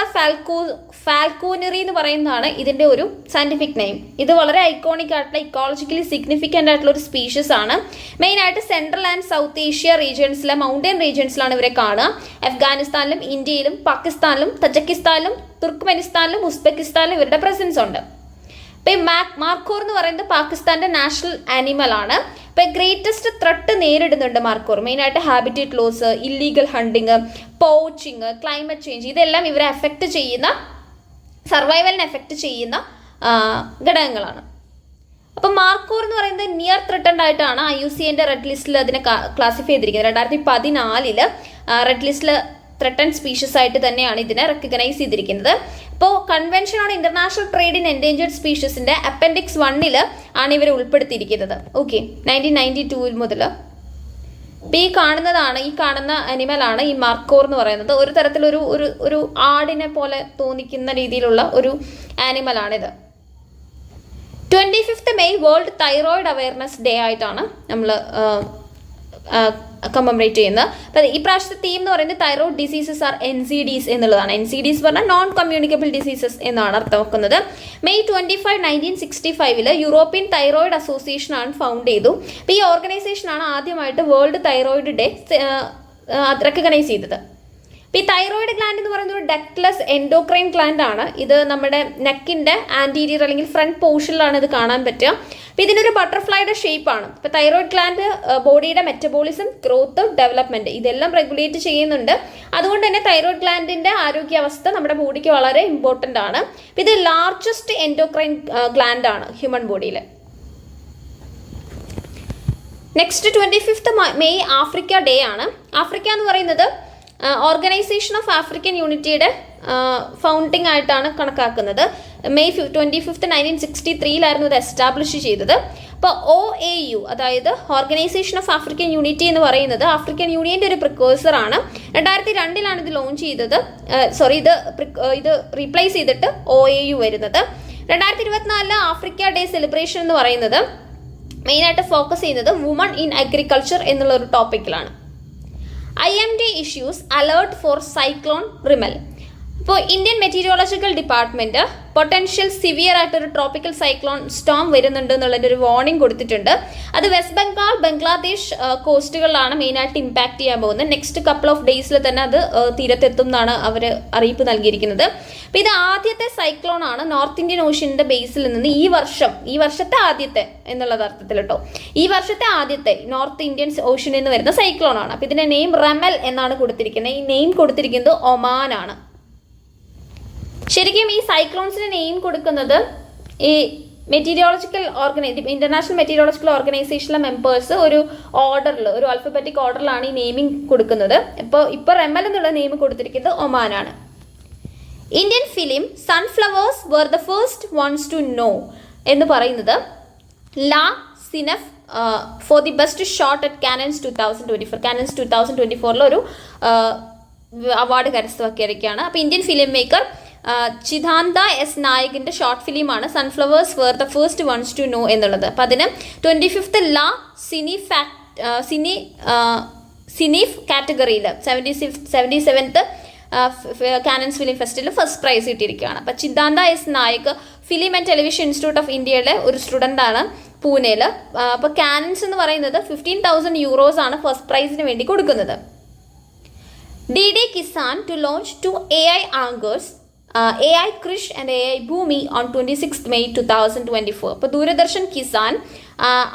ഫാൽക്കോനറി എന്ന് പറയുന്നതാണ് ഇതിൻ്റെ ഒരു സയൻറ്റിഫിക് നെയിം. ഇത് വളരെ ഐക്കോണിക് ആയിട്ടുള്ള ഇക്കോളജിക്കലി സിഗ്നിഫിക്കൻ്റ് ആയിട്ടുള്ള ഒരു സ്പീഷീസ് ആണ്. മെയിനായിട്ട് സെൻട്രൽ ആൻഡ് സൗത്ത് ഏഷ്യ റീജിയൻസിലെ മൗണ്ടൻ റീജിയൻസിലാണ് ഇവരെ കാണുക. അഫ്ഗാനിസ്ഥാനിലും ഇന്ത്യയിലും പാകിസ്ഥാനിലും തജക്കിസ്ഥാനിലും തുർക്ക്മെനിസ്ഥാനിലും ഉസ്ബെക്കിസ്ഥാനിലും ഇവരുടെ പ്രസൻസ് ഉണ്ട്. ഇപ്പോൾ ഈ മാർക്കോർ എന്ന് പറയുന്നത് പാകിസ്ഥാൻ്റെ നാഷണൽ ആനിമൽ ആണ്. ഇപ്പോൾ ഗ്രേറ്റസ്റ്റ് ത്രെട്ട് നേരിടുന്നുണ്ട് മാർക്കോർ. മെയിനായിട്ട് habitat loss, illegal hunting, poaching, climate change, ഇതെല്ലാം ഇവരെ എഫക്റ്റ് ചെയ്യുന്ന, സർവൈവലിനെ എഫക്റ്റ് ചെയ്യുന്ന ഘടകങ്ങളാണ്. അപ്പോൾ മാർക്കോർ എന്ന് പറയുന്നത് നിയർ ത്രെട്ടൻഡ് ആയിട്ടാണ് IUCNന്റെ റെഡ് ലിസ്റ്റിൽ അതിനെ ക്ലാസിഫൈ ചെയ്തിരിക്കുന്നത്. 2014 റെഡ് ലിസ്റ്റിൽ ത്രെട്ടൻഡ് സ്പീഷീസ് ആയിട്ട് തന്നെയാണ് ഇതിനെ റെക്കഗ്നൈസ് ചെയ്തിരിക്കുന്നത്. ഇപ്പോൾ convention on international trade in endangered സ്പീഷീസിന്റെ അപ്പൻഡിക്സ് 1 ആണ് ഇവർ ഉൾപ്പെടുത്തിയിരിക്കുന്നത്. ഓക്കെ, 1992 മുതൽ. ഇപ്പോൾ ഈ കാണുന്ന അനിമലാണ് ഈ മാർക്കോർ എന്ന് പറയുന്നത്. ഒരു തരത്തിലൊരു ഒരു ആടിനെ പോലെ തോന്നിക്കുന്ന രീതിയിലുള്ള ഒരു ആനിമലാണിത്. 25th May world thyroid awareness day ആയിട്ടാണ് നമ്മൾ കമ്മമറേറ്റ് ചെയ്യുന്നത്. അപ്പോൾ ഈ പ്രാവശ്യത്തെ തീം എന്ന് പറയുന്നത് തൈറോയ്ഡ് ഡിസീസസ് ആർ NCDs എന്നുള്ളതാണ്. NCDs പറഞ്ഞാൽ നോൺ കമ്മ്യൂണിക്കബിൾ ഡിസീസസ് എന്നാണ് അർത്ഥമാക്കുന്നത്. May 25, 1965 യൂറോപ്യൻ തൈറോയിഡ് അസോസിയേഷൻ ആണ് ഫൗണ്ട് ചെയ്തു. അപ്പോൾ ഈ ഓർഗനൈസേഷനാണ് ആദ്യമായിട്ട് വേൾഡ് തൈറോയിഡ് ഡേ റെക്കഗ്നൈസ് ചെയ്തത്. അപ്പോൾ ഈ തൈറോയിഡ് ഗ്ലാൻഡ് എന്ന് പറയുന്നത് ഒരു ഡക്ട്ലെസ് എൻഡോക്രൈൻ ഗ്ലാൻഡ് ആണ്. ഇത് നമ്മുടെ നെക്കിൻ്റെ ആൻറ്റീരിയർ അല്ലെങ്കിൽ ഫ്രണ്ട് പോർഷനിലാണ് ഇത് കാണാൻ പറ്റുക. അപ്പോൾ ഇതിനൊരു ബട്ടർഫ്ലൈയുടെ ഷേപ്പാണ്. ഇപ്പോൾ തൈറോയിഡ് ഗ്ലാൻഡ് ബോഡിയുടെ മെറ്റബോളിസം, ഗ്രോത്ത്, ഡെവലപ്മെൻറ്റ് ഇതെല്ലാം റെഗുലേറ്റ് ചെയ്യുന്നുണ്ട്. അതുകൊണ്ട് തന്നെ തൈറോയിഡ് ഗ്ലാൻഡിൻ്റെ ആരോഗ്യാവസ്ഥ നമ്മുടെ ബോഡിക്ക് വളരെ ഇമ്പോർട്ടൻ്റ് ആണ്. ഇത് ലാർജസ്റ്റ് എൻഡോക്രൈൻ ഗ്ലാൻഡ് ആണ് ഹ്യൂമൻ ബോഡിയിൽ. Next 25th May Africa day ആണ്. ആഫ്രിക്ക എന്ന് പറയുന്നത് ഓർഗനൈസേഷൻ ഓഫ് ആഫ്രിക്കൻ യൂണിറ്റിയുടെ ഫൗണ്ടിങ് ആയിട്ടാണ് കണക്കാക്കുന്നത്. May 25, 1963 ഇത് എസ്റ്റാബ്ലിഷ് ചെയ്തത്. അപ്പോൾ OAU അതായത് ഓർഗനൈസേഷൻ ഓഫ് ആഫ്രിക്കൻ യൂണിറ്റി എന്ന് പറയുന്നത് ആഫ്രിക്കൻ യൂണിയൻ്റെ ഒരു പ്രിക്കേഴ്സർ ആണ്. 2002 ഇത് ലോഞ്ച് ചെയ്തത്. ഇത് റീപ്ലേസ് ചെയ്തിട്ട് OAU വരുന്നത്. 2024 ആഫ്രിക്ക ഡേ സെലിബ്രേഷൻ എന്ന് പറയുന്നത് മെയിനായിട്ട് ഫോക്കസ് ചെയ്യുന്നത് വുമൺ ഇൻ അഗ്രികൾച്ചർ എന്നുള്ള ഒരു ടോപ്പിക്കിലാണ്. IMD issues alert for cyclone Remal. ഇപ്പോൾ Indian meteorological department potential severe ആയിട്ടൊരു ട്രോപ്പിക്കൽ സൈക്ലോൺ സ്റ്റോം വരുന്നുണ്ട് എന്നുള്ളതിൻ്റെ ഒരു വാർണിംഗ് കൊടുത്തിട്ടുണ്ട്. അത് വെസ്റ്റ് ബംഗാൾ, ബംഗ്ലാദേശ് കോസ്റ്റുകളിലാണ് മെയിനായിട്ട് ഇമ്പാക്ട് ചെയ്യാൻ പോകുന്നത്. നെക്സ്റ്റ് കപ്പിൾ ഓഫ് ഡേയ്സിൽ തന്നെ അത് തീരത്തെത്തും എന്നാണ് അവർ അറിയിപ്പ് നൽകിയിരിക്കുന്നത്. അപ്പോൾ ഇത് ആദ്യത്തെ സൈക്ലോൺ ആണ് നോർത്ത് ഇന്ത്യൻ ഓഷ്യൻ്റെ ബേസിൽ നിന്ന് ഈ വർഷത്തെ ആദ്യത്തെ എന്നുള്ളത് അർത്ഥത്തിൽ കേട്ടോ, ഈ വർഷത്തെ ആദ്യത്തെ നോർത്ത് ഇന്ത്യൻ ഓഷ്യനിൽ നിന്ന് വരുന്ന സൈക്ലോൺ ആണ്. അപ്പോൾ ഇതിൻ്റെ നെയിം റെമൽ എന്നാണ് കൊടുത്തിരിക്കുന്നത്. ഈ നെയിം കൊടുത്തിരിക്കുന്നത് ഒമാൻ ആണ്. ശരിക്കും ഈ സൈക്ലോൺസിന് നെയിം കൊടുക്കുന്നത് ഈ ഇന്റർനാഷണൽ മെറ്റീരിയോളജിക്കൽ ഓർഗനൈസേഷനിലെ മെമ്പേഴ്സ് ഒരു ഓർഡറിൽ, ഒരു ആൽഫബറ്റിക് ഓർഡറിലാണ് ഈ നെയിമിംഗ് കൊടുക്കുന്നത്. ഇപ്പോൾ റെമൽ എന്നുള്ള നെയിം കൊടുത്തിരിക്കുന്നത് ഒമാനാണ്. Indian film Sunflowers were the first ones to know എന്ന് പറയുന്നത് La Cinef for the best short at Cannes 2024. Cannes 2024 ഒരു അവാർഡ് കരസ്ഥമാക്കിയിരിക്കുകയാണ്. അപ്പോൾ Indian film maker Chidananda S നായകിൻ്റെ ഷോർട്ട് ഫിലിമാണ് Sunflowers were the first ones to know എന്നുള്ളത്. അപ്പോൾ അതിന് 25th ലാ സിനീഫ് കാറ്റഗറിയിൽ 77th കാനൻസ് ഫിലിം ഫെസ്റ്റിവലിൽ ഫസ്റ്റ് പ്രൈസ് കിട്ടിയിരിക്കുകയാണ്. അപ്പോൾ Chidananda S Naik film and television institute of ഇന്ത്യയുടെ ഒരു സ്റ്റുഡൻ്റാണ് പൂനെയിൽ. അപ്പോൾ കാനൻസ് എന്ന് പറയുന്നത് 15,000 euros ആണ് ഫസ്റ്റ് പ്രൈസിന് വേണ്ടി കൊടുക്കുന്നത്. DD Kisan to launch 2 AI anchors, AI Krish and AI Bhumi on 26th May 2024. അപ്പോൾ ദൂരദർശൻ കിസാൻ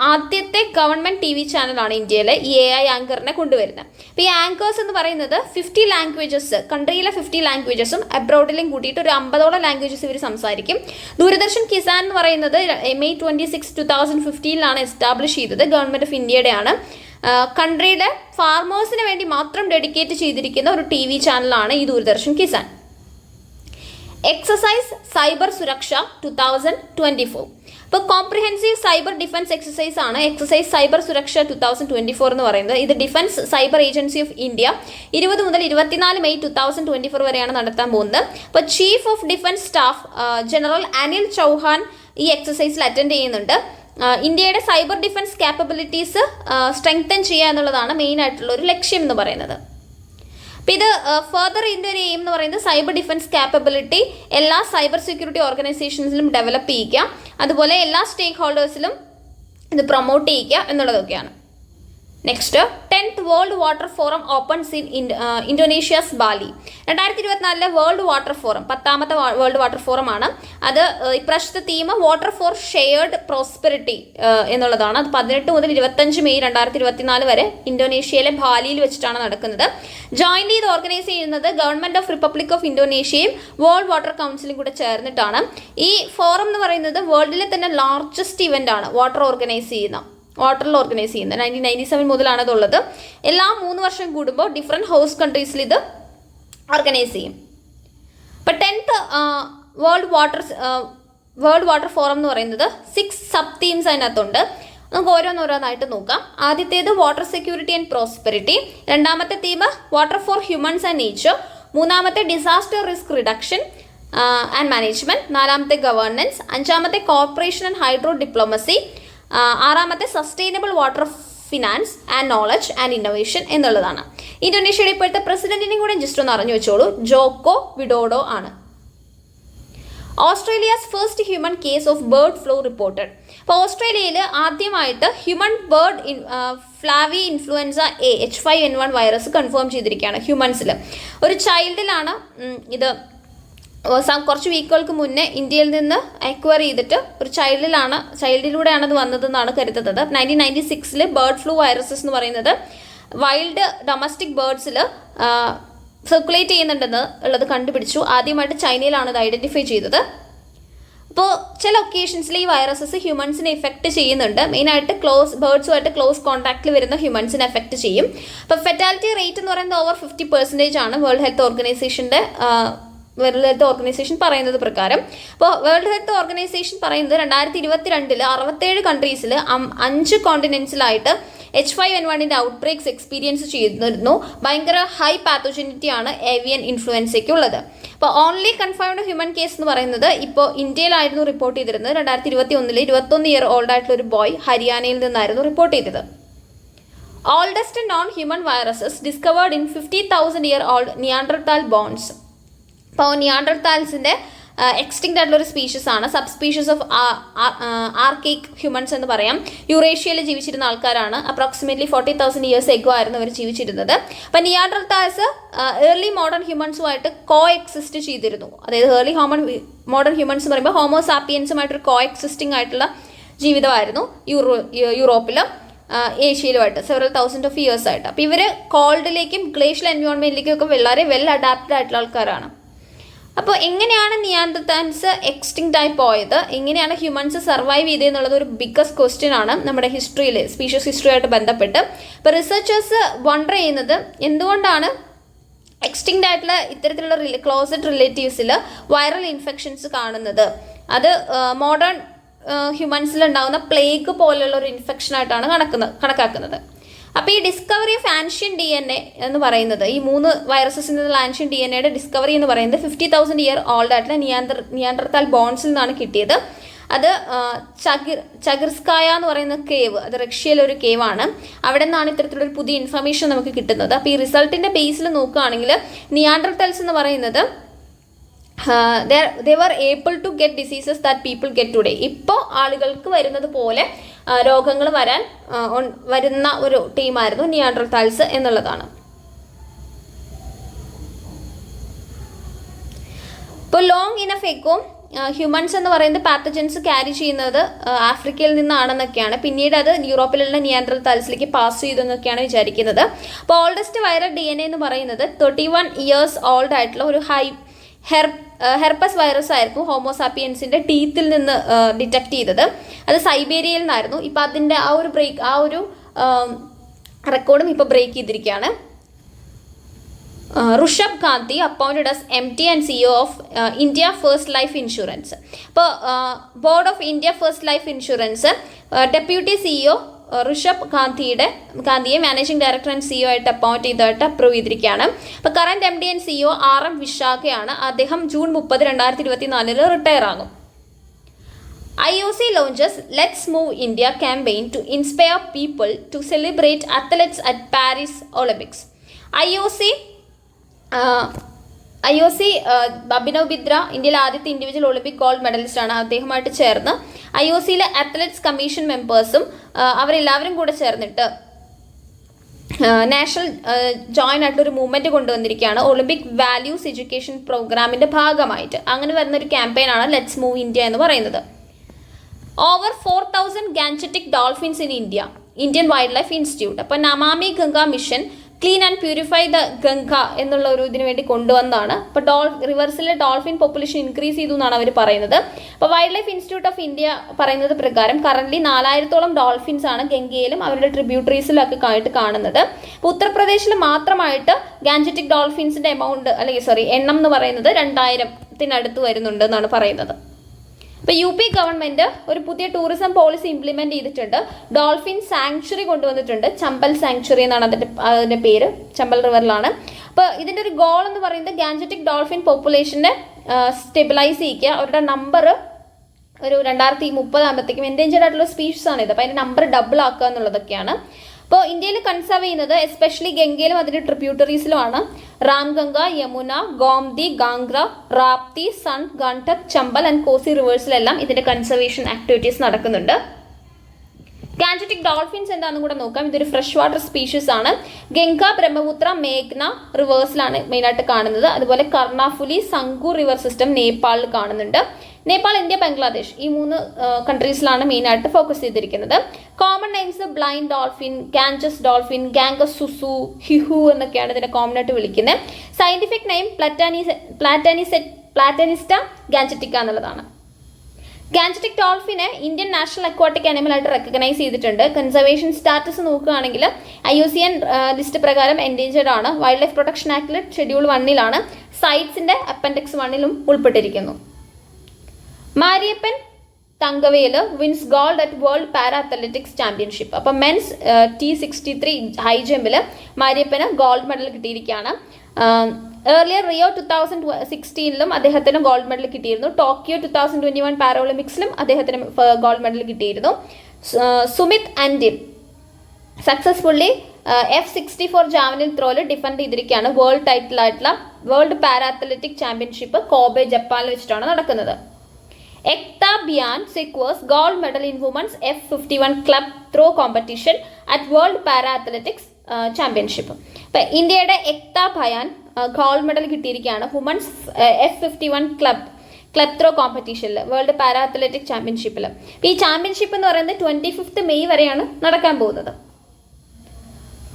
ആദ്യത്തെ ഗവൺമെൻറ് TV ചാനലാണ് ഇന്ത്യയിൽ ഈ AI ആങ്കറിനെ കൊണ്ടുവരുന്നത്. അപ്പോൾ ഈ ആങ്കേഴ്സ് എന്ന് പറയുന്നത് 50 ലാംഗ്വേജസ്, കൺട്രിയിലെ 50 ലാംഗ്വേജസും അബ്രോഡിലും കൂട്ടിയിട്ട് ഒരു 50ഓളം ലാംഗ്വേജസ് ഇവർ സംസാരിക്കും. ദൂരദർശൻ കിസാൻ എന്ന് പറയുന്നത് May 26, 2015 എസ്റ്റാബ്ലിഷ് ചെയ്തത്. ഗവൺമെൻറ് ഓഫ് ഇന്ത്യയുടെയാണ്. കൺട്രിയിലെ ഫാർമേഴ്സിന് വേണ്ടി മാത്രം ഡെഡിക്കേറ്റ് ചെയ്തിരിക്കുന്ന ഒരു TV ചാനലാണ് ഈ ദൂരദർശൻ കിസാൻ. Exercise cyber Suraksha 2024. ഇപ്പോൾ കോംപ്രിഹെൻസീവ് സൈബർ ഡിഫൻസ് എക്സസൈസ് ആണ് എക്സസൈസ് സൈബർ സുരക്ഷ 2024 എന്ന് പറയുന്നത്. ഇത് defence cyber agency of India 20 മുതൽ 24 May 2024 വരെയാണ് നടത്താൻ പോകുന്നത്. അപ്പോൾ chief of defence staff general Anil Chauhan ഈ എക്സസൈസിൽ അറ്റൻഡ് ചെയ്യുന്നുണ്ട്. ഇന്ത്യയുടെ സൈബർ ഡിഫൻസ് ക്യാപ്പബിലിറ്റീസ് സ്ട്രെങ്തൻ ചെയ്യുക എന്നുള്ളതാണ് മെയിൻ ആയിട്ടുള്ള ഒരു ലക്ഷ്യം എന്ന് പറയുന്നത്. അപ്പോൾ ഇത് ഫർദർ ഇതിൻ്റെ ഒരു എയിം എന്ന് പറയുന്നത് സൈബർ ഡിഫൻസ് ക്യാപ്പബിലിറ്റി എല്ലാ സൈബർ സെക്യൂരിറ്റി ഓർഗനൈസേഷൻസിലും ഡെവലപ്പ് ചെയ്യിക്കുക, അതുപോലെ എല്ലാ സ്റ്റേക്ക് ഹോൾഡേഴ്സിലും ഇത് പ്രൊമോട്ട് ചെയ്യിക്കുക എന്നുള്ളതൊക്കെയാണ്. Next 10th world water forum opens in ഇന്തോനേഷ്യാസ് ബാലി. 2024 വേൾഡ് വാട്ടർ ഫോറം 10ാമത്തെ വേൾഡ് വാട്ടർ ഫോറം ആണ്. അത് ഇപ്രാവശ്യത്തെ theme water for shared prosperity എന്നുള്ളതാണ്. അത് 18 മുതൽ 25 May 2024 വരെ ഇന്തോനേഷ്യയിലെ ബാലിയിൽ വെച്ചിട്ടാണ് നടക്കുന്നത്. ജോയിൻ്റ് ഇത് ഓർഗനൈസ് ചെയ്യുന്നത് ഗവൺമെൻറ് ഓഫ് റിപ്പബ്ലിക് ഓഫ് ഇന്തോനേഷ്യയും വേൾഡ് വാട്ടർ കൗൺസിലും കൂടെ ചേർന്നിട്ടാണ്. ഈ ഫോറം എന്ന് പറയുന്നത് വേൾഡിലെ തന്നെ ലാർജസ്റ്റ് ഇവൻ്റ് ആണ് വാട്ടറിൽ ഓർഗനൈസ് ചെയ്യുന്നത്. 1997 മുതലാണ് ഇതുള്ളത്. എല്ലാ 3 വർഷം കൂടുമ്പോൾ ഡിഫറെൻറ്റ് ഹോസ്റ്റ് കൺട്രീസിൽ ഇത് ഓർഗനൈസ് ചെയ്യും. ഇപ്പം 10th വേൾഡ് വാട്ടർ ഫോറം എന്ന് പറയുന്നത് 6 സബ് തീംസ് അതിനകത്തുണ്ട്. നമുക്ക് ഓരോന്നോരോന്നായിട്ട് നോക്കാം. ആദ്യത്തേത് വാട്ടർ സെക്യൂരിറ്റി ആൻഡ് പ്രോസ്പെരിറ്റി, രണ്ടാമത്തെ theme water for humans and nature, മൂന്നാമത്തെ disaster risk reduction and management, നാലാമത്തെ ഗവേണൻസ്, അഞ്ചാമത്തെ കോർപ്പറേഷൻ ആൻഡ് ഹൈഡ്രോ ഡിപ്ലോമസി, ആറാമത്തെ sustainable water finance and knowledge and innovation എന്നുള്ളതാണ്. ഇന്തോനേഷ്യയുടെ ഇപ്പോഴത്തെ പ്രസിഡന്റിനെയും കൂടെ ജസ്റ്റ് ഒന്ന് അറിഞ്ഞു വെച്ചോളൂ, ജോക്കോ വിഡോഡോ ആണ്. Australia's first human case of bird flu reported. അപ്പോൾ ഓസ്ട്രേലിയയിൽ ആദ്യമായിട്ട് ഹ്യൂമൻ ബേർഡ് ഫ്ലാവി influenza A H5N1 virus confirm ചെയ്തിരിക്കുകയാണ് ഹ്യൂമൻസിൽ. ഒരു ചൈൽഡിലാണ് ഇത് കുറച്ച് വീക്കുകൾക്ക് മുന്നേ ഇന്ത്യയിൽ നിന്ന് അക്വയർ ചെയ്തിട്ട് ഒരു ചൈൽഡിലൂടെയാണ് അത് വന്നതെന്നാണ് കരുതുന്നത്. 1996 ബേർഡ് ഫ്ലൂ വൈറസസ് എന്ന് പറയുന്നത് വൈൽഡ് ഡൊമസ്റ്റിക് ബേർഡ്സിൽ സർക്കുലേറ്റ് ചെയ്യുന്നുണ്ടെന്ന് ഉള്ളത് കണ്ടുപിടിച്ചു. ആദ്യമായിട്ട് ചൈനയിലാണ് ഇത് ഐഡൻറ്റിഫൈ ചെയ്തത്. അപ്പോൾ ചില ഒക്കേഷൻസിൽ ഈ വൈറസസ് ഹ്യൂമൻസിനെ എഫക്റ്റ് ചെയ്യുന്നുണ്ട്. മെയിനായിട്ട് ബേർഡ്സുമായിട്ട് ക്ലോസ് കോൺടാക്റ്റിൽ വരുന്ന ഹ്യൂമൻസിനെ എഫക്റ്റ് ചെയ്യും. അപ്പോൾ ഫെറ്റാലിറ്റി റേറ്റ് എന്ന് പറയുന്നത് ഓവർ 50% ആണ് വേൾഡ് ഹെൽത്ത് ഓർഗനൈസേഷൻ പറയുന്നത് പ്രകാരം. അപ്പോൾ വേൾഡ് ഹെൽത്ത് ഓർഗനൈസേഷൻ പറയുന്നത് 2022 67 കൺട്രീസിൽ 5 കോണ്ടിനെൻസിലായിട്ട് H5N1 ഔട്ട് ബ്രേക്സ് എക്സ്പീരിയൻസ് ചെയ്തിരുന്നു. ഭയങ്കര ഹൈ പാത്തോജനിറ്റി ആണ് ഏവിയൻ ഇൻഫ്ലുവൻസയ്ക്കുള്ളത്. അപ്പോൾ ഓൺലി കൺഫേംഡ് ഹ്യൂമൻ കേസ് എന്ന് പറയുന്നത് ഇപ്പോൾ ഇന്ത്യയിലായിരുന്നു റിപ്പോർട്ട് ചെയ്തിരുന്നത്. 2021 21 ഇയർ ഓൾഡ് ആയിട്ടുള്ള ഒരു ബോയ് ഹരിയാനയിൽ നിന്നായിരുന്നു റിപ്പോർട്ട് ചെയ്തത്. Oldest non human viruses discovered in 50,000 year old Neanderthal bones. ഇപ്പോൾ നിയാൻഡർതാൽസിൻ്റെ എക്സ്റ്റിങ്ക്റ്റ് ആയിട്ടുള്ള ഒരു സ്പീഷീസ് ആണ്, sub species of archaic humans എന്ന് പറയാം. യൂറേഷ്യയിൽ ജീവിച്ചിരുന്ന ആൾക്കാരാണ്. അപ്രോക്സിമേറ്റ്ലി 40,000 ഇയേഴ്സ് എഗോ ആയിരുന്നു അവർ ജീവിച്ചിരുന്നത്. അപ്പം നിയാൻഡർതാൽസ് ഏർലി മോഡേൺ ഹ്യൂമൻസുമായിട്ട് കോ എക്സിസ്റ്റ് ചെയ്തിരുന്നു. അതായത് ഏർലി മോഡേൺ ഹ്യൂമൻസ് എന്ന് പറയുമ്പോൾ ഹോമോസാപ്പിയൻസുമായിട്ടൊരു കോ എക്സിസ്റ്റിംഗ് ആയിട്ടുള്ള ജീവിതമായിരുന്നു യൂറോപ്പിലും ഏഷ്യയിലുമായിട്ട് സെവറൽ തൗസൻഡ് ഓഫ് ഇയേഴ്സ് ആയിട്ട്. അപ്പോൾ ഇവർ കോൾഡിലേക്കും ഗ്ലേഷ്യൽ എൻവയോൺമെൻറ്റിലേക്കും ഒക്കെ വളരെ വെൽ അഡാപ്റ്റഡ് ആയിട്ടുള്ള ആൾക്കാരാണ്. അപ്പോൾ എങ്ങനെയാണ് നിയാൻഡർതാൽസ് എക്സ്റ്റിങ്ക്റ്റ് ആയി പോയത്, എങ്ങനെയാണ് ഹ്യൂമൻസ് സർവൈവ് ചെയ്തതെന്നുള്ളത് ഒരു ബിഗ്ഗസ്റ്റ് ക്വസ്റ്റ്യൻ ആണ് നമ്മുടെ ഹിസ്റ്ററിയിൽ, സ്പീഷ്യസ് ഹിസ്റ്ററിയായിട്ട് ബന്ധപ്പെട്ട്. ഇപ്പോൾ റിസർച്ചേഴ്സ് വണ്ടർ ചെയ്യുന്നത് എന്തുകൊണ്ടാണ് എക്സ്റ്റിങ്ക്റ്റ് ആയിട്ടുള്ള ഇത്തരത്തിലുള്ള ക്ലോസറ്റ് റിലേറ്റീവ്സിൽ വൈറൽ ഇൻഫെക്ഷൻസ് കാണുന്നത്. അത് മോഡേൺ ഹ്യൂമൻസിൽ ഉണ്ടാകുന്ന പ്ലേഗ് പോലുള്ള ഒരു ഇൻഫെക്ഷനായിട്ടാണ് കണക്കാക്കുന്നത്. അപ്പോൾ ഈ ഡിസ്കവറി ഓഫ് ആൻഷ്യൻ DNA എന്ന് പറയുന്നത്, ഈ 3 വൈറസസിൽ നിന്നുള്ള ആൻഷ്യൻ DNAയുടെ ഡിസ്കവറി എന്ന് പറയുന്നത് 50,000 ഇയർ ഓൾഡ് ആയിട്ടുള്ള നിയാൻഡർതാൽ ബോൺസിൽ നിന്നാണ് കിട്ടിയത്. അത് ചഗിർസ്കായ എന്ന് പറയുന്ന കേവ്, അത് റഷ്യയിലെ ഒരു കേവാണ്. അവിടെ നിന്നാണ് ഇത്തരത്തിലൊരു പുതിയ ഇൻഫർമേഷൻ നമുക്ക് കിട്ടുന്നത്. അപ്പോൾ ഈ റിസൾട്ടിൻ്റെ ബേസിൽ നോക്കുകയാണെങ്കിൽ നിയാൻഡർതാൽസ് എന്ന് പറയുന്നത് they were able to get diseases that people get today. ഇപ്പോൾ ആളുകൾക്ക് വരുന്നത് പോലെ രോഗങ്ങൾ വരുന്ന ഒരു ടീമായിരുന്നു നിയാൻഡർതാൽസ് എന്നുള്ളതാണ്. ഇപ്പോൾ ലോങ് ഇനഫ് എഗോ ഹ്യൂമൻസ് എന്ന് പറയുന്നത് പാത്തജൻസ് ക്യാരി ചെയ്യുന്നത് ആഫ്രിക്കയിൽ നിന്നാണെന്നൊക്കെയാണ്. പിന്നീട് അത് യൂറോപ്പിലുള്ള നിയാൻഡർതാൽസിലേക്ക് പാസ് ചെയ്തു എന്നൊക്കെയാണ് വിചാരിക്കുന്നത്. അപ്പോൾ ഓൾഡസ്റ്റ് വൈറൽ DNA എന്ന് പറയുന്നത് 31 ഇയേഴ്സ് ഓൾഡ് ആയിട്ടുള്ള ഒരു ഹെർപ്പസ് വൈറസ് ആയിരുന്നു ഹോമോസാപ്പിയൻസിൻ്റെ ടീത്തിൽ നിന്ന് ഡിറ്റക്ട് ചെയ്തത്. അത് സൈബേരിയയിൽ നിന്നായിരുന്നു. ഇപ്പോൾ അതിൻ്റെ ആ ഒരു റെക്കോർഡും ഇപ്പോൾ ബ്രേക്ക് ചെയ്തിരിക്കുകയാണ്. Rishabh Gandhi appointed as MD and CEO of India first life insurance. അപ്പോൾ board of India first life insurance deputy CEO Rishabh ഗാന്ധിയെ മാനേജിംഗ് ഡയറക്ടർ ആൻഡ് CEO ആയിട്ട് അപ്പോയിൻറ്റ് ചെയ്തതായിട്ട് അപ്രൂവ് ചെയ്തിരിക്കുകയാണ്. അപ്പോൾ current MD and CEO RM വിശാഖയാണ്. അദ്ദേഹം ജൂൺ 30, 2024 റിട്ടയർ ആകും. IOC launches Let's Move India campaign to inspire people to celebrate athletes at Paris Olympics. IOC Abhinav Bindra ഇന്ത്യയിലെ ആദ്യത്തെ ഇൻഡിവിജ്വൽ ഒളിമ്പിക് ഗോൾഡ് മെഡലിസ്റ്റ് ആണ്. അദ്ദേഹമായിട്ട് ചേർന്ന് IOCയിലെ അത്ലറ്റ്സ് കമ്മീഷൻ മെമ്പേഴ്സും അവരെല്ലാവരും കൂടെ ചേർന്നിട്ട് നാഷണൽ ജോയിൻ്റ് ആയിട്ടൊരു മൂവ്മെൻറ്റ് കൊണ്ടുവന്നിരിക്കുകയാണ് ഒളിമ്പിക് വാല്യൂസ് എഡ്യൂക്കേഷൻ പ്രോഗ്രാമിൻ്റെ ഭാഗമായിട്ട്. അങ്ങനെ വരുന്നൊരു ക്യാമ്പയിനാണ് ലെറ്റ്സ് മൂവ് ഇന്ത്യ എന്ന് പറയുന്നത്. Over 4,000 Gangetic dolphins in Indian wildlife institute. അപ്പോൾ Namami Ganga mission clean and purify the Ganga എന്നുള്ള ഒരു ഇതിനു വേണ്ടി കൊണ്ടുവന്നതാണ്. അപ്പോൾ റിവേഴ്സിലെ ഡോൾഫിൻ പോപ്പുലേഷൻ ഇൻക്രീസ് ചെയ്തു എന്നാണ് അവർ പറയുന്നത്. അപ്പോൾ wild life institute of India പറയുന്നത് പ്രകാരം കറന്റ് 4,000-ഓളം ഡോൾഫിൻസ് ആണ് ഗംഗയിലും അവരുടെ ട്രിബ്യൂട്ടറീസിലും ഒക്കെ ആയിട്ട് കാണുന്നത്. അപ്പോൾ ഉത്തർപ്രദേശിൽ മാത്രമായിട്ട് ഗാൻജറ്റിക് ഡോൾഫിൻസിന്റെ എണ്ണം എന്ന് പറയുന്നത് 2,000-ത്തിനടുത്ത് വരുന്നുണ്ട് എന്നാണ് പറയുന്നത്. ഇപ്പോൾ UP ഗവൺമെൻറ് ഒരു പുതിയ ടൂറിസം പോളിസി ഇംപ്ലിമെൻറ്റ് ചെയ്തിട്ടുണ്ട്. ഡോൾഫിൻ സാങ്ച്വറി കൊണ്ടുവന്നിട്ടുണ്ട്. ചമ്പൽ സാങ്ച്വറി എന്നാണ് അതിൻ്റെ പേര്. ചമ്പൽ റിവറിലാണ്. അപ്പോൾ ഇതിൻ്റെ ഒരു ഗോൾ എന്ന് പറയുന്നത് ഗാൻജറ്റിക് ഡോൾഫിൻ പോപ്പുലേഷനെ സ്റ്റെബിലൈസ് ചെയ്യിക്കുക. അവരുടെ നമ്പർ ഒരു 2030 ആകുമ്പോഴത്തേക്കും എൻഡേഞ്ചേർഡ് ആയിട്ടുള്ള സ്പീഷീസ് ആണ് ഇത്. അപ്പോൾ അതിൻ്റെ നമ്പർ ഡബിൾ ആക്കുക എന്നുള്ളതൊക്കെയാണ്. അപ്പോൾ ഇന്ത്യയിൽ കൺസർവ് ചെയ്യുന്നത് എസ്പെഷ്യലി ഗംഗയിലും അതിൻ്റെ ട്രിബ്യൂട്ടറീസിലുമാണ്. രാംഗംഗ, യമുന, ഗോംതി, ഗാംഗ്ര, റാപ്തി, സൺ, ഗണ്ഡക്, ചമ്പൽ ആൻഡ് കോസി റിവേഴ്സിലെല്ലാം ഇതിൻ്റെ കൺസർവേഷൻ ആക്ടിവിറ്റീസ് നടക്കുന്നുണ്ട്. ഗാൻജറ്റിക് ഡോൾഫിൻസ് എന്താണെന്നും കൂടെ നോക്കാം. ഇതൊരു ഫ്രഷ് വാട്ടർ സ്പീഷീസ് ആണ്. ഗംഗ, ബ്രഹ്മപുത്ര, മേഘ്ന റിവേഴ്സിലാണ് മെയിനായിട്ട് കാണുന്നത്. അതുപോലെ കർണാഫുലി, സംഗു റിവർ സിസ്റ്റം നേപ്പാളിൽ കാണുന്നുണ്ട്. നേപ്പാൾ, ഇന്ത്യ, ബംഗ്ലാദേശ് ഈ 3 കൺട്രീസിലാണ് മെയിനായിട്ട് ഫോക്കസ് ചെയ്തിരിക്കുന്നത്. Common names blind dolphin, Ganges dolphin, Ganges susu, Hihu എന്നൊക്കെയാണ് ഇതിനെ കോമൺ ആയിട്ട് വിളിക്കുന്നത്. സയന്റിഫിക് നെയിം പ്ലാറ്റനിസ്റ്റ ഗാൻജറ്റിക്ക എന്നുള്ളതാണ്. ഗാൻജറ്റിക് ഡോൾഫിനെ ഇന്ത്യൻ നാഷണൽ അക്വാട്ടിക് ആനിമൽ ആയിട്ട് റെക്കഗ്നൈസ് ചെയ്തിട്ടുണ്ട്. കൺസർവേഷൻ സ്റ്റാറ്റസ് നോക്കുകയാണെങ്കിൽ IUCN ലിസ്റ്റ് പ്രകാരം എൻഡേഞ്ചേർഡ് ആണ്. വൈൽഡ് ലൈഫ് പ്രൊട്ടക്ഷൻ ആക്ടിൽ ഷെഡ്യൂൾ 1-ലാണ്. സൈറ്റ്സിന്റെ അപ്പൻഡിക്സ് 1-ലും ഉൾപ്പെട്ടിരിക്കുന്നു. Mariyappan Thangavelu wins gold at world para athletics championship. അപ്പം മെൻസ് T63 ഹൈ ജമ്പിൽ മാരിയപ്പന് ഗോൾഡ് മെഡൽ കിട്ടിയിരിക്കുകയാണ്. ഏർലിയർ റിയോ 2016-ലും അദ്ദേഹത്തിന് ഗോൾഡ് മെഡൽ കിട്ടിയിരുന്നു. ടോക്കിയോ 2021 പാരാഒളിമ്പിക്സിലും അദ്ദേഹത്തിന് ഗോൾഡ് മെഡൽ കിട്ടിയിരുന്നു. Sumit Antil successfully F64 javelin ത്രോയിൽ ഡിഫെൻഡ് ചെയ്തിരിക്കുകയാണ്. വേൾഡ് ടൈറ്റിൽ ആയിട്ടുള്ള world para athletic championship Kobe ജപ്പാനിൽ വെച്ചിട്ടാണ് നടക്കുന്നത്. Ekta Byan secures gold medal in women's F51 club throw competition at World Para Athletics Championship. അപ്പോൾ ഇന്ത്യയുടെ എക്ത ഭയാൻ ഗോൾഡ് മെഡൽ കിട്ടിയിരിക്കുകയാണ് വുമൻസ് F51 ക്ലബ് ത്രോ കോമ്പറ്റീഷനിൽ വേൾഡ് പാരാ അത്ലറ്റിക് ചാമ്പ്യൻഷിപ്പിൽ. അപ്പോൾ ഈ ചാമ്പ്യൻഷിപ്പ് എന്ന് പറയുന്നത് 25 മെയ് വരെയാണ് നടക്കാൻ പോകുന്നത്.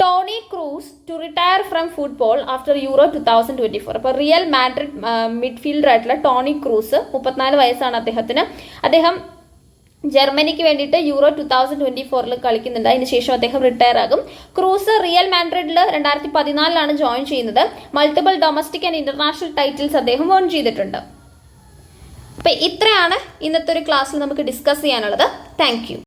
Toni Kroos to retire from football after Euro 2024. അപ്പോൾ റിയൽ മാഡ്രിഡ് മിഡ്ഫീൽഡർ ആയിട്ടുള്ള ടോണി ക്രൂസ് 34 വയസ്സാണ് അദ്ദേഹത്തിന്. അദ്ദേഹം ജർമ്മനിക്ക് വേണ്ടിയിട്ട് യൂറോ 2024 കളിക്കുന്നുണ്ട്. അതിനുശേഷം അദ്ദേഹം റിട്ടയർ ആകും. ക്രൂസ് റിയൽ മാഡ്രിഡിൽ 2014 ജോയിൻ ചെയ്യുന്നത്. Multiple domestic and international titles അദ്ദേഹം വൺ ചെയ്തിട്ടുണ്ട്. അപ്പോൾ ഇത്രയാണ് ഇന്നത്തെ ഒരു ക്ലാസ്സിൽ നമുക്ക് ഡിസ്കസ് ചെയ്യാനുള്ളത്. Thank you.